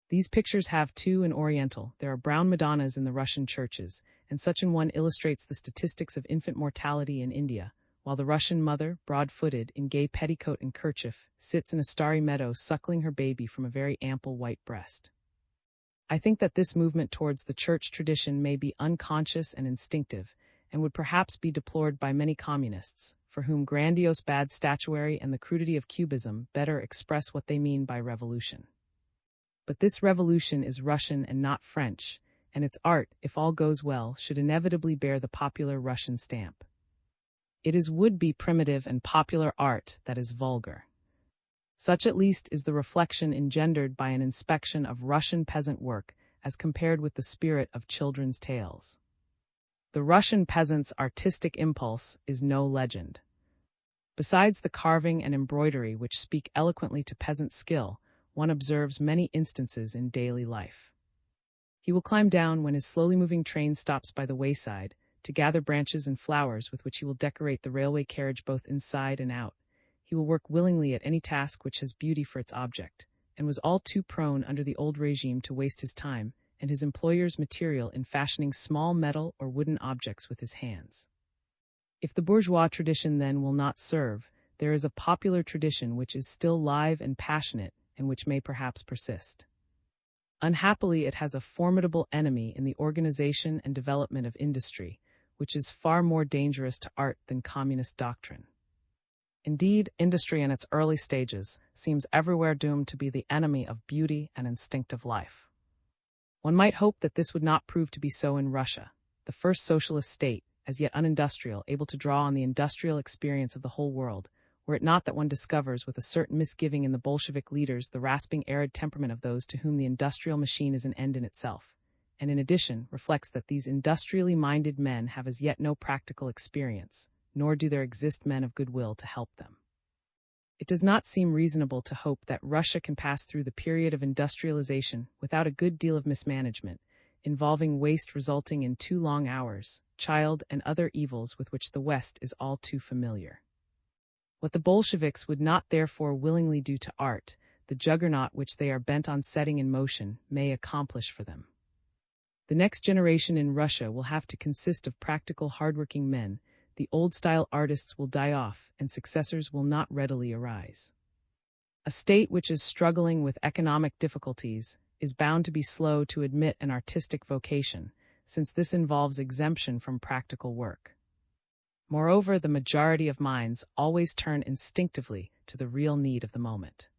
These pictures have, too, an Oriental. There are brown Madonnas in the Russian churches, and such an one illustrates the statistics of infant mortality in India, while the Russian mother, broad-footed, in gay petticoat and kerchief, sits in a starry meadow suckling her baby from a very ample white breast. I think that this movement towards the church tradition may be unconscious and instinctive, and would perhaps be deplored by many communists, for whom grandiose bad statuary and the crudity of cubism better express what they mean by revolution. But this revolution is Russian and not French, and its art, if all goes well, should inevitably bear the popular Russian stamp. It is would-be primitive and popular art that is vulgar. Such at least is the reflection engendered by an inspection of Russian peasant work as compared with the spirit of children's tales. The Russian peasant's artistic impulse is no legend. Besides the carving and embroidery which speak eloquently to peasant skill, one observes many instances in daily life. He will climb down when his slowly moving train stops by the wayside, to gather branches and flowers with which he will decorate the railway carriage both inside and out. He will work willingly at any task which has beauty for its object, and was all too prone under the old regime to waste his time and his employer's material in fashioning small metal or wooden objects with his hands. If the bourgeois tradition then will not serve, there is a popular tradition which is still live and passionate, and which may perhaps persist. Unhappily, it has a formidable enemy in the organization and development of industry, which is far more dangerous to art than communist doctrine. Indeed, industry in its early stages seems everywhere doomed to be the enemy of beauty and instinctive life. One might hope that this would not prove to be so in Russia, the first socialist state, as yet unindustrial, able to draw on the industrial experience of the whole world, were it not that one discovers with a certain misgiving in the Bolshevik leaders the rasping arid temperament of those to whom the industrial machine is an end in itself, and in addition reflects that these industrially minded men have as yet no practical experience, nor do there exist men of goodwill to help them. It does not seem reasonable to hope that Russia can pass through the period of industrialization without a good deal of mismanagement, involving waste resulting in too long hours, child and other evils with which the West is all too familiar. What the Bolsheviks would not therefore willingly do to art, the juggernaut which they are bent on setting in motion may accomplish for them. The next generation in Russia will have to consist of practical, hardworking men. The old-style artists will die off, and successors will not readily arise. A state which is struggling with economic difficulties is bound to be slow to admit an artistic vocation, since this involves exemption from practical work. Moreover, the majority of minds always turn instinctively to the real need of the moment.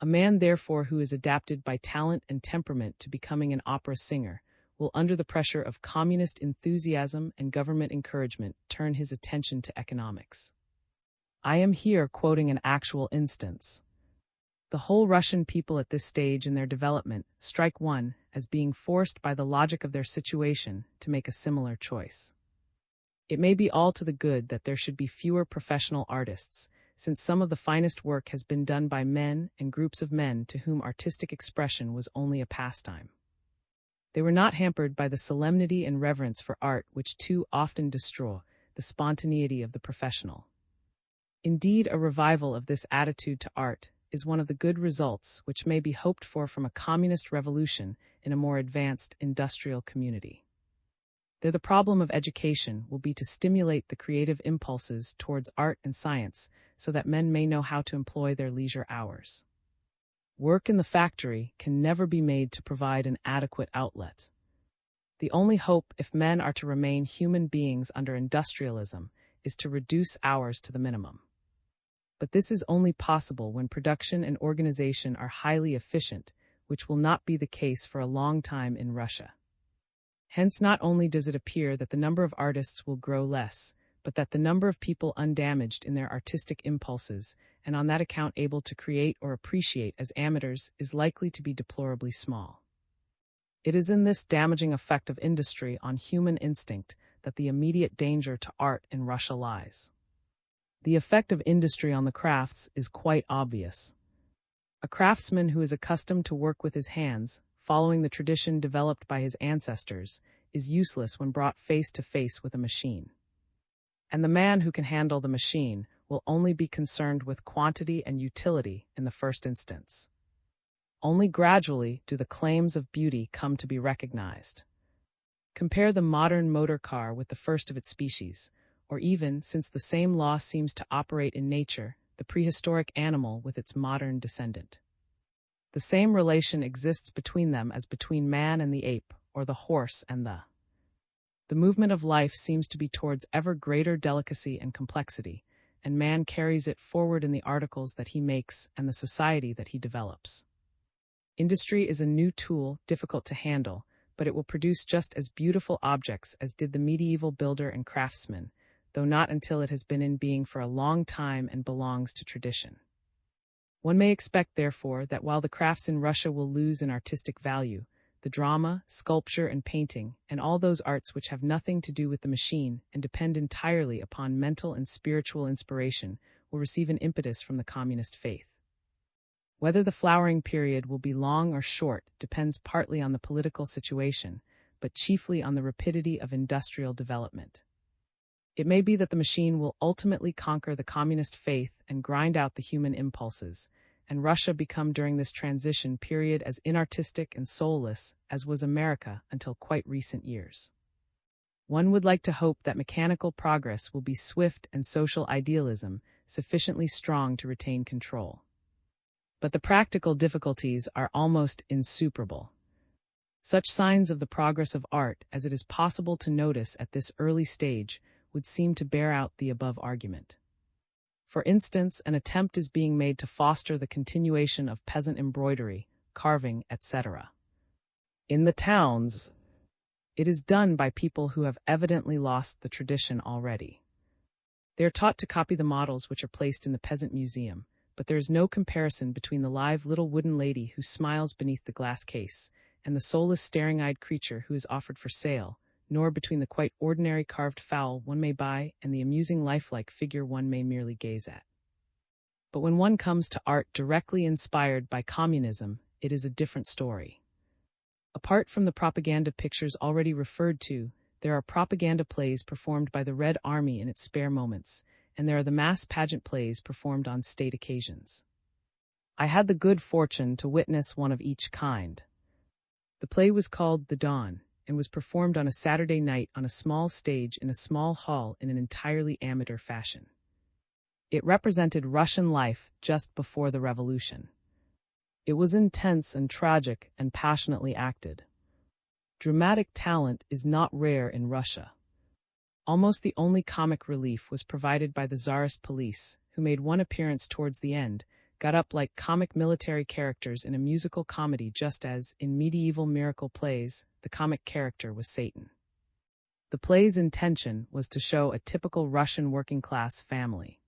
A man, therefore, who is adapted by talent and temperament to becoming an opera singer will, under the pressure of communist enthusiasm and government encouragement, turn his attention to economics. I am here quoting an actual instance. The whole Russian people at this stage in their development strike one as being forced by the logic of their situation to make a similar choice. It may be all to the good that there should be fewer professional artists, since some of the finest work has been done by men and groups of men to whom artistic expression was only a pastime. They were not hampered by the solemnity and reverence for art which too often destroy the spontaneity of the professional. Indeed, a revival of this attitude to art is one of the good results which may be hoped for from a communist revolution in a more advanced industrial community. There, the problem of education will be to stimulate the creative impulses towards art and science so that men may know how to employ their leisure hours. Work in the factory can never be made to provide an adequate outlet. The only hope, if men are to remain human beings under industrialism, is to reduce hours to the minimum. But this is only possible when production and organization are highly efficient, which will not be the case for a long time in Russia. Hence, not only does it appear that the number of artists will grow less, but that the number of people undamaged in their artistic impulses, and on that account able to create or appreciate as amateurs, is likely to be deplorably small. It is in this damaging effect of industry on human instinct that the immediate danger to art in Russia lies. The effect of industry on the crafts is quite obvious. A craftsman who is accustomed to work with his hands, following the tradition developed by his ancestors, is useless when brought face to face with a machine. And the man who can handle the machine will only be concerned with quantity and utility in the first instance. Only gradually do the claims of beauty come to be recognized. Compare the modern motor car with the first of its species, or even, since the same law seems to operate in nature, the prehistoric animal with its modern descendant. The same relation exists between them as between man and the ape, or the horse and the movement of life seems to be towards ever greater delicacy and complexity, and man carries it forward in the articles that he makes and the society that he develops. Industry is a new tool, difficult to handle, but it will produce just as beautiful objects as did the medieval builder and craftsman, though not until it has been in being for a long time and belongs to tradition. One may expect, therefore, that while the crafts in Russia will lose in artistic value, the drama, sculpture, and painting, and all those arts which have nothing to do with the machine and depend entirely upon mental and spiritual inspiration, will receive an impetus from the communist faith. Whether the flowering period will be long or short depends partly on the political situation, but chiefly on the rapidity of industrial development. It may be that the machine will ultimately conquer the communist faith and grind out the human impulses, and Russia become during this transition period as inartistic and soulless as was America until quite recent years. One would like to hope that mechanical progress will be swift and social idealism sufficiently strong to retain control. But the practical difficulties are almost insuperable. Such signs of the progress of art as it is possible to notice at this early stage would seem to bear out the above argument. For instance, an attempt is being made to foster the continuation of peasant embroidery, carving, etc. In the towns, it is done by people who have evidently lost the tradition already. They are taught to copy the models which are placed in the peasant museum, but there is no comparison between the live little wooden lady who smiles beneath the glass case and the soulless staring-eyed creature who is offered for sale, nor between the quite ordinary carved fowl one may buy and the amusing lifelike figure one may merely gaze at. But when one comes to art directly inspired by communism, it is a different story. Apart from the propaganda pictures already referred to, there are propaganda plays performed by the Red Army in its spare moments, and there are the mass pageant plays performed on state occasions. I had the good fortune to witness one of each kind. The play was called The Dawn, and was performed on a Saturday night on a small stage in a small hall in an entirely amateur fashion. It represented Russian life just before the revolution. It was intense and tragic and passionately acted. Dramatic talent is not rare in Russia. Almost the only comic relief was provided by the Tsarist police, who made one appearance towards the end, got up like comic military characters in a musical comedy, just as, in medieval miracle plays, the comic character was Satan. The play's intention was to show a typical Russian working-class family.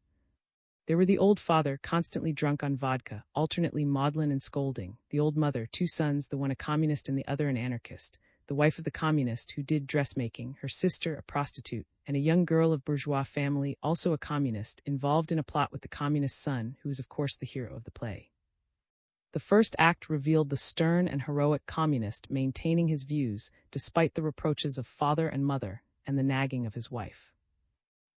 There were the old father, constantly drunk on vodka, alternately maudlin and scolding, the old mother, two sons, the one a communist and the other an anarchist, the wife of the communist who did dressmaking, her sister a prostitute, and a young girl of bourgeois family, also a communist, involved in a plot with the communist son, who was of course the hero of the play. The first act revealed the stern and heroic communist maintaining his views despite the reproaches of father and mother and the nagging of his wife.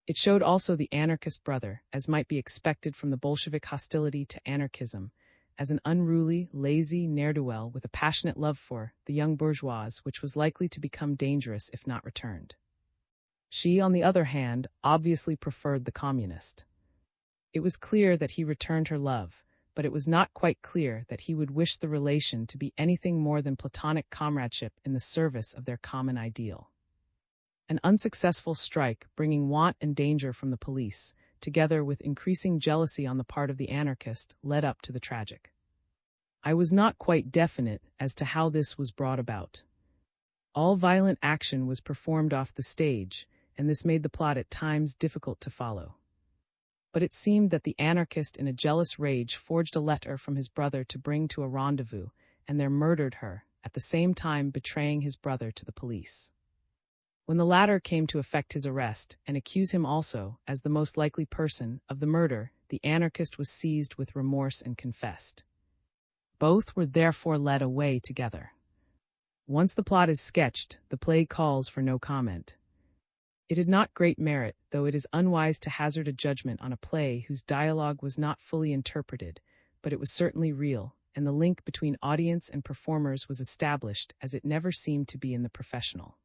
It showed also the anarchist brother, as might be expected from the Bolshevik hostility to anarchism, as an unruly, lazy ne'er-do-well with a passionate love for the young bourgeois, which was likely to become dangerous if not returned. She, on the other hand, obviously preferred the communist. It was clear that he returned her love, but it was not quite clear that he would wish the relation to be anything more than platonic comradeship in the service of their common ideal. An unsuccessful strike, bringing want and danger from the police, together with increasing jealousy on the part of the anarchist, led up to the tragic. I was not quite definite as to how this was brought about. All violent action was performed off the stage, and this made the plot at times difficult to follow. But it seemed that the anarchist in a jealous rage forged a letter from his brother to bring to a rendezvous, and there murdered her, at the same time betraying his brother to the police. When the latter came to effect his arrest, and accuse him also, as the most likely person, of the murder, the anarchist was seized with remorse and confessed. Both were therefore led away together. Once the plot is sketched, the play calls for no comment. It had not great merit, though it is unwise to hazard a judgment on a play whose dialogue was not fully interpreted, but it was certainly real, and the link between audience and performers was established as it never seemed to be in the professional.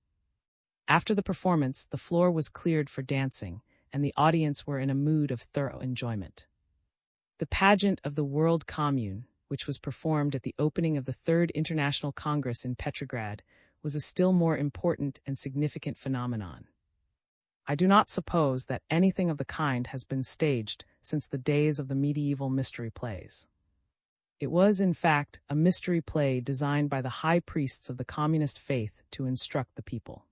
After the performance, the floor was cleared for dancing, and the audience were in a mood of thorough enjoyment. The pageant of the World Commune, which was performed at the opening of the Third International Congress in Petrograd, was a still more important and significant phenomenon. I do not suppose that anything of the kind has been staged since the days of the medieval mystery plays. It was, in fact, a mystery play designed by the high priests of the communist faith to instruct the people.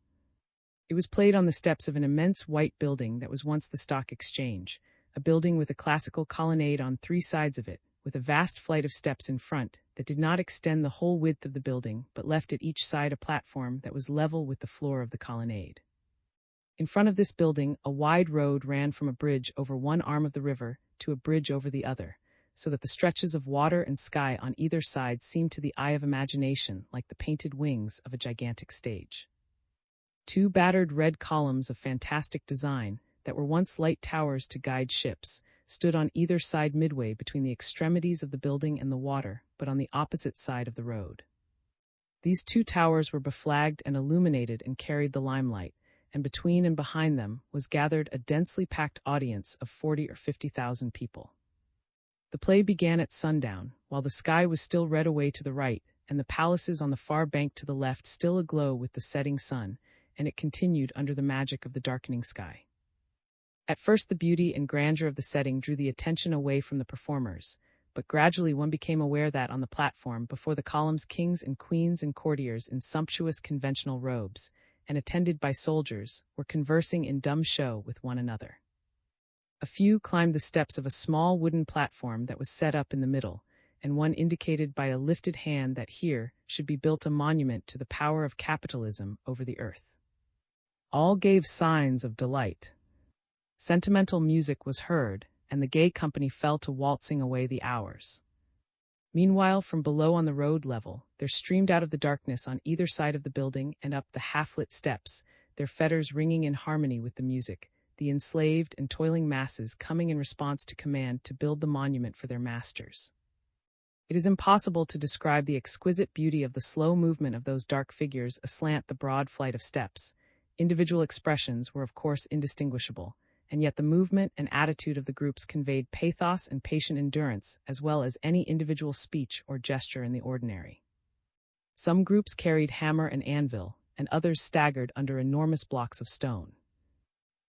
It was played on the steps of an immense white building that was once the Stock Exchange, a building with a classical colonnade on three sides of it, with a vast flight of steps in front that did not extend the whole width of the building but left at each side a platform that was level with the floor of the colonnade. In front of this building, a wide road ran from a bridge over one arm of the river to a bridge over the other, so that the stretches of water and sky on either side seemed to the eye of imagination like the painted wings of a gigantic stage. Two battered red columns of fantastic design, that were once light towers to guide ships, stood on either side midway between the extremities of the building and the water, but on the opposite side of the road. These two towers were beflagged and illuminated and carried the limelight, and between and behind them was gathered a densely packed audience of 40 or 50,000 people. The play began at sundown, while the sky was still red away to the right, and the palaces on the far bank to the left still aglow with the setting sun, and it continued under the magic of the darkening sky. At first the beauty and grandeur of the setting drew the attention away from the performers, but gradually one became aware that on the platform before the columns kings and queens and courtiers in sumptuous conventional robes, and attended by soldiers, were conversing in dumb show with one another. A few climbed the steps of a small wooden platform that was set up in the middle, and one indicated by a lifted hand that here should be built a monument to the power of capitalism over the earth. All gave signs of delight. Sentimental music was heard, and the gay company fell to waltzing away the hours. Meanwhile, from below on the road level, there streamed out of the darkness on either side of the building and up the half-lit steps, their fetters ringing in harmony with the music, the enslaved and toiling masses coming in response to command to build the monument for their masters. It is impossible to describe the exquisite beauty of the slow movement of those dark figures aslant the broad flight of steps. Individual expressions were of course indistinguishable, and yet the movement and attitude of the groups conveyed pathos and patient endurance as well as any individual speech or gesture in the ordinary. Some groups carried hammer and anvil, and others staggered under enormous blocks of stone.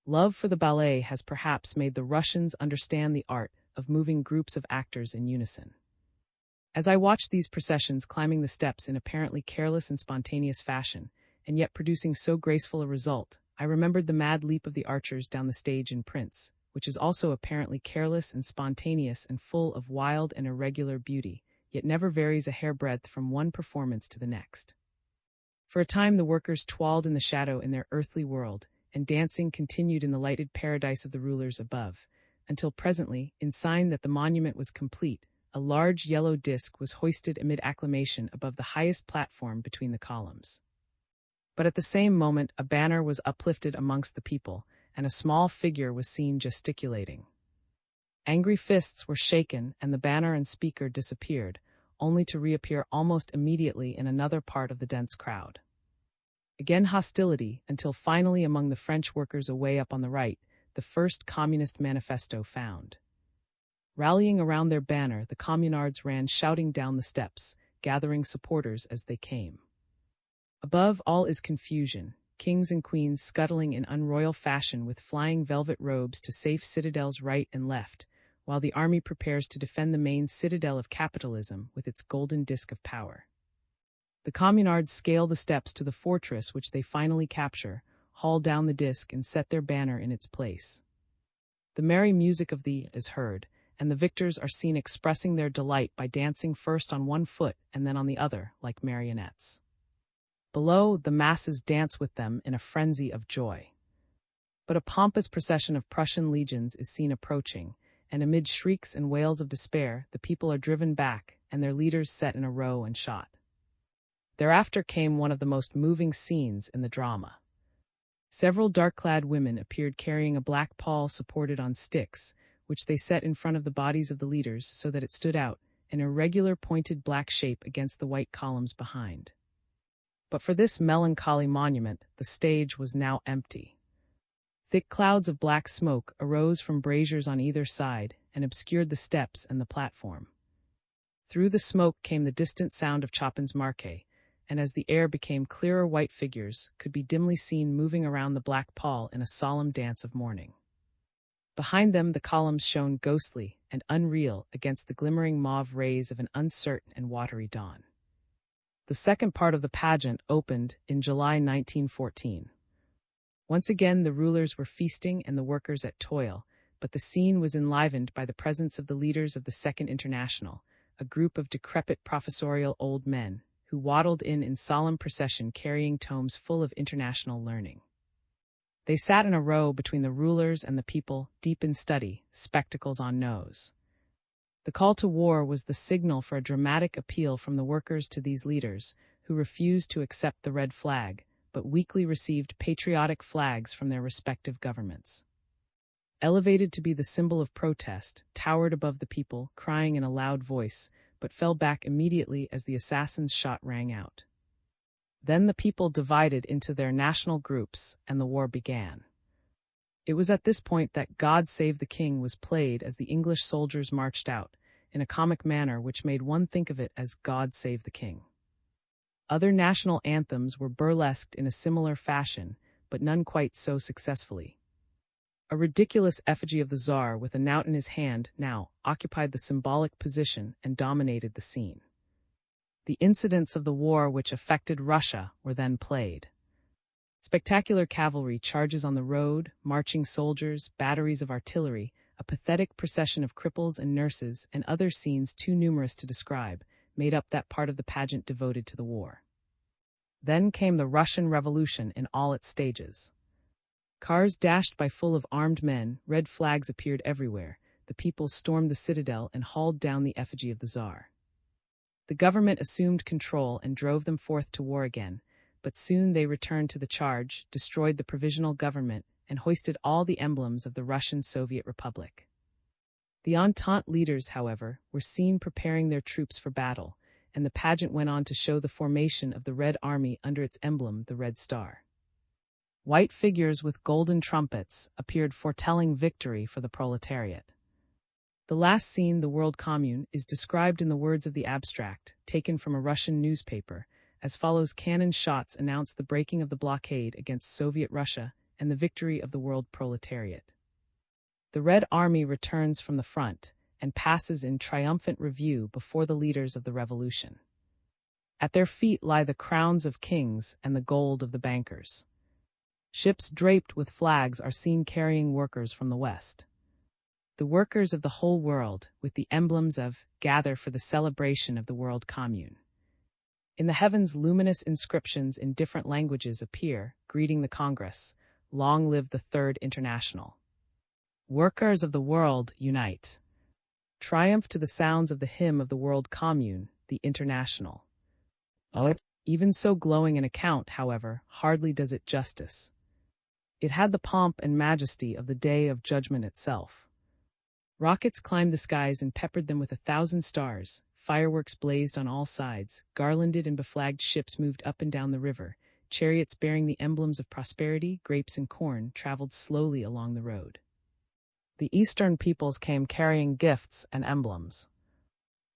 Love for the ballet has perhaps made the Russians understand the art of moving groups of actors in unison. As I watched these processions climbing the steps in apparently careless and spontaneous fashion, and yet producing so graceful a result, I remembered the mad leap of the archers down the stage in Prince, which is also apparently careless and spontaneous and full of wild and irregular beauty, yet never varies a hairbreadth from one performance to the next. For a time the workers twirled in the shadow in their earthly world, and dancing continued in the lighted paradise of the rulers above, until presently, in sign that the monument was complete, a large yellow disc was hoisted amid acclamation above the highest platform between the columns. But at the same moment a banner was uplifted amongst the people, and a small figure was seen gesticulating. Angry fists were shaken, and the banner and speaker disappeared, only to reappear almost immediately in another part of the dense crowd. Again hostility, until finally among the French workers away up on the right, the first communist manifesto found. Rallying around their banner, the communards ran shouting down the steps, gathering supporters as they came. Above all is confusion, kings and queens scuttling in unroyal fashion with flying velvet robes to safe citadels right and left, while the army prepares to defend the main citadel of capitalism with its golden disk of power. The communards scale the steps to the fortress which they finally capture, haul down the disk and set their banner in its place. The merry music of the is heard, and the victors are seen expressing their delight by dancing first on one foot and then on the other, like marionettes. Below, the masses dance with them in a frenzy of joy. But a pompous procession of Prussian legions is seen approaching, and amid shrieks and wails of despair, the people are driven back, and their leaders set in a row and shot. Thereafter came one of the most moving scenes in the drama. Several dark-clad women appeared carrying a black pall supported on sticks, which they set in front of the bodies of the leaders so that it stood out, an irregular pointed black shape against the white columns behind. But for this melancholy monument, the stage was now empty. Thick clouds of black smoke arose from braziers on either side and obscured the steps and the platform. Through the smoke came the distant sound of Chopin's Marquet, and as the air became clearer, white figures could be dimly seen moving around the black pall in a solemn dance of mourning. Behind them the columns shone ghostly and unreal against the glimmering mauve rays of an uncertain and watery dawn. The second part of the pageant opened in July 1914. Once again the rulers were feasting and the workers at toil, but the scene was enlivened by the presence of the leaders of the Second International, a group of decrepit professorial old men, who waddled in solemn procession carrying tomes full of international learning. They sat in a row between the rulers and the people, deep in study, spectacles on nose. The call to war was the signal for a dramatic appeal from the workers to these leaders, who refused to accept the red flag, but weakly received patriotic flags from their respective governments. Elevated to be the symbol of protest, towered above the people, crying in a loud voice, but fell back immediately as the assassin's shot rang out. Then the people divided into their national groups, and the war began. It was at this point that God Save the King was played as the English soldiers marched out, in a comic manner which made one think of it as God Save the King. Other national anthems were burlesqued in a similar fashion, but none quite so successfully. A ridiculous effigy of the Tsar with a knout in his hand now occupied the symbolic position and dominated the scene. The incidents of the war which affected Russia were then played. Spectacular cavalry charges on the road, marching soldiers, batteries of artillery, a pathetic procession of cripples and nurses, and other scenes too numerous to describe, made up that part of the pageant devoted to the war. Then came the Russian Revolution in all its stages. Cars dashed by full of armed men, red flags appeared everywhere, the people stormed the citadel and hauled down the effigy of the Tsar. The government assumed control and drove them forth to war again, but soon they returned to the charge, destroyed the provisional government, and hoisted all the emblems of the Russian Soviet Republic. The Entente leaders, however, were seen preparing their troops for battle, and the pageant went on to show the formation of the Red Army under its emblem, the Red Star. White figures with golden trumpets appeared foretelling victory for the proletariat. The last scene, the World Commune, is described in the words of the abstract, taken from a Russian newspaper, as follows: cannon shots announced the breaking of the blockade against Soviet Russia and the victory of the world proletariat. The Red Army returns from the front and passes in triumphant review before the leaders of the revolution. At their feet lie the crowns of kings and the gold of the bankers. Ships draped with flags are seen carrying workers from the west. The workers of the whole world, with the emblems of, gather for the celebration of the World Commune. In the heavens, luminous inscriptions in different languages appear, greeting the Congress. Long live the Third International. Workers of the world, unite. Triumph to the sounds of the hymn of the World Commune, the International. Even so glowing an account, however, hardly does it justice. It had the pomp and majesty of the Day of Judgment itself. Rockets climbed the skies and peppered them with 1,000 stars, fireworks blazed on all sides, garlanded and beflagged ships moved up and down the river, chariots bearing the emblems of prosperity, grapes and corn, traveled slowly along the road. The Eastern peoples came carrying gifts and emblems.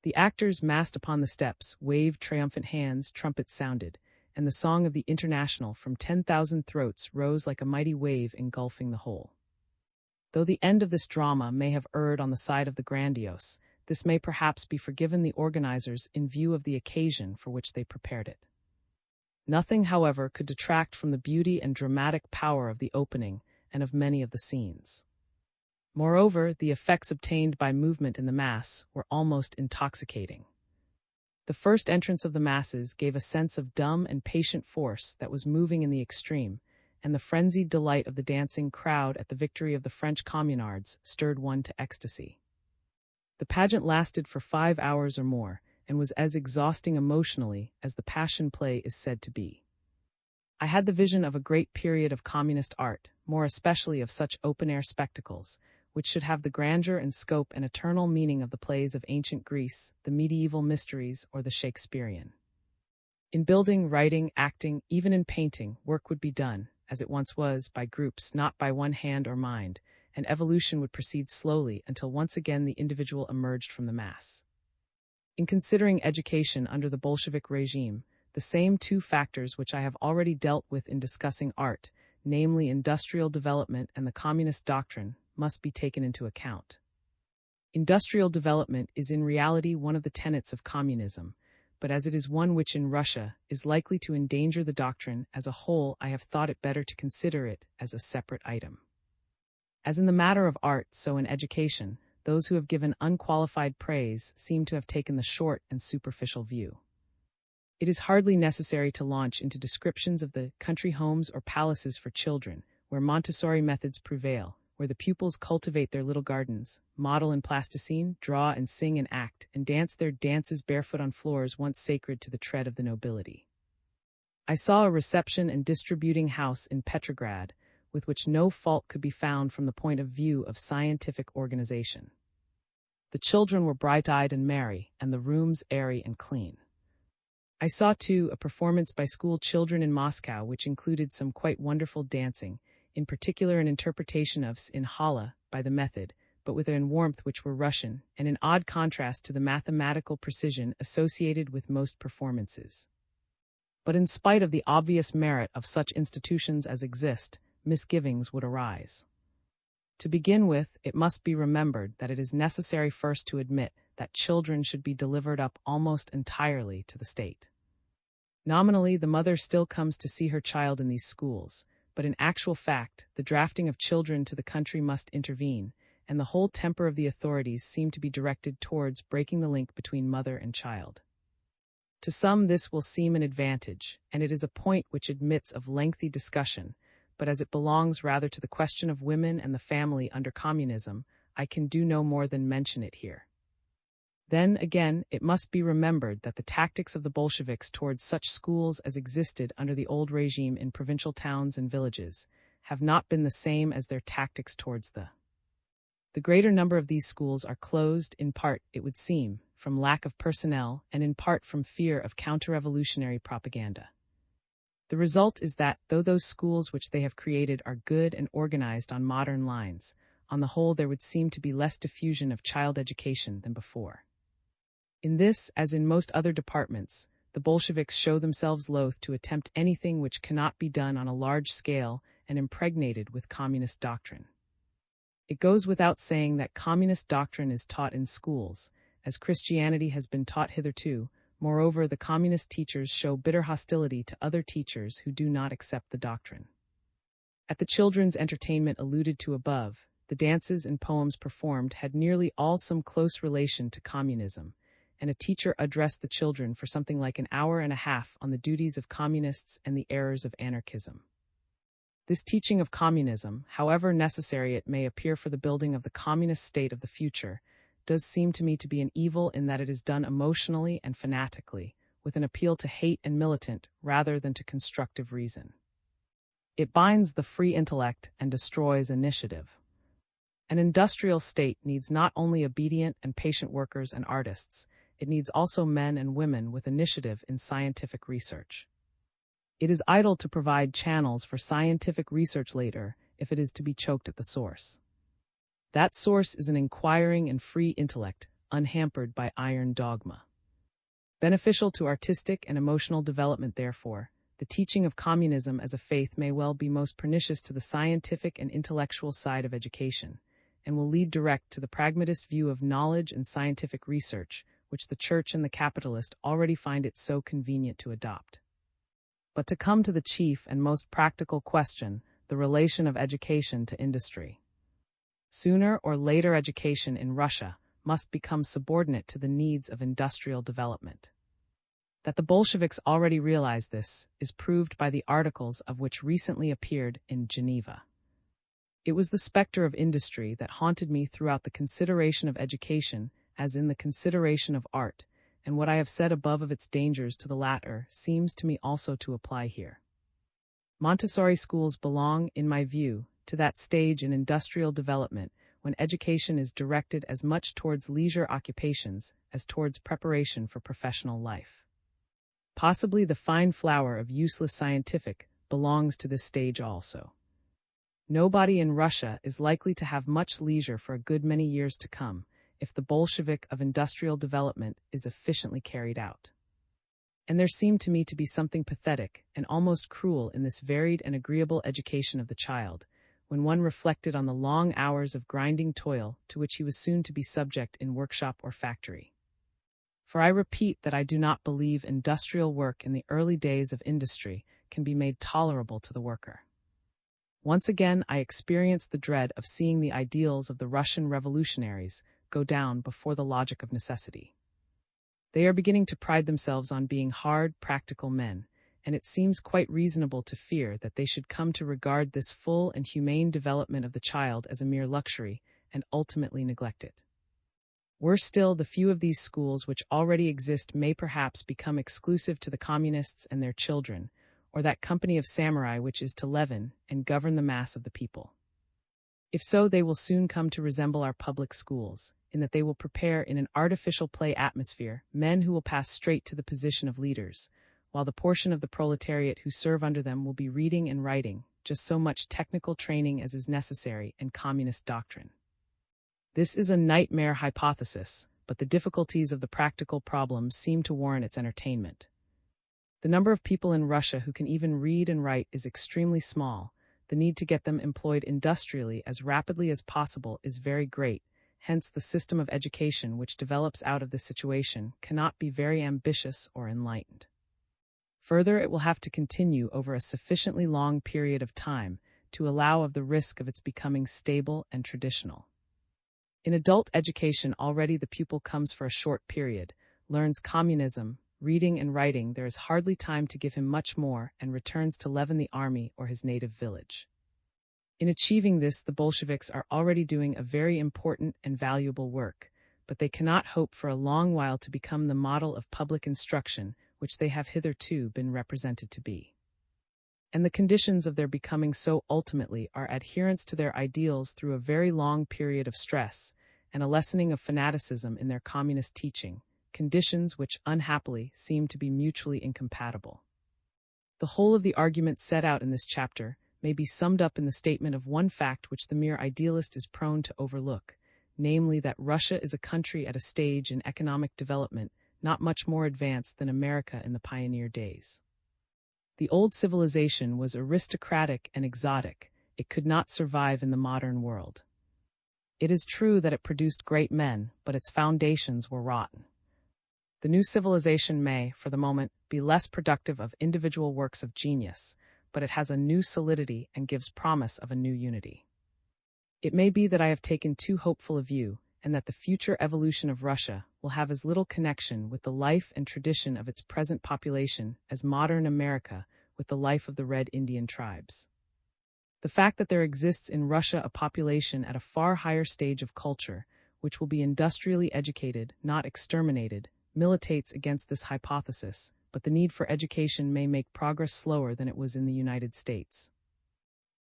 The actors massed upon the steps, waved triumphant hands, trumpets sounded, and the song of the International from 10,000 throats rose like a mighty wave engulfing the whole. Though the end of this drama may have erred on the side of the grandiose, this may perhaps be forgiven the organizers in view of the occasion for which they prepared it. Nothing, however, could detract from the beauty and dramatic power of the opening and of many of the scenes. Moreover, the effects obtained by movement in the mass were almost intoxicating. The first entrance of the masses gave a sense of dumb and patient force that was moving in the extreme, and the frenzied delight of the dancing crowd at the victory of the French communards stirred one to ecstasy. The pageant lasted for 5 hours or more, and was as exhausting emotionally as the Passion Play is said to be. I had the vision of a great period of communist art, more especially of such open-air spectacles, which should have the grandeur and scope and eternal meaning of the plays of ancient Greece, the medieval mysteries, or the Shakespearean. In building, writing, acting, even in painting, work would be done, as it once was, by groups, not by one hand or mind, and evolution would proceed slowly until once again the individual emerged from the mass. In considering education under the Bolshevik regime, the same two factors which I have already dealt with in discussing art, namely industrial development and the communist doctrine, must be taken into account. Industrial development is in reality one of the tenets of communism, but as it is one which in Russia is likely to endanger the doctrine as a whole, I have thought it better to consider it as a separate item. As in the matter of art, so in education, those who have given unqualified praise seem to have taken the short and superficial view. It is hardly necessary to launch into descriptions of the country homes or palaces for children, where Montessori methods prevail, where the pupils cultivate their little gardens, model in plasticine, draw and sing and act, and dance their dances barefoot on floors once sacred to the tread of the nobility. I saw a reception and distributing house in Petrograd, with which no fault could be found from the point of view of scientific organization. The children were bright-eyed and merry, and the rooms airy and clean. I saw, too, a performance by school children in Moscow which included some quite wonderful dancing, in particular an interpretation of in Hala by the method, but with an warmth which were Russian, and in odd contrast to the mathematical precision associated with most performances. But in spite of the obvious merit of such institutions as exist, misgivings would arise. To begin with, it must be remembered that it is necessary first to admit that children should be delivered up almost entirely to the state. Nominally, the mother still comes to see her child in these schools, but in actual fact, the drafting of children to the country must intervene, and the whole temper of the authorities seem to be directed towards breaking the link between mother and child. To some this will seem an advantage, and it is a point which admits of lengthy discussion, but as it belongs rather to the question of women and the family under communism, I can do no more than mention it here. Then again, it must be remembered that the tactics of the Bolsheviks towards such schools as existed under the old regime in provincial towns and villages have not been the same as their tactics towards the greater number of these schools are closed, in part, it would seem, from lack of personnel and in part from fear of counter-revolutionary propaganda. The result is that, though those schools which they have created are good and organized on modern lines, on the whole there would seem to be less diffusion of child education than before. In this, as in most other departments, the Bolsheviks show themselves loath to attempt anything which cannot be done on a large scale and impregnated with communist doctrine. It goes without saying that communist doctrine is taught in schools, as Christianity has been taught hitherto. Moreover, the communist teachers show bitter hostility to other teachers who do not accept the doctrine. At the children's entertainment alluded to above, the dances and poems performed had nearly all some close relation to communism, and a teacher addressed the children for something like an hour and a half on the duties of communists and the errors of anarchism. This teaching of communism, however necessary it may appear for the building of the communist state of the future, does seem to me to be an evil in that it is done emotionally and fanatically, with an appeal to hate and militant rather than to constructive reason. It binds the free intellect and destroys initiative. An industrial state needs not only obedient and patient workers and artists, it needs also men and women with initiative in scientific research. It is idle to provide channels for scientific research later if it is to be choked at the source. That source is an inquiring and free intellect, unhampered by iron dogma. Beneficial to artistic and emotional development, therefore, the teaching of communism as a faith may well be most pernicious to the scientific and intellectual side of education, and will lead direct to the pragmatist view of knowledge and scientific research, which the church and the capitalist already find it so convenient to adopt. But to come to the chief and most practical question, the relation of education to industry. Sooner or later, education in Russia must become subordinate to the needs of industrial development. That the Bolsheviks already realize this is proved by the articles of which recently appeared in Geneva. It was the specter of industry that haunted me throughout the consideration of education as in the consideration of art, and what I have said above of its dangers to the latter seems to me also to apply here. Montessori schools belong, in my view, to that stage in industrial development when education is directed as much towards leisure occupations as towards preparation for professional life. Possibly the fine flower of useless scientific belongs to this stage also. Nobody in Russia is likely to have much leisure for a good many years to come if the Bolshevik of industrial development is efficiently carried out. And there seemed to me to be something pathetic and almost cruel in this varied and agreeable education of the child, when one reflected on the long hours of grinding toil to which he was soon to be subject in workshop or factory. For I repeat that I do not believe industrial work in the early days of industry can be made tolerable to the worker. Once again I experienced the dread of seeing the ideals of the Russian revolutionaries go down before the logic of necessity. They are beginning to pride themselves on being hard, practical men, and it seems quite reasonable to fear that they should come to regard this full and humane development of the child as a mere luxury and ultimately neglect it. Worse still, the few of these schools which already exist may perhaps become exclusive to the communists and their children, or that company of samurai which is to leaven and govern the mass of the people. If so, they will soon come to resemble our public schools, in that they will prepare in an artificial play atmosphere men who will pass straight to the position of leaders, while the portion of the proletariat who serve under them will be reading and writing just so much technical training as is necessary in communist doctrine. This is a nightmare hypothesis, but the difficulties of the practical problem seem to warrant its entertainment. The number of people in Russia who can even read and write is extremely small. The need to get them employed industrially as rapidly as possible is very great, hence the system of education which develops out of this situation cannot be very ambitious or enlightened. Further, it will have to continue over a sufficiently long period of time to allow of the risk of its becoming stable and traditional. In adult education already the pupil comes for a short period, learns communism, reading and writing, there is hardly time to give him much more, and returns to leaven the army or his native village. In achieving this, the Bolsheviks are already doing a very important and valuable work, but they cannot hope for a long while to become the model of public instruction which they have hitherto been represented to be. And the conditions of their becoming so ultimately are adherence to their ideals through a very long period of stress, and a lessening of fanaticism in their communist teaching, conditions which unhappily seem to be mutually incompatible. The whole of the argument set out in this chapter may be summed up in the statement of one fact which the mere idealist is prone to overlook, namely that Russia is a country at a stage in economic development not much more advanced than America in the pioneer days. The old civilization was aristocratic and exotic. It could not survive in the modern world. It is true that it produced great men, but its foundations were rotten. The new civilization may, for the moment, be less productive of individual works of genius, but it has a new solidity and gives promise of a new unity. It may be that I have taken too hopeful a view, and that the future evolution of Russia will have as little connection with the life and tradition of its present population as modern America with the life of the Red Indian tribes. The fact that there exists in Russia a population at a far higher stage of culture, which will be industrially educated, not exterminated, militates against this hypothesis, but the need for education may make progress slower than it was in the United States.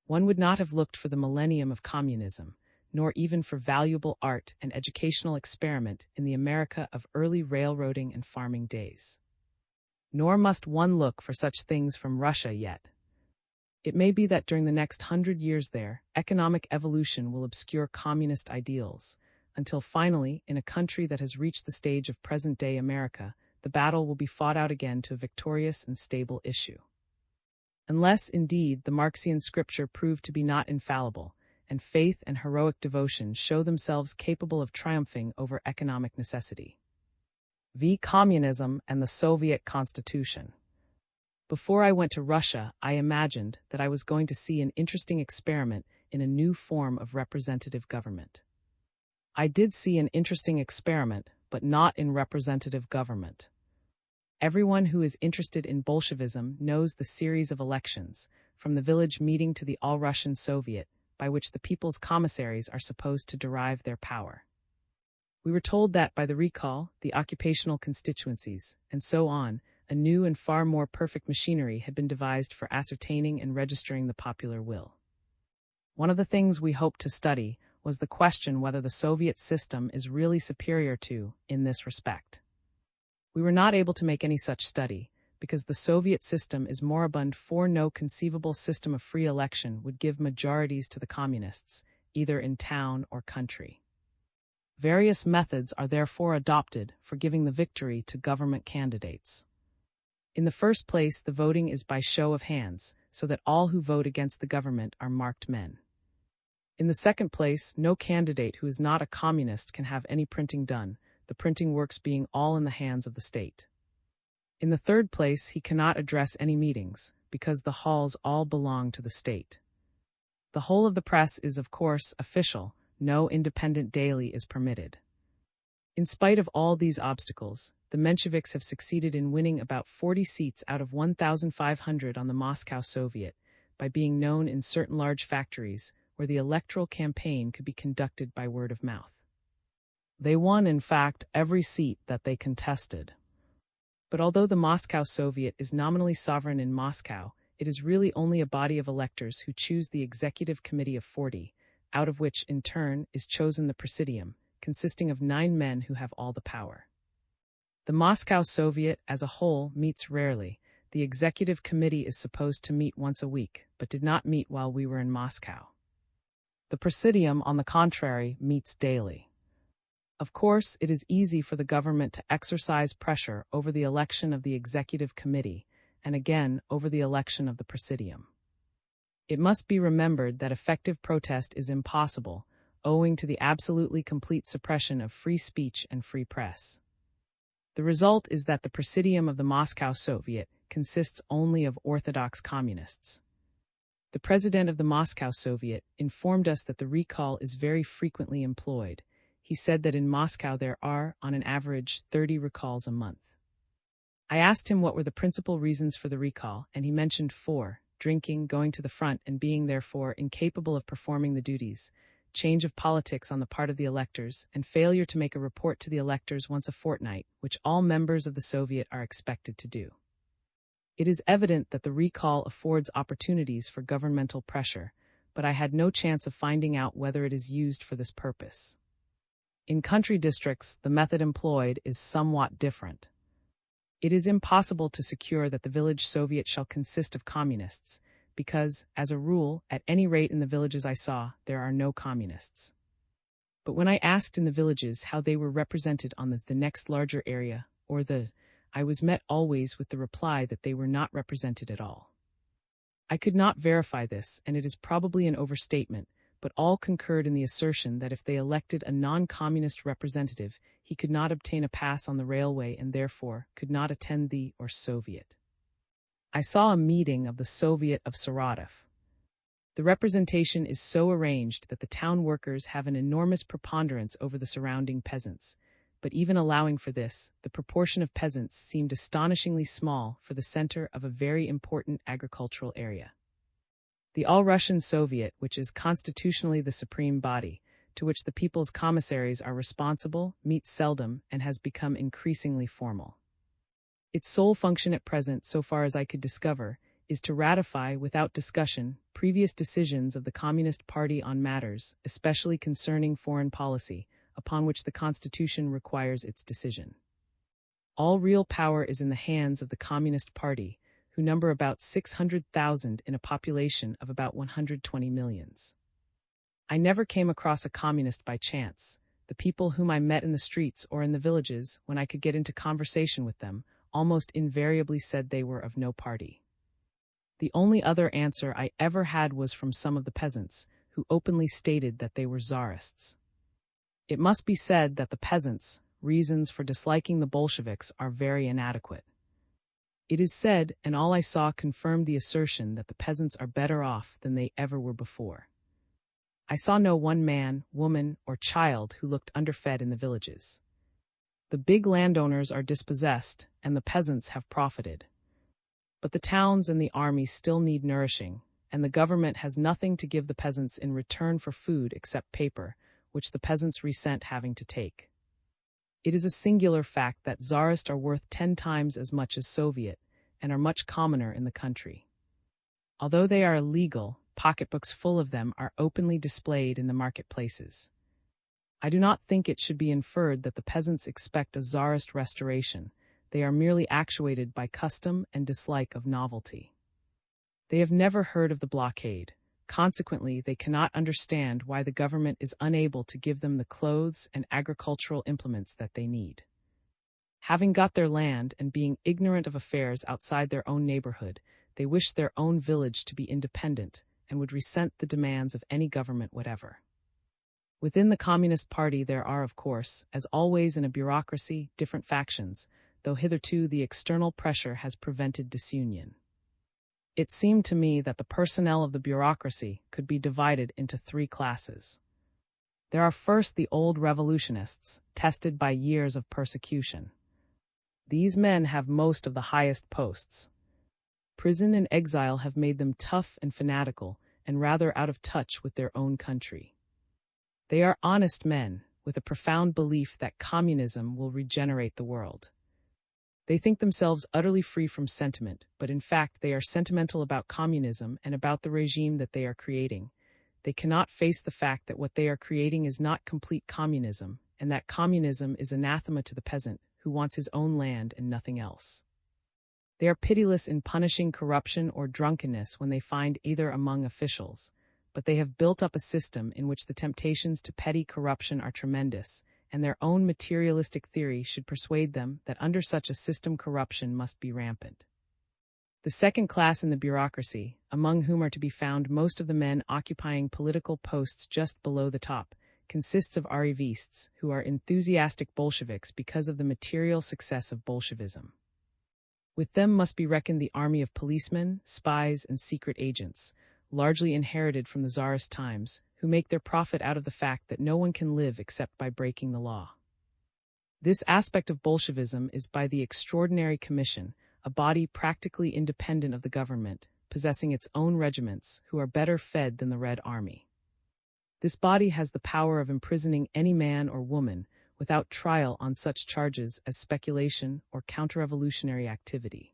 One would not have looked for the millennium of communism, nor even for valuable art and educational experiment in the America of early railroading and farming days. Nor must one look for such things from Russia yet. It may be that during the next 100 years there, economic evolution will obscure communist ideals, until finally, in a country that has reached the stage of present-day America, the battle will be fought out again to a victorious and stable issue. Unless, indeed, the Marxian scripture prove to be not infallible, and faith and heroic devotion show themselves capable of triumphing over economic necessity. V. Communism and the Soviet Constitution. Before I went to Russia, I imagined that I was going to see an interesting experiment in a new form of representative government. I did see an interesting experiment, but not in representative government. Everyone who is interested in Bolshevism knows the series of elections, from the village meeting to the All-Russian Soviet, by which the people's commissaries are supposed to derive their power. We were told that by the recall, the occupational constituencies, and so on, a new and far more perfect machinery had been devised for ascertaining and registering the popular will. One of the things we hoped to study was the question whether the Soviet system is really superior to, in this respect. We were not able to make any such study, because the Soviet system is moribund, for no conceivable system of free election would give majorities to the communists, either in town or country. Various methods are therefore adopted for giving the victory to government candidates. In the first place, the voting is by show of hands, so that all who vote against the government are marked men. In the second place, no candidate who is not a communist can have any printing done, the printing works being all in the hands of the state. In the third place, he cannot address any meetings, because the halls all belong to the state. The whole of the press is, of course, official. No independent daily is permitted. In spite of all these obstacles, the Mensheviks have succeeded in winning about 40 seats out of 1,500 on the Moscow Soviet, by being known in certain large factories, where the electoral campaign could be conducted by word of mouth. They won, in fact, every seat that they contested. But although the Moscow Soviet is nominally sovereign in Moscow, it is really only a body of electors who choose the executive committee of 40, out of which, in turn, is chosen the presidium, consisting of 9 men who have all the power. The Moscow Soviet, as a whole, meets rarely. The executive committee is supposed to meet once a week, but did not meet while we were in Moscow. The presidium, on the contrary, meets daily. Of course, it is easy for the government to exercise pressure over the election of the executive committee, and again over the election of the presidium. It must be remembered that effective protest is impossible, owing to the absolutely complete suppression of free speech and free press. The result is that the presidium of the Moscow Soviet consists only of orthodox communists. The president of the Moscow Soviet informed us that the recall is very frequently employed. He said that in Moscow there are, on an average, 30 recalls a month. I asked him what were the principal reasons for the recall, and he mentioned 4: drinking, going to the front, and being therefore incapable of performing the duties, change of politics on the part of the electors, and failure to make a report to the electors once a fortnight, which all members of the Soviet are expected to do. It is evident that the recall affords opportunities for governmental pressure, but I had no chance of finding out whether it is used for this purpose. In country districts, the method employed is somewhat different. It is impossible to secure that the village Soviet shall consist of communists, because, as a rule, at any rate in the villages I saw, there are no communists. But when I asked in the villages how they were represented on the next larger area, I was met always with the reply that they were not represented at all. I could not verify this, and it is probably an overstatement, but all concurred in the assertion that if they elected a non-communist representative, he could not obtain a pass on the railway and therefore could not attend the Soviet. I saw a meeting of the Soviet of Saratov. The representation is so arranged that the town workers have an enormous preponderance over the surrounding peasants, but even allowing for this, the proportion of peasants seemed astonishingly small for the center of a very important agricultural area. The All-Russian Soviet, which is constitutionally the supreme body, to which the people's commissaries are responsible, meets seldom and has become increasingly formal. Its sole function at present, so far as I could discover, is to ratify, without discussion, previous decisions of the Communist Party on matters, especially concerning foreign policy, upon which the Constitution requires its decision. All real power is in the hands of the Communist Party, who number about 600,000 in a population of about 120 millions. I never came across a communist by chance. The people whom I met in the streets or in the villages, when I could get into conversation with them, almost invariably said they were of no party. The only other answer I ever had was from some of the peasants, who openly stated that they were Tsarists. It must be said that the peasants' reasons for disliking the Bolsheviks are very inadequate. It is said, and all I saw confirmed the assertion, that the peasants are better off than they ever were before. I saw no one man, woman, or child who looked underfed in the villages. The big landowners are dispossessed, and the peasants have profited. But the towns and the army still need nourishing, and the government has nothing to give the peasants in return for food except paper, which the peasants resent having to take. It is a singular fact that Tsarists are worth 10 times as much as Soviet, and are much commoner in the country. Although they are illegal, pocketbooks full of them are openly displayed in the marketplaces. I do not think it should be inferred that the peasants expect a Tsarist restoration. They are merely actuated by custom and dislike of novelty. They have never heard of the blockade. Consequently, they cannot understand why the government is unable to give them the clothes and agricultural implements that they need. Having got their land and being ignorant of affairs outside their own neighborhood, they wish their own village to be independent and would resent the demands of any government whatever. Within the Communist Party there are, of course, as always in a bureaucracy, different factions, though hitherto the external pressure has prevented disunion. It seemed to me that the personnel of the bureaucracy could be divided into 3 classes. There are first the old revolutionists, tested by years of persecution. These men have most of the highest posts. Prison and exile have made them tough and fanatical, and rather out of touch with their own country. They are honest men, with a profound belief that communism will regenerate the world. They think themselves utterly free from sentiment, but in fact they are sentimental about communism and about the regime that they are creating. They cannot face the fact that what they are creating is not complete communism, and that communism is anathema to the peasant, who wants his own land and nothing else. They are pitiless in punishing corruption or drunkenness when they find either among officials, but they have built up a system in which the temptations to petty corruption are tremendous, and their own materialistic theory should persuade them that under such a system corruption must be rampant. The second class in the bureaucracy, among whom are to be found most of the men occupying political posts just below the top, consists of arrivistes, who are enthusiastic Bolsheviks because of the material success of Bolshevism. With them must be reckoned the army of policemen, spies, and secret agents, largely inherited from the Tsarist times, who make their profit out of the fact that no one can live except by breaking the law. This aspect of Bolshevism is by the Extraordinary Commission, a body practically independent of the government, possessing its own regiments, who are better fed than the Red Army. This body has the power of imprisoning any man or woman without trial on such charges as speculation or counter-revolutionary activity.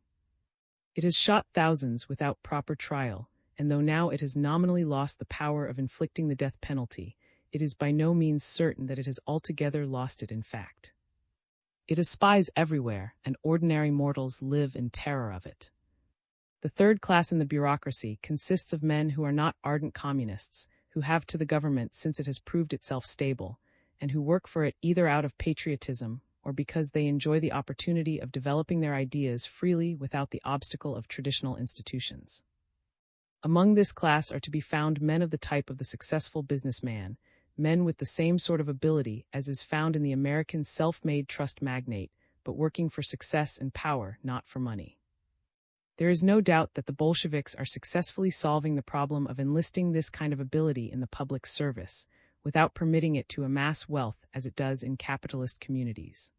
It has shot thousands without proper trial, and though now it has nominally lost the power of inflicting the death penalty, it is by no means certain that it has altogether lost it in fact. It has spies everywhere, and ordinary mortals live in terror of it. The third class in the bureaucracy consists of men who are not ardent communists, who have to the government since it has proved itself stable, and who work for it either out of patriotism or because they enjoy the opportunity of developing their ideas freely without the obstacle of traditional institutions. Among this class are to be found men of the type of the successful businessman, men with the same sort of ability as is found in the American self-made trust magnate, but working for success and power, not for money. There is no doubt that the Bolsheviks are successfully solving the problem of enlisting this kind of ability in the public service, without permitting it to amass wealth as it does in capitalist communities.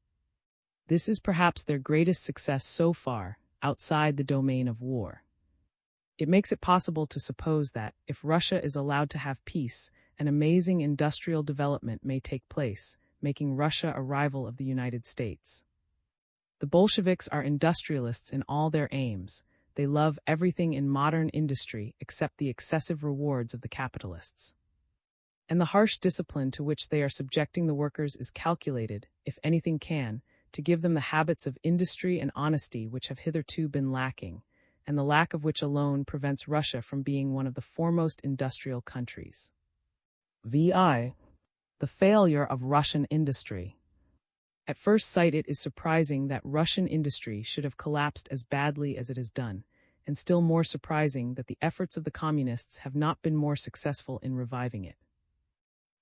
This is perhaps their greatest success so far, outside the domain of war. It makes it possible to suppose that, if Russia is allowed to have peace, an amazing industrial development may take place, making Russia a rival of the United States. The Bolsheviks are industrialists in all their aims. They love everything in modern industry except the excessive rewards of the capitalists. And the harsh discipline to which they are subjecting the workers is calculated, if anything can, to give them the habits of industry and honesty which have hitherto been lacking, and the lack of which alone prevents Russia from being one of the foremost industrial countries. The failure of Russian industry. At first sight it is surprising that Russian industry should have collapsed as badly as it has done, and still more surprising that the efforts of the communists have not been more successful in reviving it.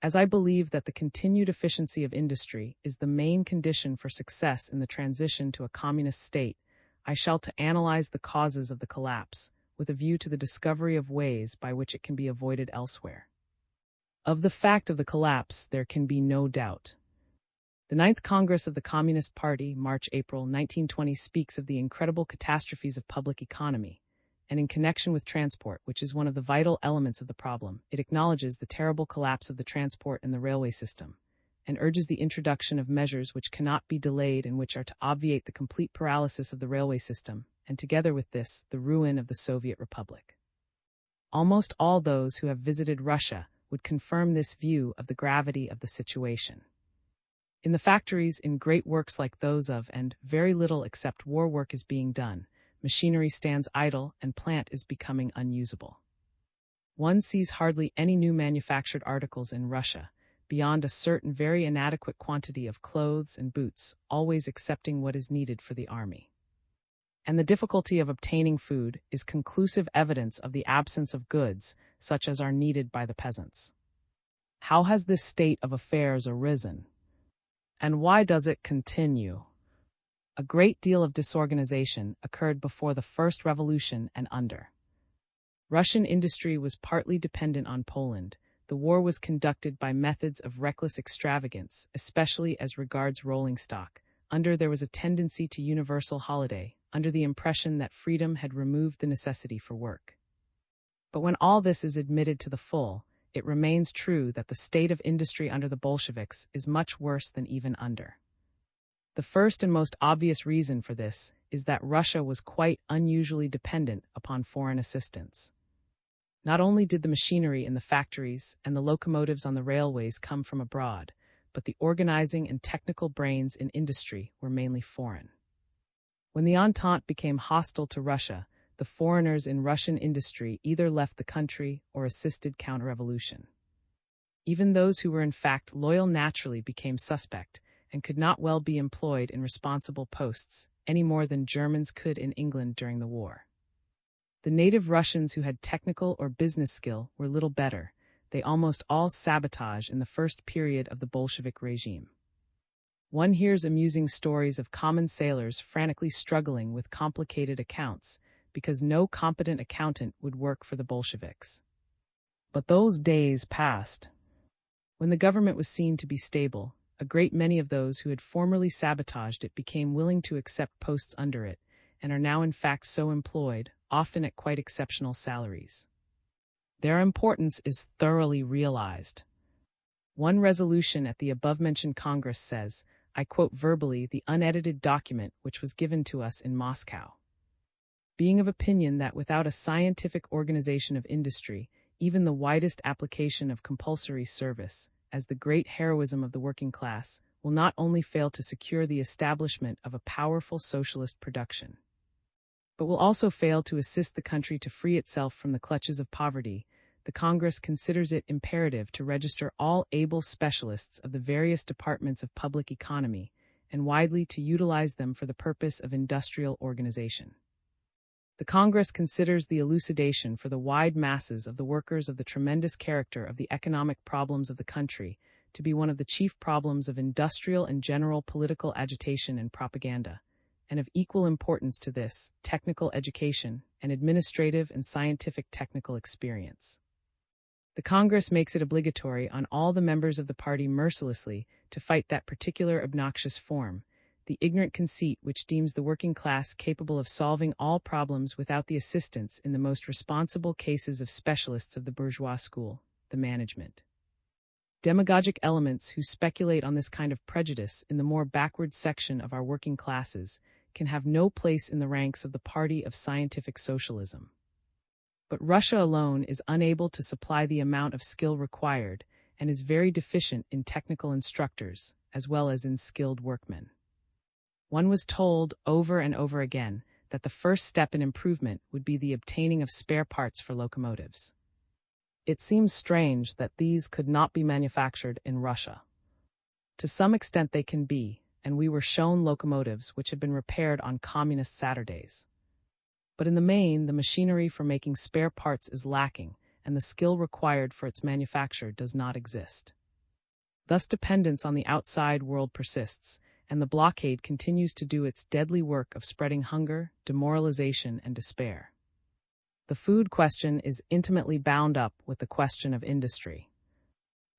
As I believe that the continued efficiency of industry is the main condition for success in the transition to a communist state, I shall to analyze the causes of the collapse, with a view to the discovery of ways by which it can be avoided elsewhere. Of the fact of the collapse there can be no doubt. The Ninth Congress of the Communist Party, March-April 1920, speaks of the incredible catastrophes of public economy, and in connection with transport, which is one of the vital elements of the problem, it acknowledges the terrible collapse of the transport and the railway system, and urges the introduction of measures which cannot be delayed and which are to obviate the complete paralysis of the railway system, and together with this, the ruin of the Soviet Republic. Almost all those who have visited Russia would confirm this view of the gravity of the situation. In the factories, in great works like those of, and very little except war work is being done, machinery stands idle and plant is becoming unusable. One sees hardly any new manufactured articles in Russia, beyond a certain very inadequate quantity of clothes and boots, always excepting what is needed for the army. And the difficulty of obtaining food is conclusive evidence of the absence of goods, such as are needed by the peasants. How has this state of affairs arisen? And why does it continue? A great deal of disorganization occurred before the first revolution and under. Russian industry was partly dependent on Poland. The war was conducted by methods of reckless extravagance, especially as regards rolling stock. There was a tendency to universal holiday, under the impression that freedom had removed the necessity for work. But when all this is admitted to the full, it remains true that the state of industry under the Bolsheviks is much worse than even under. The first and most obvious reason for this is that Russia was quite unusually dependent upon foreign assistance. Not only did the machinery in the factories and the locomotives on the railways come from abroad, but the organizing and technical brains in industry were mainly foreign. When the Entente became hostile to Russia, the foreigners in Russian industry either left the country or assisted counter-revolution. Even those who were in fact loyal naturally became suspect, and could not well be employed in responsible posts, any more than Germans could in England during the war. The native Russians who had technical or business skill were little better. They almost all sabotaged in the first period of the Bolshevik regime. One hears amusing stories of common sailors frantically struggling with complicated accounts, because no competent accountant would work for the Bolsheviks. But those days passed. When the government was seen to be stable, a great many of those who had formerly sabotaged it became willing to accept posts under it, and are now in fact so employed, often at quite exceptional salaries. Their importance is thoroughly realized. One resolution at the above-mentioned Congress says, I quote verbally the unedited document which was given to us in Moscow. Being of opinion that without a scientific organization of industry, even the widest application of compulsory service, as the great heroism of the working class, will not only fail to secure the establishment of a powerful socialist production, but will also fail to assist the country to free itself from the clutches of poverty, the Congress considers it imperative to register all able specialists of the various departments of public economy and widely to utilize them for the purpose of industrial organization. The Congress considers the elucidation for the wide masses of the workers of the tremendous character of the economic problems of the country to be one of the chief problems of industrial and general political agitation and propaganda, and of equal importance to this, technical education and administrative and scientific technical experience. The Congress makes it obligatory on all the members of the party mercilessly to fight that particular obnoxious form, the ignorant conceit which deems the working class capable of solving all problems without the assistance in the most responsible cases of specialists of the bourgeois school, the management. Demagogic elements who speculate on this kind of prejudice in the more backward section of our working classes can have no place in the ranks of the party of scientific socialism. But Russia alone is unable to supply the amount of skill required and is very deficient in technical instructors, as well as in skilled workmen. One was told over and over again that the first step in improvement would be the obtaining of spare parts for locomotives. It seems strange that these could not be manufactured in Russia. To some extent they can be, and we were shown locomotives which had been repaired on communist Saturdays. But in the main, the machinery for making spare parts is lacking, and the skill required for its manufacture does not exist. Thus dependence on the outside world persists, and the blockade continues to do its deadly work of spreading hunger, demoralization, and despair. The food question is intimately bound up with the question of industry.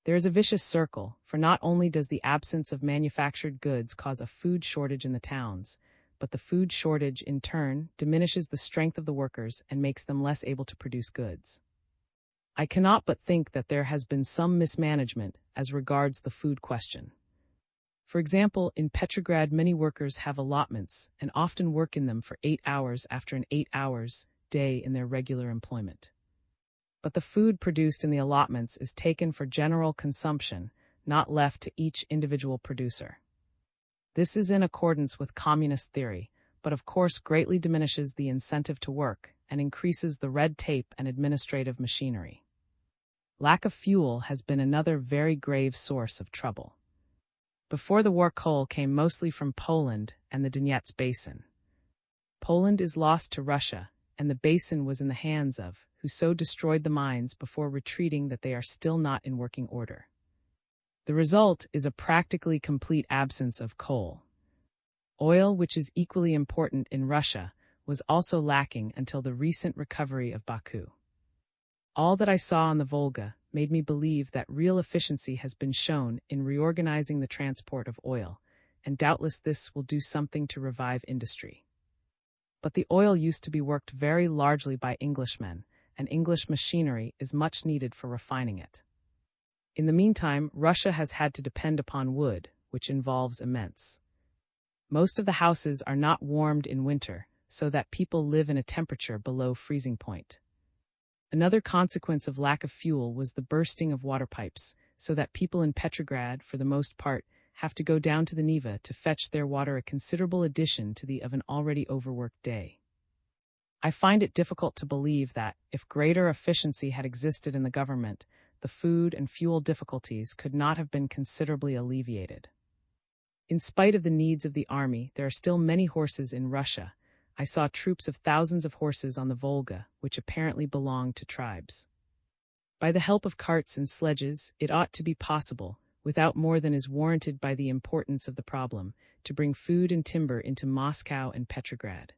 There is a vicious circle, for not only does the absence of manufactured goods cause a food shortage in the towns, but the food shortage, in turn, diminishes the strength of the workers and makes them less able to produce goods. I cannot but think that there has been some mismanagement as regards the food question. For example, in Petrograd many workers have allotments and often work in them for 8 hours after an 8-hour day in their regular employment. But the food produced in the allotments is taken for general consumption, not left to each individual producer. This is in accordance with communist theory, but of course greatly diminishes the incentive to work and increases the red tape and administrative machinery. Lack of fuel has been another very grave source of trouble. Before the war, coal came mostly from Poland and the Donets Basin. Poland is lost to Russia, and the basin was in the hands of, who so destroyed the mines before retreating that they are still not in working order. The result is a practically complete absence of coal. Oil, which is equally important in Russia, was also lacking until the recent recovery of Baku. All that I saw on the Volga made me believe that real efficiency has been shown in reorganizing the transport of oil, and doubtless this will do something to revive industry. But the oil used to be worked very largely by Englishmen, and English machinery is much needed for refining it. In the meantime, Russia has had to depend upon wood, which involves immense. Most of the houses are not warmed in winter, so that people live in a temperature below freezing point. Another consequence of lack of fuel was the bursting of water pipes, so that people in Petrograd, for the most part, have to go down to the Neva to fetch their water, a considerable addition to the of an already overworked day. I find it difficult to believe that, if greater efficiency had existed in the government, the food and fuel difficulties could not have been considerably alleviated. In spite of the needs of the army, there are still many horses in Russia. I saw troops of thousands of horses on the Volga, which apparently belonged to tribes. By the help of carts and sledges, it ought to be possible, without more than is warranted by the importance of the problem, to bring food and timber into Moscow and Petrograd.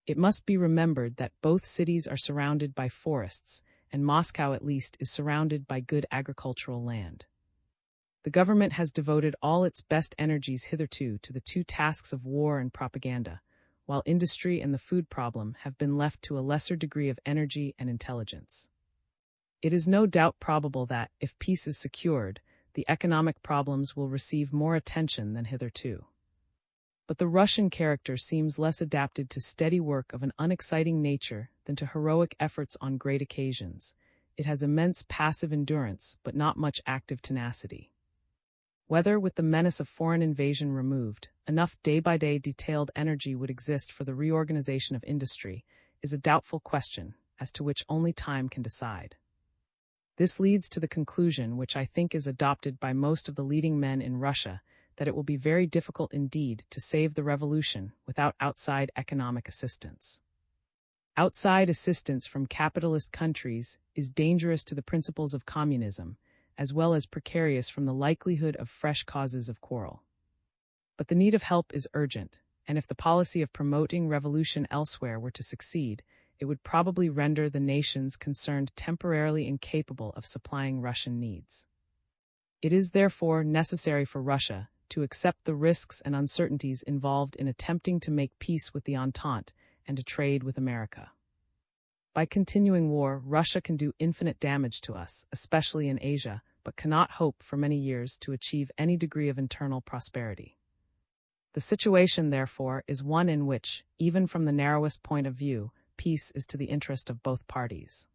It must be remembered that both cities are surrounded by forests, and Moscow at least is surrounded by good agricultural land. The government has devoted all its best energies hitherto to the two tasks of war and propaganda, while industry and the food problem have been left to a lesser degree of energy and intelligence. It is no doubt probable that, if peace is secured, the economic problems will receive more attention than hitherto. But the Russian character seems less adapted to steady work of an unexciting nature than to heroic efforts on great occasions. It has immense passive endurance, but not much active tenacity. Whether, with the menace of foreign invasion removed, enough day-by-day detailed energy would exist for the reorganization of industry is a doubtful question, as to which only time can decide. This leads to the conclusion, which I think is adopted by most of the leading men in Russia, that it will be very difficult indeed to save the revolution without outside economic assistance. Outside assistance from capitalist countries is dangerous to the principles of communism, as well as precarious from the likelihood of fresh causes of quarrel. But the need of help is urgent, and if the policy of promoting revolution elsewhere were to succeed, it would probably render the nations concerned temporarily incapable of supplying Russian needs. It is therefore necessary for Russia to accept the risks and uncertainties involved in attempting to make peace with the Entente and to trade with America. By continuing war, Russia can do infinite damage to us, especially in Asia, but cannot hope for many years to achieve any degree of internal prosperity. The situation, therefore, is one in which, even from the narrowest point of view, peace is to the interest of both parties.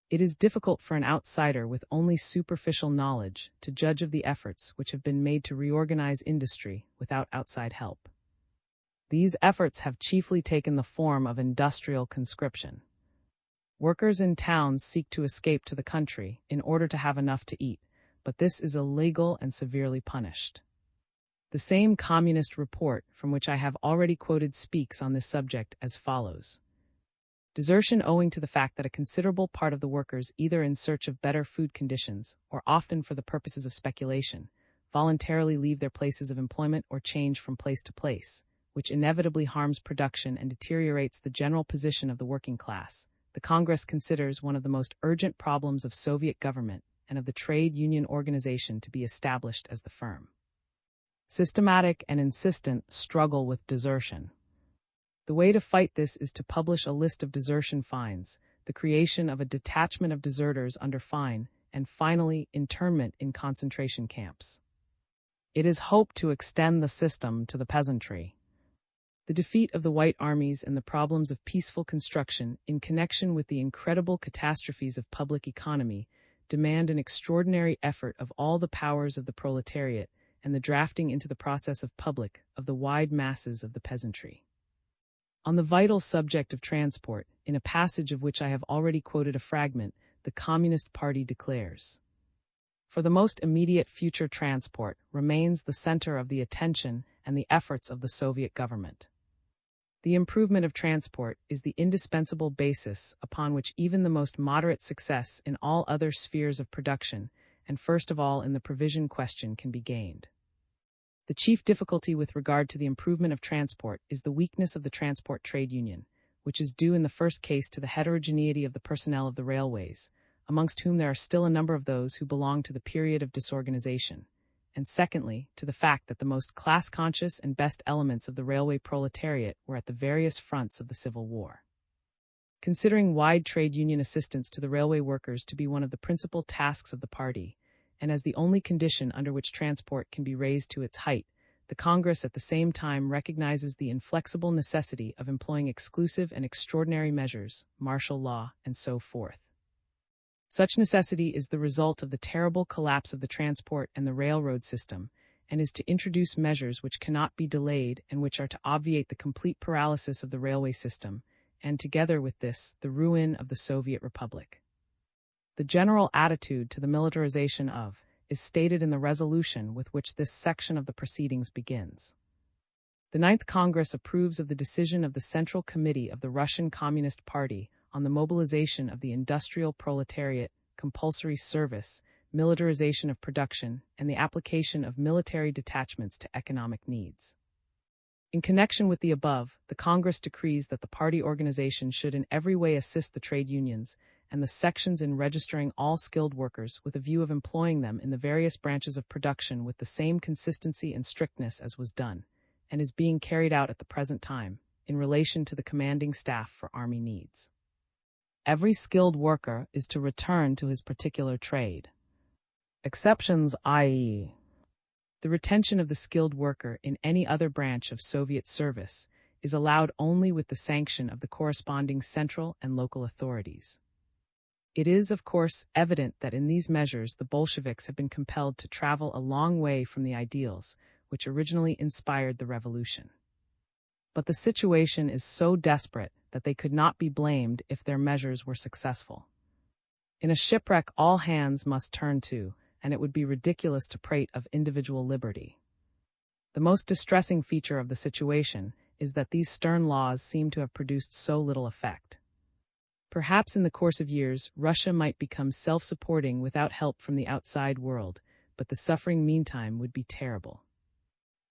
It is difficult for an outsider with only superficial knowledge to judge of the efforts which have been made to reorganize industry without outside help. These efforts have chiefly taken the form of industrial conscription. Workers in towns seek to escape to the country in order to have enough to eat, but this is illegal and severely punished. The same communist report from which I have already quoted speaks on this subject as follows. Desertion owing to the fact that a considerable part of the workers, either in search of better food conditions or often for the purposes of speculation, voluntarily leave their places of employment or change from place to place, which inevitably harms production and deteriorates the general position of the working class. The Congress considers one of the most urgent problems of Soviet government and of the trade union organization to be established as the firm. Systematic and insistent struggle with desertion. The way to fight this is to publish a list of desertion fines, the creation of a detachment of deserters under fine, and finally, internment in concentration camps. It is hoped to extend the system to the peasantry. The defeat of the White Armies and the problems of peaceful construction in connection with the incredible catastrophes of public economy demand an extraordinary effort of all the powers of the proletariat and the drafting into the process of the wide masses of the peasantry. On the vital subject of transport, in a passage of which I have already quoted a fragment, the Communist Party declares, "For the most immediate future transport remains the center of the attention and the efforts of the Soviet government. The improvement of transport is the indispensable basis upon which even the most moderate success in all other spheres of production, and first of all in the provision question, can be gained. The chief difficulty with regard to the improvement of transport is the weakness of the transport trade union, which is due in the first case to the heterogeneity of the personnel of the railways, amongst whom there are still a number of those who belong to the period of disorganization, and secondly, to the fact that the most class-conscious and best elements of the railway proletariat were at the various fronts of the Civil War. Considering wide trade union assistance to the railway workers to be one of the principal tasks of the party, and as the only condition under which transport can be raised to its height, the Congress at the same time recognizes the inflexible necessity of employing exclusive and extraordinary measures, martial law, and so forth. Such necessity is the result of the terrible collapse of the transport and the railroad system, and is to introduce measures which cannot be delayed and which are to obviate the complete paralysis of the railway system, and together with this, the ruin of the Soviet Republic. The general attitude to the militarization of is stated in the resolution with which this section of the proceedings begins. The Ninth Congress approves of the decision of the Central Committee of the Russian Communist Party on the mobilization of the industrial proletariat, compulsory service, militarization of production, and the application of military detachments to economic needs. In connection with the above, the Congress decrees that the party organization should in every way assist the trade unions and the sections in registering all skilled workers with a view of employing them in the various branches of production with the same consistency and strictness as was done, and is being carried out at the present time, in relation to the commanding staff for army needs. Every skilled worker is to return to his particular trade. Exceptions, i.e., the retention of the skilled worker in any other branch of Soviet service, is allowed only with the sanction of the corresponding central and local authorities. It is, of course, evident that in these measures the Bolsheviks have been compelled to travel a long way from the ideals which originally inspired the revolution. But the situation is so desperate that they could not be blamed if their measures were successful. In a shipwreck all hands must turn to, and it would be ridiculous to prate of individual liberty. The most distressing feature of the situation is that these stern laws seem to have produced so little effect. Perhaps in the course of years, Russia might become self-supporting without help from the outside world, but the suffering meantime would be terrible.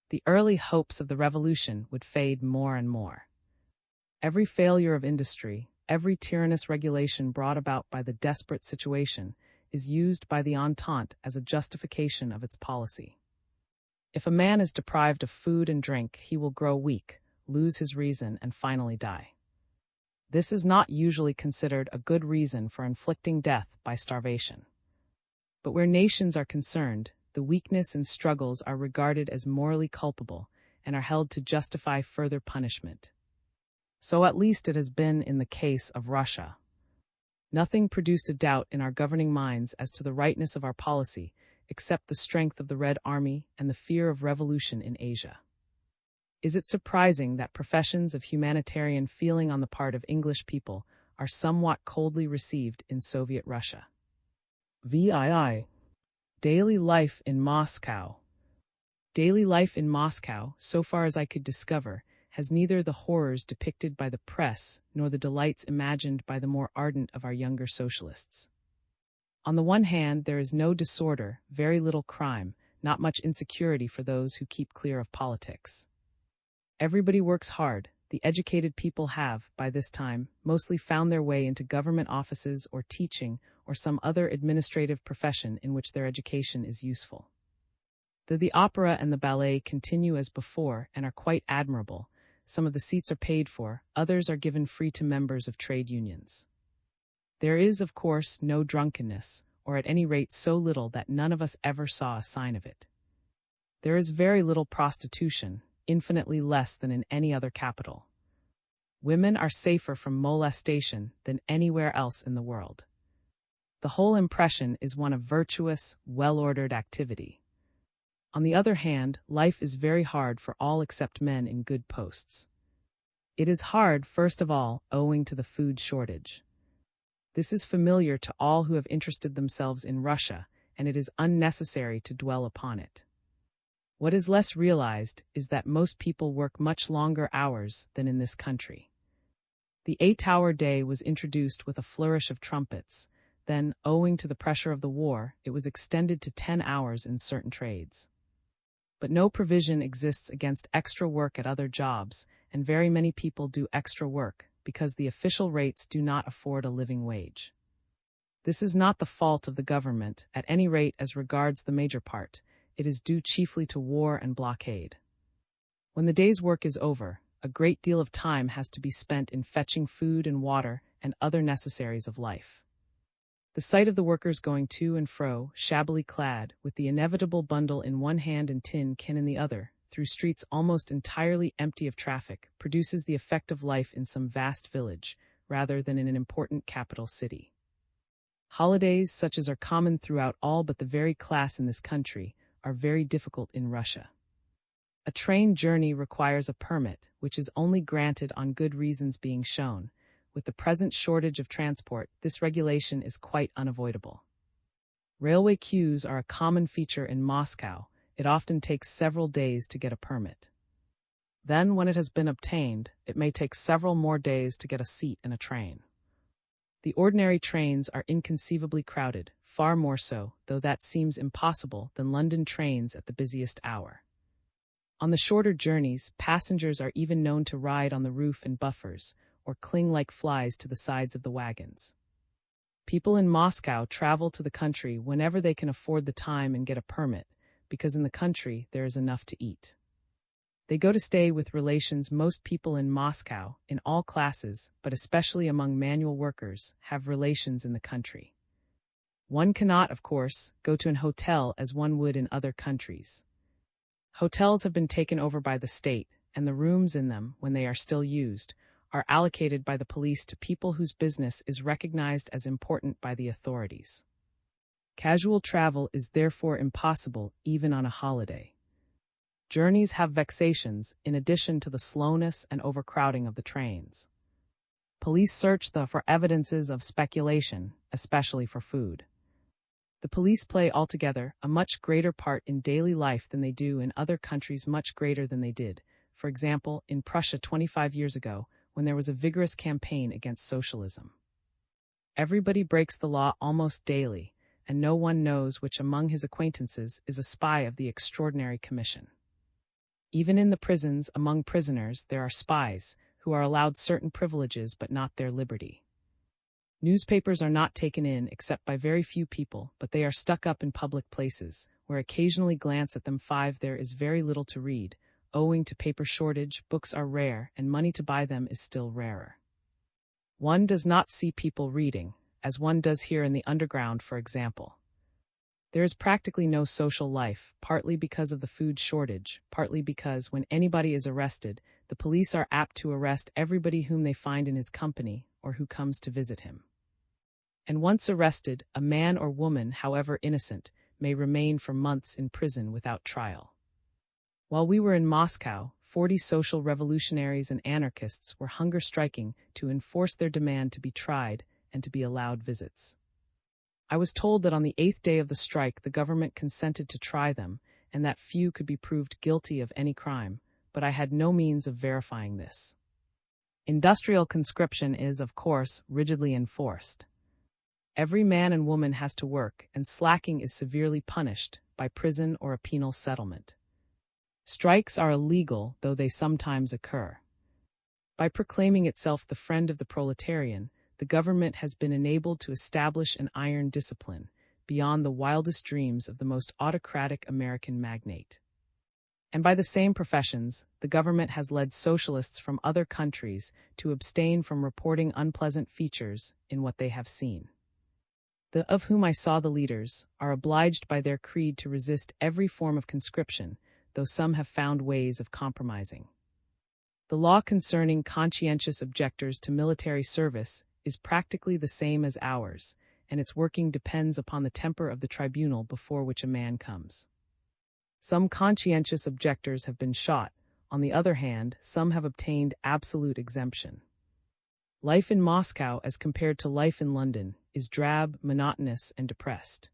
The early hopes of the revolution would fade more and more. Every failure of industry, every tyrannous regulation brought about by the desperate situation, is used by the Entente as a justification of its policy. If a man is deprived of food and drink, he will grow weak, lose his reason, and finally die. This is not usually considered a good reason for inflicting death by starvation. But where nations are concerned, the weakness and struggles are regarded as morally culpable and are held to justify further punishment. So at least it has been in the case of Russia. Nothing produced a doubt in our governing minds as to the rightness of our policy, except the strength of the Red Army and the fear of revolution in Asia. Is it surprising that professions of humanitarian feeling on the part of English people are somewhat coldly received in Soviet Russia? VII. Daily life in Moscow. Daily life in Moscow, so far as I could discover, has neither the horrors depicted by the press nor the delights imagined by the more ardent of our younger socialists. On the one hand, there is no disorder, very little crime, not much insecurity for those who keep clear of politics. Everybody works hard. The educated people have, by this time, mostly found their way into government offices or teaching or some other administrative profession in which their education is useful. Though the opera and the ballet continue as before and are quite admirable, some of the seats are paid for, others are given free to members of trade unions. There is, of course, no drunkenness, or at any rate so little that none of us ever saw a sign of it. There is very little prostitution, infinitely less than in any other capital. Women are safer from molestation than anywhere else in the world. The whole impression is one of virtuous, well-ordered activity. On the other hand, life is very hard for all except men in good posts. It is hard, first of all, owing to the food shortage. This is familiar to all who have interested themselves in Russia, and it is unnecessary to dwell upon it. What is less realized is that most people work much longer hours than in this country. The 8-hour day was introduced with a flourish of trumpets. Then, owing to the pressure of the war, it was extended to 10 hours in certain trades. But no provision exists against extra work at other jobs, and very many people do extra work because the official rates do not afford a living wage. This is not the fault of the government, at any rate as regards the major part. It is due chiefly to war and blockade. When the day's work is over, a great deal of time has to be spent in fetching food and water and other necessaries of life. The sight of the workers going to and fro, shabbily clad, with the inevitable bundle in one hand and tin can in the other, through streets almost entirely empty of traffic, produces the effect of life in some vast village, rather than in an important capital city. Holidays, such as are common throughout all but the very class in this country, are very difficult in Russia. A train journey requires a permit, which is only granted on good reasons being shown. With the present shortage of transport, this regulation is quite unavoidable. Railway queues are a common feature in Moscow. It often takes several days to get a permit. Then, when it has been obtained, it may take several more days to get a seat in a train. The ordinary trains are inconceivably crowded, far more so, though that seems impossible, than London trains at the busiest hour. On the shorter journeys, passengers are even known to ride on the roof and buffers, or cling like flies to the sides of the wagons. People in Moscow travel to the country whenever they can afford the time and get a permit, because in the country there is enough to eat. They go to stay with relations. Most people in Moscow, in all classes, but especially among manual workers, have relations in the country. One cannot, of course, go to an hotel as one would in other countries. Hotels have been taken over by the state, and the rooms in them, when they are still used, are allocated by the police to people whose business is recognized as important by the authorities. Casual travel is therefore impossible even on a holiday. Journeys have vexations in addition to the slowness and overcrowding of the trains. Police search for evidences of speculation, especially for food. The police play altogether a much greater part in daily life than they do in other countries, much greater than they did, for example, in Prussia 25 years ago, when there was a vigorous campaign against socialism. Everybody breaks the law almost daily, and no one knows which among his acquaintances is a spy of the Extraordinary Commission. Even in the prisons, among prisoners, there are spies, who are allowed certain privileges but not their liberty. Newspapers are not taken in except by very few people, but they are stuck up in public places, where occasionally glance at them. 5. There is very little to read. Owing to paper shortage, books are rare, and money to buy them is still rarer. One does not see people reading, as one does here in the underground, for example. There is practically no social life, partly because of the food shortage, partly because when anybody is arrested, the police are apt to arrest everybody whom they find in his company or who comes to visit him. And once arrested, a man or woman, however innocent, may remain for months in prison without trial. While we were in Moscow, 40 social revolutionaries and anarchists were hunger striking to enforce their demand to be tried and to be allowed visits. I was told that on the 8th day of the strike the government consented to try them, and that few could be proved guilty of any crime, but I had no means of verifying this. Industrial conscription is, of course, rigidly enforced. Every man and woman has to work, and slacking is severely punished by prison or a penal settlement. Strikes are illegal, though they sometimes occur. By proclaiming itself the friend of the proletarian, the government has been enabled to establish an iron discipline, beyond the wildest dreams of the most autocratic American magnate. And by the same professions, the government has led socialists from other countries to abstain from reporting unpleasant features in what they have seen. The of whom I saw the leaders are obliged by their creed to resist every form of conscription, though some have found ways of compromising. The law concerning conscientious objectors to military service is practically the same as ours, and its working depends upon the temper of the tribunal before which a man comes. Some conscientious objectors have been shot. On the other hand, some have obtained absolute exemption. Life in Moscow, as compared to life in London, is drab, monotonous, and depressed.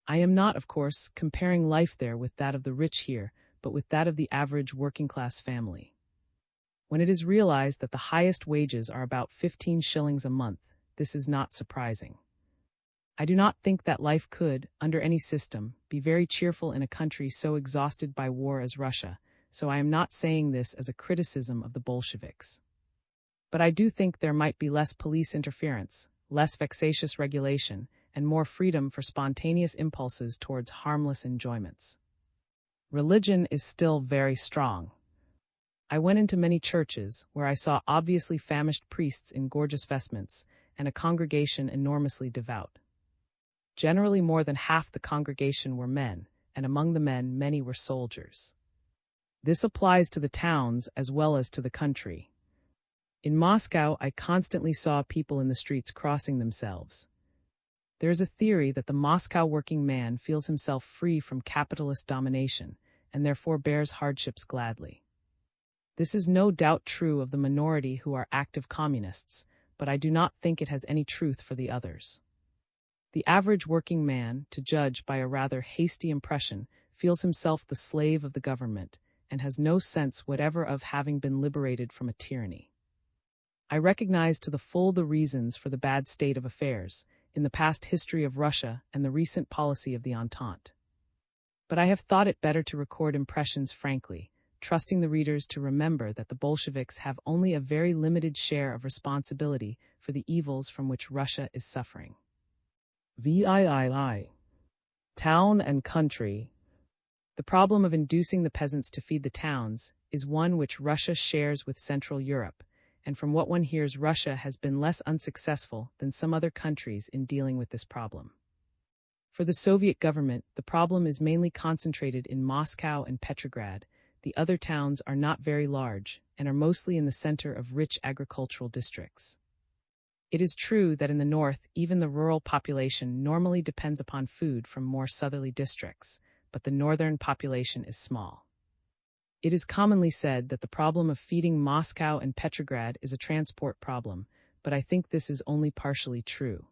I am not, of course, comparing life there with that of the rich here, but with that of the average working-class family. When it is realized that the highest wages are about 15 shillings a month, this is not surprising. I do not think that life could, under any system, be very cheerful in a country so exhausted by war as Russia, so I am not saying this as a criticism of the Bolsheviks. But I do think there might be less police interference, less vexatious regulation, and more freedom for spontaneous impulses towards harmless enjoyments. Religion is still very strong. I went into many churches, where I saw obviously famished priests in gorgeous vestments, and a congregation enormously devout. Generally more than half the congregation were men, and among the men many were soldiers. This applies to the towns as well as to the country. In Moscow, I constantly saw people in the streets crossing themselves. There is a theory that the Moscow working man feels himself free from capitalist domination, and therefore bears hardships gladly. This is no doubt true of the minority who are active communists, but I do not think it has any truth for the others. The average working man, to judge by a rather hasty impression, feels himself the slave of the government, and has no sense whatever of having been liberated from a tyranny. I recognize to the full the reasons for the bad state of affairs, in the past history of Russia and the recent policy of the Entente. But I have thought it better to record impressions frankly, trusting the readers to remember that the Bolsheviks have only a very limited share of responsibility for the evils from which Russia is suffering. VIII. Town and country. The problem of inducing the peasants to feed the towns is one which Russia shares with Central Europe, and from what one hears, Russia has been less unsuccessful than some other countries in dealing with this problem. For the Soviet government, the problem is mainly concentrated in Moscow and Petrograd. The other towns are not very large and are mostly in the center of rich agricultural districts. It is true that in the north, even the rural population normally depends upon food from more southerly districts, but the northern population is small. It is commonly said that the problem of feeding Moscow and Petrograd is a transport problem, but I think this is only partially true.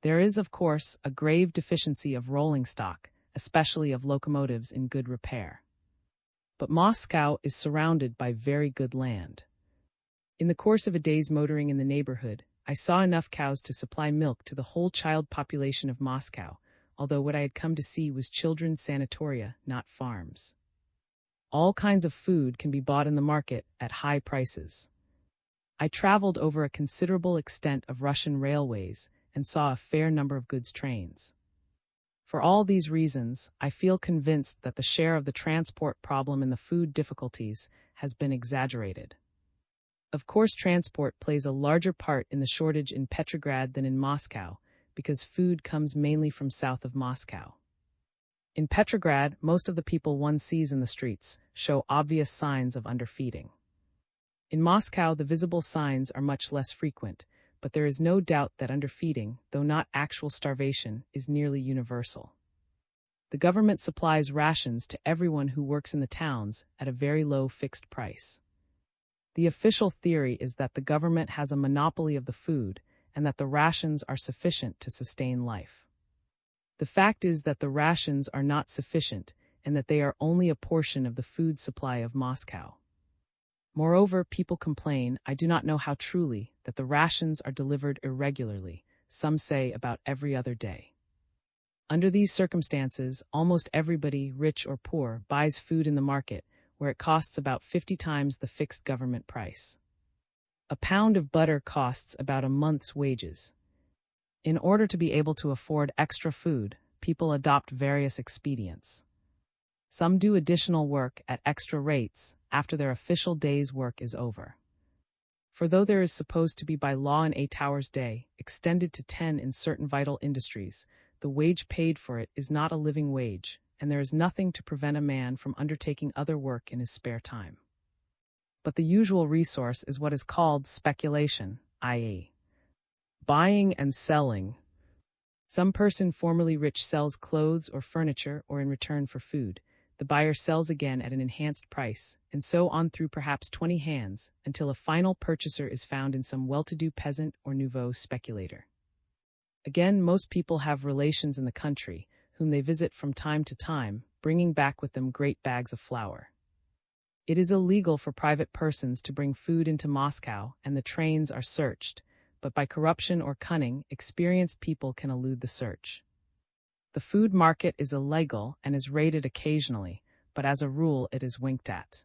There is, of course, a grave deficiency of rolling stock, especially of locomotives in good repair. But Moscow is surrounded by very good land. In the course of a day's motoring in the neighborhood, I saw enough cows to supply milk to the whole child population of Moscow, although what I had come to see was children's sanatoria, not farms. All kinds of food can be bought in the market at high prices. I traveled over a considerable extent of Russian railways and saw a fair number of goods trains. For all these reasons, I feel convinced that the share of the transport problem in the food difficulties has been exaggerated. Of course, transport plays a larger part in the shortage in Petrograd than in Moscow, because food comes mainly from south of Moscow. In Petrograd, most of the people one sees in the streets show obvious signs of underfeeding. In Moscow, the visible signs are much less frequent, but there is no doubt that underfeeding, though not actual starvation, is nearly universal. The government supplies rations to everyone who works in the towns at a very low fixed price. The official theory is that the government has a monopoly of the food and that the rations are sufficient to sustain life. The fact is that the rations are not sufficient and that they are only a portion of the food supply of Moscow. Moreover, people complain, I do not know how truly, that the rations are delivered irregularly, some say about every other day. Under these circumstances, almost everybody, rich or poor, buys food in the market, where it costs about 50 times the fixed government price. A pound of butter costs about a month's wages. In order to be able to afford extra food, people adopt various expedients. Some do additional work at extra rates after their official day's work is over. For though there is supposed to be by law an 8-hour day, extended to 10 in certain vital industries, the wage paid for it is not a living wage, and there is nothing to prevent a man from undertaking other work in his spare time. But the usual resource is what is called speculation, i.e., buying and selling. Some person formerly rich sells clothes or furniture or in return for food. The buyer sells again at an enhanced price, and so on through perhaps 20 hands, until a final purchaser is found in some well-to-do peasant or nouveau speculator. Again, most people have relations in the country, whom they visit from time to time, bringing back with them great bags of flour. It is illegal for private persons to bring food into Moscow, and the trains are searched, but by corruption or cunning, experienced people can elude the search. The food market is illegal and is raided occasionally, but as a rule it is winked at.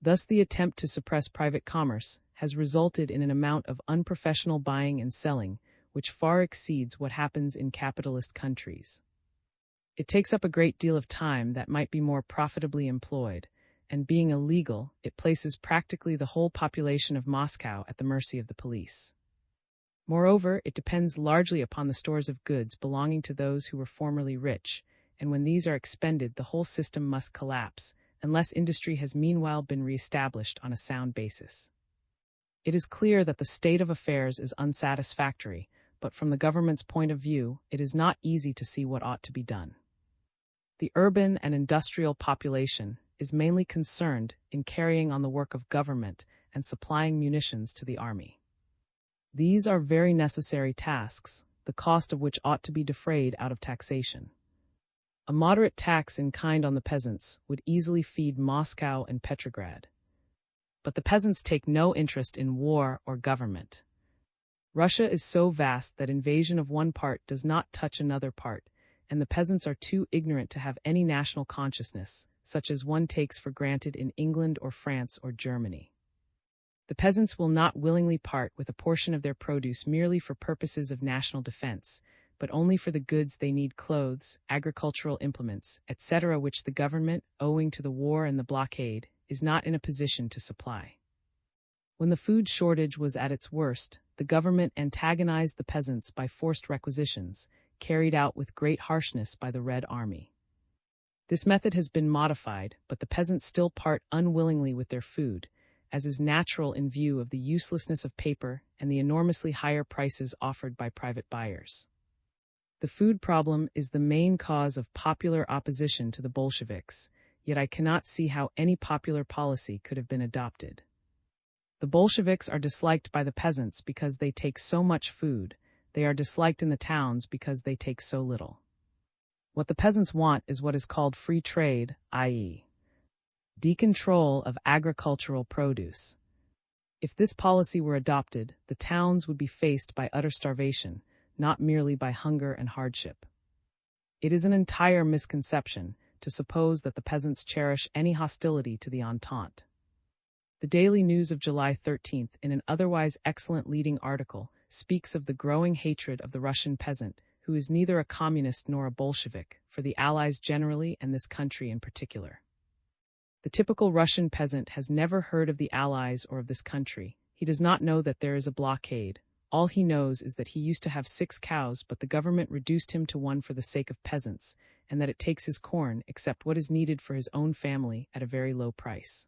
Thus the attempt to suppress private commerce has resulted in an amount of unprofessional buying and selling which far exceeds what happens in capitalist countries. It takes up a great deal of time that might be more profitably employed, and being illegal, it places practically the whole population of Moscow at the mercy of the police. Moreover, it depends largely upon the stores of goods belonging to those who were formerly rich, and when these are expended, the whole system must collapse, unless industry has meanwhile been re-established on a sound basis. It is clear that the state of affairs is unsatisfactory, but from the government's point of view, it is not easy to see what ought to be done. The urban and industrial population is mainly concerned in carrying on the work of government and supplying munitions to the army. These are very necessary tasks, the cost of which ought to be defrayed out of taxation. A moderate tax in kind on the peasants would easily feed Moscow and Petrograd. But the peasants take no interest in war or government. Russia is so vast that invasion of one part does not touch another part, and the peasants are too ignorant to have any national consciousness, such as one takes for granted in England or France or Germany. The peasants will not willingly part with a portion of their produce merely for purposes of national defense, but only for the goods they need: clothes, agricultural implements, etc., which the government, owing to the war and the blockade, is not in a position to supply. When the food shortage was at its worst, the government antagonized the peasants by forced requisitions, carried out with great harshness by the Red Army. This method has been modified, but the peasants still part unwillingly with their food, as is natural in view of the uselessness of paper and the enormously higher prices offered by private buyers. The food problem is the main cause of popular opposition to the Bolsheviks, yet I cannot see how any popular policy could have been adopted. The Bolsheviks are disliked by the peasants because they take so much food. They are disliked in the towns because they take so little. What the peasants want is what is called free trade, i.e., decontrol of agricultural produce. If this policy were adopted, the towns would be faced by utter starvation, not merely by hunger and hardship. It is an entire misconception to suppose that the peasants cherish any hostility to the Entente. The Daily News of July 13th, in an otherwise excellent leading article, speaks of the growing hatred of the Russian peasant, who is neither a communist nor a Bolshevik, for the Allies generally and this country in particular. The typical Russian peasant has never heard of the Allies or of this country. He does not know that there is a blockade. All he knows is that he used to have 6 cows, but the government reduced him to 1 for the sake of peasants, and that it takes his corn, except what is needed for his own family, at a very low price.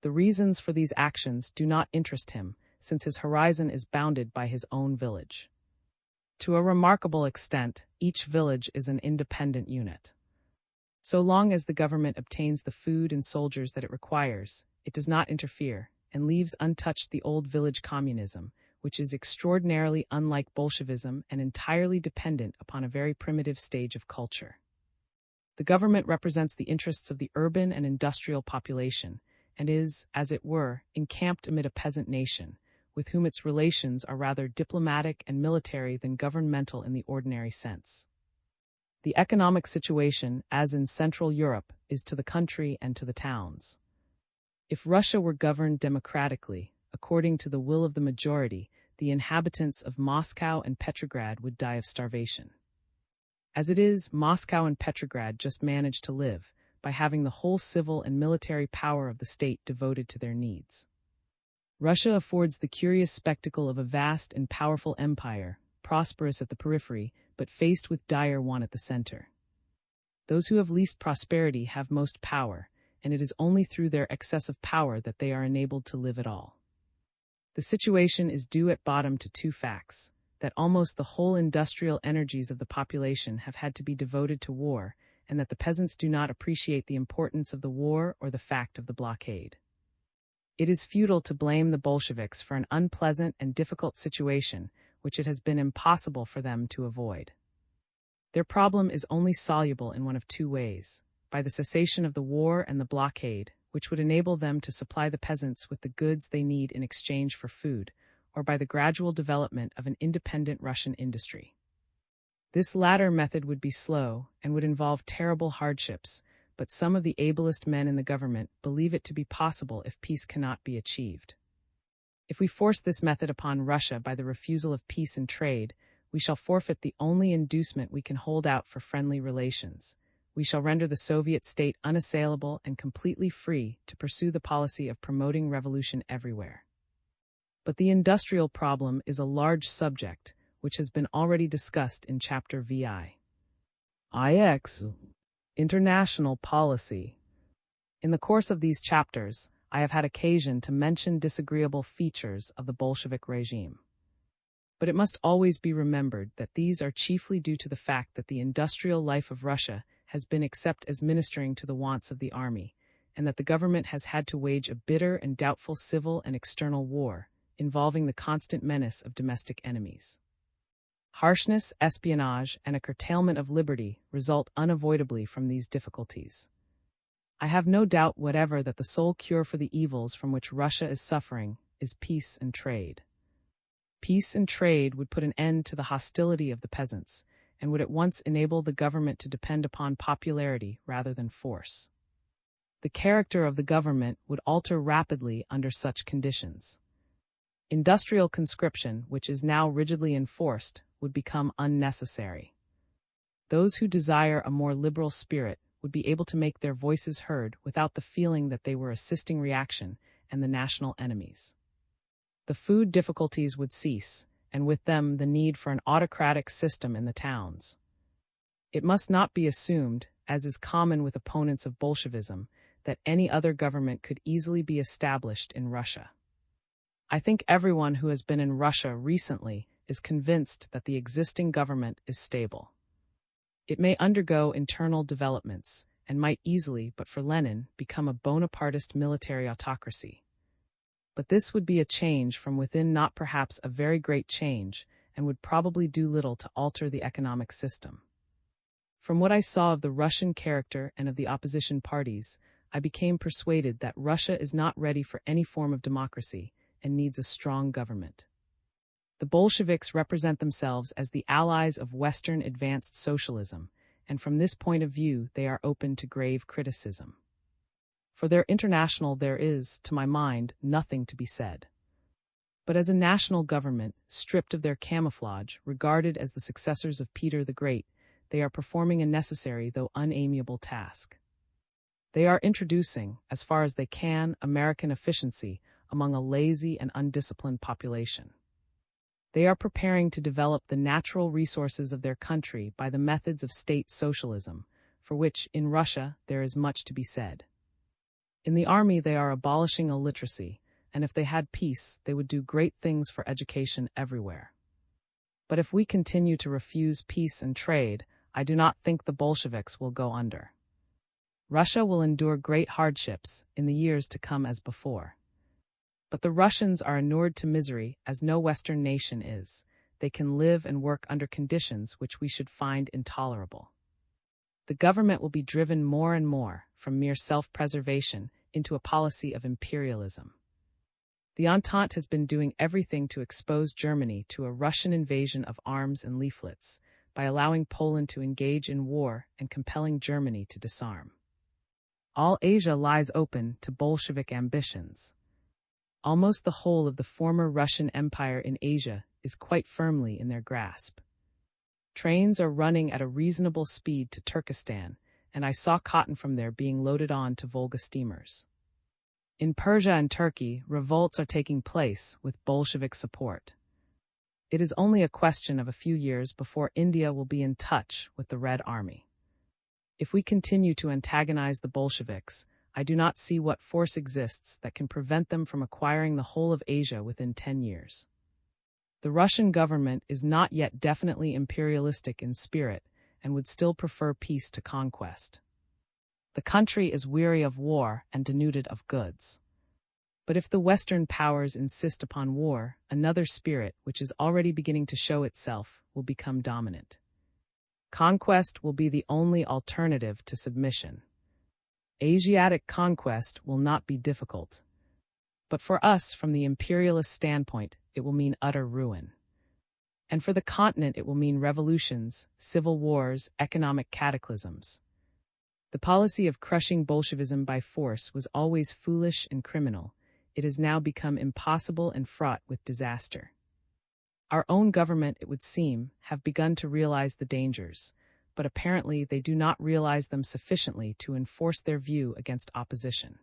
The reasons for these actions do not interest him, since his horizon is bounded by his own village. To a remarkable extent, each village is an independent unit. So long as the government obtains the food and soldiers that it requires, it does not interfere, and leaves untouched the old village communism, which is extraordinarily unlike Bolshevism and entirely dependent upon a very primitive stage of culture. The government represents the interests of the urban and industrial population, and is, as it were, encamped amid a peasant nation, with whom its relations are rather diplomatic and military than governmental in the ordinary sense. The economic situation, as in Central Europe, is to the country and to the towns. If Russia were governed democratically, according to the will of the majority, the inhabitants of Moscow and Petrograd would die of starvation. As it is, Moscow and Petrograd just manage to live by having the whole civil and military power of the state devoted to their needs. Russia affords the curious spectacle of a vast and powerful empire, prosperous at the periphery, but faced with dire want at the center. Those who have least prosperity have most power, and it is only through their excessive power that they are enabled to live at all. The situation is due at bottom to 2 facts: that almost the whole industrial energies of the population have had to be devoted to war, and that the peasants do not appreciate the importance of the war or the fact of the blockade. It is futile to blame the Bolsheviks for an unpleasant and difficult situation which it has been impossible for them to avoid. Their problem is only soluble in one of 2 ways: by the cessation of the war and the blockade, which would enable them to supply the peasants with the goods they need in exchange for food, or by the gradual development of an independent Russian industry. This latter method would be slow and would involve terrible hardships, but some of the ablest men in the government believe it to be possible if peace cannot be achieved. If we force this method upon Russia by the refusal of peace and trade, we shall forfeit the only inducement we can hold out for friendly relations. We shall render the Soviet state unassailable and completely free to pursue the policy of promoting revolution everywhere. But the industrial problem is a large subject, which has been already discussed in Chapter VI. International Policy. In the course of these chapters, I have had occasion to mention disagreeable features of the Bolshevik regime. But it must always be remembered that these are chiefly due to the fact that the industrial life of Russia has been except as ministering to the wants of the army, and that the government has had to wage a bitter and doubtful civil and external war, involving the constant menace of domestic enemies. Harshness, espionage, and a curtailment of liberty result unavoidably from these difficulties. I have no doubt whatever that the sole cure for the evils from which Russia is suffering is peace and trade. Peace and trade would put an end to the hostility of the peasants, and would at once enable the government to depend upon popularity rather than force. The character of the government would alter rapidly under such conditions. Industrial conscription, which is now rigidly enforced, would become unnecessary. Those who desire a more liberal spirit would be able to make their voices heard without the feeling that they were assisting reaction and the national enemies. The food difficulties would cease, and with them the need for an autocratic system in the towns. It must not be assumed, as is common with opponents of Bolshevism, that any other government could easily be established in Russia. I think everyone who has been in Russia recently is convinced that the existing government is stable. It may undergo internal developments, and might easily, but for Lenin, become a Bonapartist military autocracy. But this would be a change from within, not perhaps a very great change, and would probably do little to alter the economic system. From what I saw of the Russian character and of the opposition parties, I became persuaded that Russia is not ready for any form of democracy and needs a strong government. The Bolsheviks represent themselves as the allies of Western advanced socialism, and from this point of view they are open to grave criticism. For their international there is, to my mind, nothing to be said. But as a national government, stripped of their camouflage, regarded as the successors of Peter the Great, they are performing a necessary though unamiable task. They are introducing, as far as they can, American efficiency among a lazy and undisciplined population. They are preparing to develop the natural resources of their country by the methods of state socialism, for which, in Russia, there is much to be said. In the army they are abolishing illiteracy, and if they had peace, they would do great things for education everywhere. But if we continue to refuse peace and trade, I do not think the Bolsheviks will go under. Russia will endure great hardships in the years to come as before. But the Russians are inured to misery, as no Western nation is. They can live and work under conditions which we should find intolerable. The government will be driven more and more, from mere self-preservation, into a policy of imperialism. The Entente has been doing everything to expose Germany to a Russian invasion of arms and leaflets, by allowing Poland to engage in war and compelling Germany to disarm. All Asia lies open to Bolshevik ambitions. Almost the whole of the former Russian Empire in Asia is quite firmly in their grasp. Trains are running at a reasonable speed to Turkestan, and I saw cotton from there being loaded on to Volga steamers. In Persia and Turkey, revolts are taking place with Bolshevik support. It is only a question of a few years before India will be in touch with the Red Army. If we continue to antagonize the Bolsheviks, I do not see what force exists that can prevent them from acquiring the whole of Asia within 10 years. The Russian government is not yet definitely imperialistic in spirit and would still prefer peace to conquest. The country is weary of war and denuded of goods. But if the Western powers insist upon war, another spirit, which is already beginning to show itself, will become dominant. Conquest will be the only alternative to submission. Asiatic conquest will not be difficult. But for us, from the imperialist standpoint, it will mean utter ruin. And for the continent it will mean revolutions, civil wars, economic cataclysms. The policy of crushing Bolshevism by force was always foolish and criminal. It has now become impossible and fraught with disaster. Our own government, it would seem, have begun to realize the dangers, but apparently they do not realize them sufficiently to enforce their view against opposition.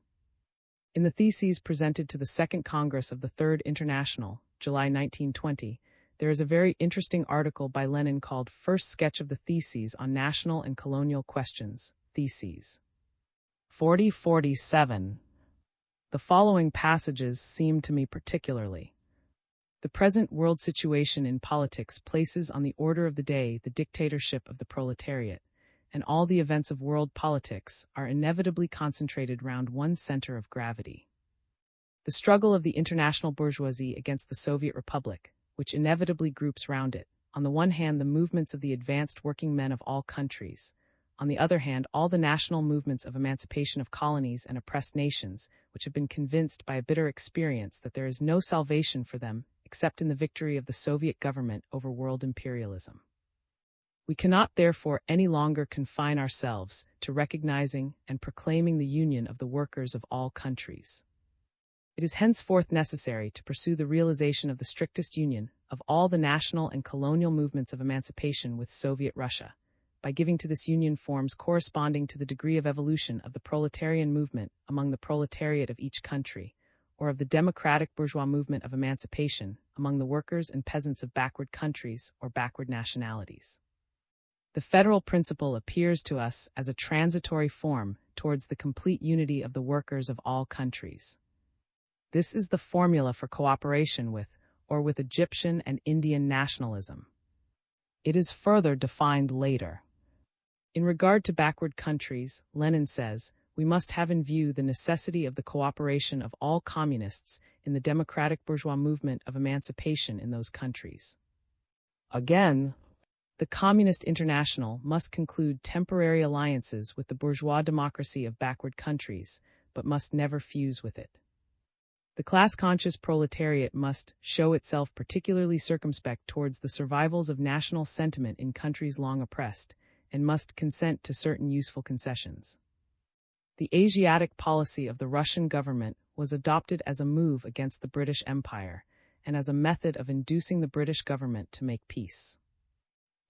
In the theses presented to the Second Congress of the Third International, July 1920, there is a very interesting article by Lenin called First Sketch of the Theses on National and Colonial Questions, Theses 40-47. The following passages seem to me particularly. The present world situation in politics places on the order of the day the dictatorship of the proletariat, and all the events of world politics are inevitably concentrated round one center of gravity. The struggle of the international bourgeoisie against the Soviet Republic, which inevitably groups round it, on the one hand the movements of the advanced working men of all countries, on the other hand all the national movements of emancipation of colonies and oppressed nations, which have been convinced by a bitter experience that there is no salvation for them except in the victory of the Soviet government over world imperialism. We cannot therefore any longer confine ourselves to recognizing and proclaiming the union of the workers of all countries. It is henceforth necessary to pursue the realization of the strictest union of all the national and colonial movements of emancipation with Soviet Russia, by giving to this union forms corresponding to the degree of evolution of the proletarian movement among the proletariat of each country, or of the democratic bourgeois movement of emancipation among the workers and peasants of backward countries or backward nationalities. The federal principle appears to us as a transitory form towards the complete unity of the workers of all countries. This is the formula for cooperation with, or with Egyptian and Indian nationalism. It is further defined later. In regard to backward countries, Lenin says, we must have in view the necessity of the cooperation of all communists in the democratic bourgeois movement of emancipation in those countries. Again, the Communist International must conclude temporary alliances with the bourgeois democracy of backward countries, but must never fuse with it. The class-conscious proletariat must show itself particularly circumspect towards the survivals of national sentiment in countries long oppressed, and must consent to certain useful concessions. The Asiatic policy of the Russian government was adopted as a move against the British Empire, and as a method of inducing the British government to make peace.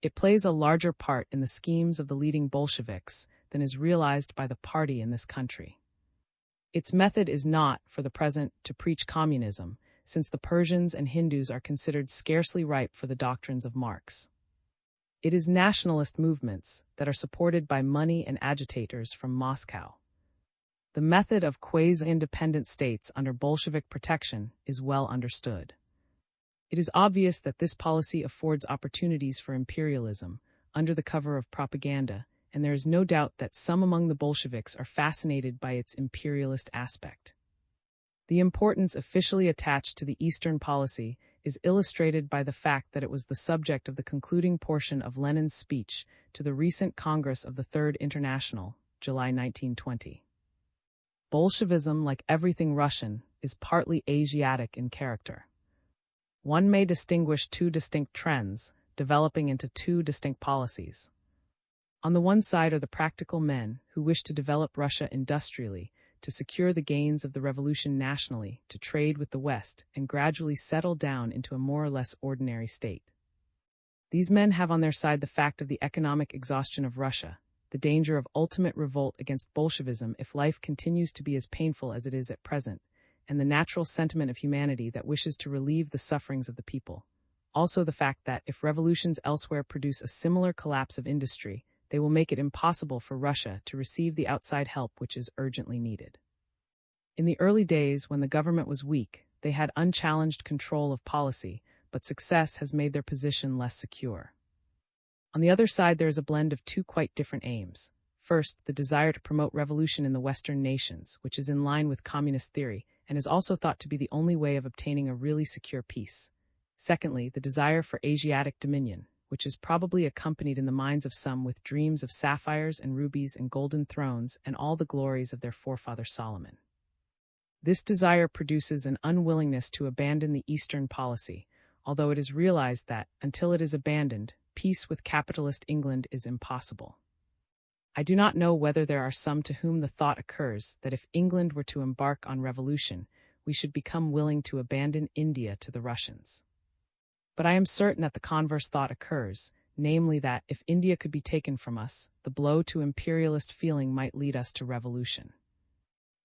It plays a larger part in the schemes of the leading Bolsheviks than is realized by the party in this country. Its method is not, for the present, to preach communism, since the Persians and Hindus are considered scarcely ripe for the doctrines of Marx. It is nationalist movements that are supported by money and agitators from Moscow. The method of quasi-independent states under Bolshevik protection is well understood. It is obvious that this policy affords opportunities for imperialism under the cover of propaganda, and there is no doubt that some among the Bolsheviks are fascinated by its imperialist aspect. The importance officially attached to the Eastern policy is illustrated by the fact that it was the subject of the concluding portion of Lenin's speech to the recent Congress of the Third International, July 1920. Bolshevism, like everything Russian, is partly Asiatic in character. One may distinguish two distinct trends, developing into two distinct policies. On the one side are the practical men who wish to develop Russia industrially, to secure the gains of the revolution nationally, to trade with the West, and gradually settle down into a more or less ordinary state. These men have on their side the fact of the economic exhaustion of Russia, the danger of ultimate revolt against Bolshevism if life continues to be as painful as it is at present, and the natural sentiment of humanity that wishes to relieve the sufferings of the people. Also the fact that, if revolutions elsewhere produce a similar collapse of industry, they will make it impossible for Russia to receive the outside help which is urgently needed. In the early days, when the government was weak, they had unchallenged control of policy, but success has made their position less secure. On the other side, there is a blend of two quite different aims. First, the desire to promote revolution in the Western nations, which is in line with communist theory, and is also thought to be the only way of obtaining a really secure peace. Secondly, the desire for Asiatic dominion, which is probably accompanied in the minds of some with dreams of sapphires and rubies and golden thrones and all the glories of their forefather Solomon. This desire produces an unwillingness to abandon the Eastern policy, although it is realized that, until it is abandoned, peace with capitalist England is impossible. I do not know whether there are some to whom the thought occurs that if England were to embark on revolution, we should become willing to abandon India to the Russians. But I am certain that the converse thought occurs, namely that, if India could be taken from us, the blow to imperialist feeling might lead us to revolution.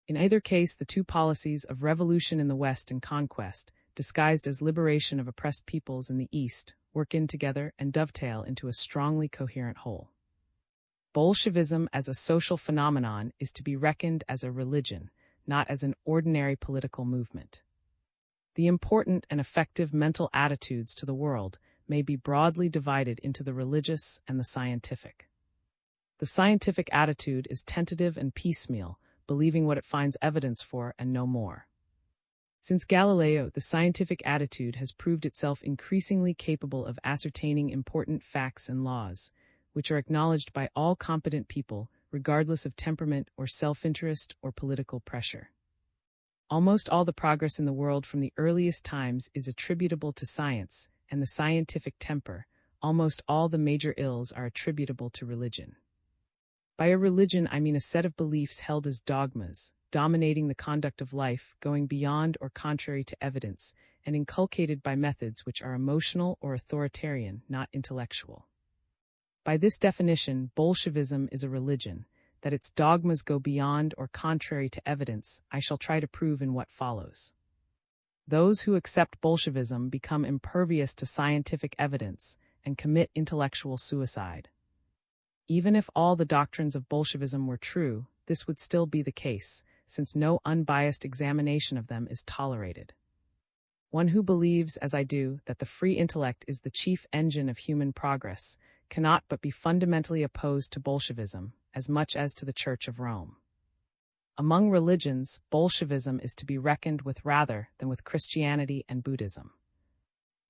In either case, the two policies of revolution in the West and conquest, disguised as liberation of oppressed peoples in the East, work in together and dovetail into a strongly coherent whole. Bolshevism as a social phenomenon is to be reckoned as a religion, not as an ordinary political movement. The important and effective mental attitudes to the world may be broadly divided into the religious and the scientific. The scientific attitude is tentative and piecemeal, believing what it finds evidence for and no more. Since Galileo, the scientific attitude has proved itself increasingly capable of ascertaining important facts and laws, which are acknowledged by all competent people, regardless of temperament or self-interest or political pressure. Almost all the progress in the world from the earliest times is attributable to science and the scientific temper. Almost all the major ills are attributable to religion. By a religion, I mean a set of beliefs held as dogmas, dominating the conduct of life, going beyond or contrary to evidence, and inculcated by methods which are emotional or authoritarian, not intellectual. By this definition, Bolshevism is a religion. That its dogmas go beyond or contrary to evidence, I shall try to prove in what follows. Those who accept Bolshevism become impervious to scientific evidence and commit intellectual suicide. Even if all the doctrines of Bolshevism were true, this would still be the case, since no unbiased examination of them is tolerated. One who believes, as I do, that the free intellect is the chief engine of human progress cannot but be fundamentally opposed to Bolshevism, as much as to the Church of Rome. Among religions, Bolshevism is to be reckoned with rather than with Christianity and Buddhism.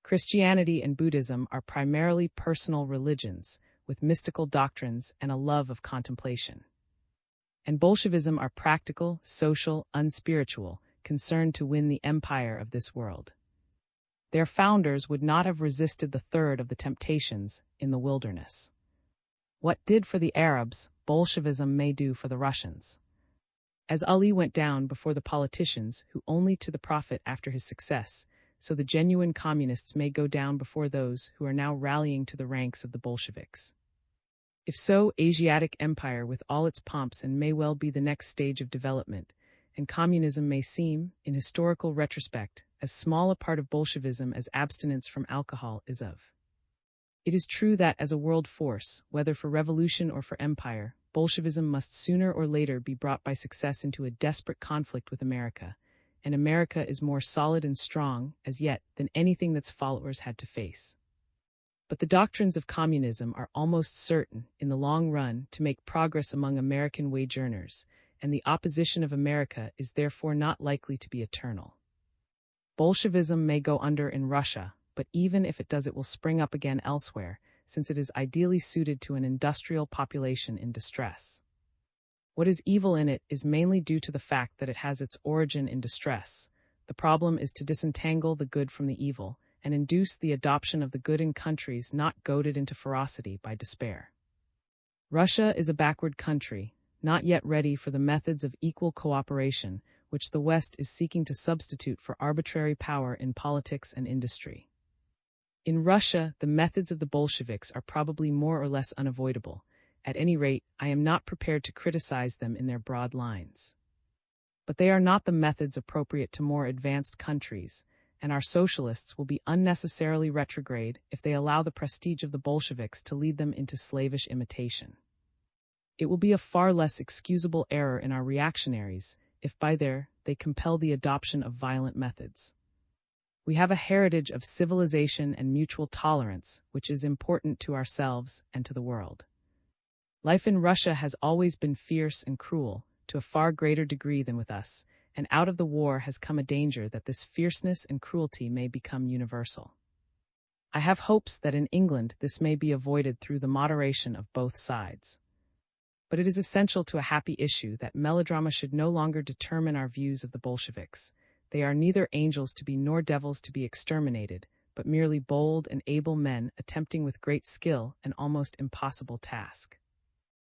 Christianity and Buddhism are primarily personal religions, with mystical doctrines and a love of contemplation. And Bolshevism are practical, social, unspiritual, concerned to win the empire of this world. Their founders would not have resisted the third of the temptations in the wilderness. What did for the Arabs, Bolshevism may do for the Russians. As Ali went down before the politicians who only to the profit after his success, so the genuine communists may go down before those who are now rallying to the ranks of the Bolsheviks. If so, Asiatic empire with all its pomps and may well be the next stage of development, and communism may seem, in historical retrospect, as small a part of Bolshevism as abstinence from alcohol is of. It is true that as a world force, whether for revolution or for empire, Bolshevism must sooner or later be brought by success into a desperate conflict with America, and America is more solid and strong, as yet, than anything its followers had to face. But the doctrines of communism are almost certain, in the long run, to make progress among American wage earners, and the opposition of America is therefore not likely to be eternal. Bolshevism may go under in Russia, but even if it does, it will spring up again elsewhere, since it is ideally suited to an industrial population in distress. What is evil in it is mainly due to the fact that it has its origin in distress. The problem is to disentangle the good from the evil, and induce the adoption of the good in countries not goaded into ferocity by despair. Russia is a backward country, not yet ready for the methods of equal cooperation, which the West is seeking to substitute for arbitrary power in politics and industry. In Russia, the methods of the Bolsheviks are probably more or less unavoidable. At any rate, I am not prepared to criticize them in their broad lines. But they are not the methods appropriate to more advanced countries, and our socialists will be unnecessarily retrograde if they allow the prestige of the Bolsheviks to lead them into slavish imitation. It will be a far less excusable error in our reactionaries if by there they compel the adoption of violent methods. We have a heritage of civilization and mutual tolerance, which is important to ourselves and to the world. Life in Russia has always been fierce and cruel, to a far greater degree than with us, and out of the war has come a danger that this fierceness and cruelty may become universal. I have hopes that in England this may be avoided through the moderation of both sides. But it is essential to a happy issue that melodrama should no longer determine our views of the Bolsheviks. They are neither angels to be nor devils to be exterminated, but merely bold and able men attempting with great skill an almost impossible task.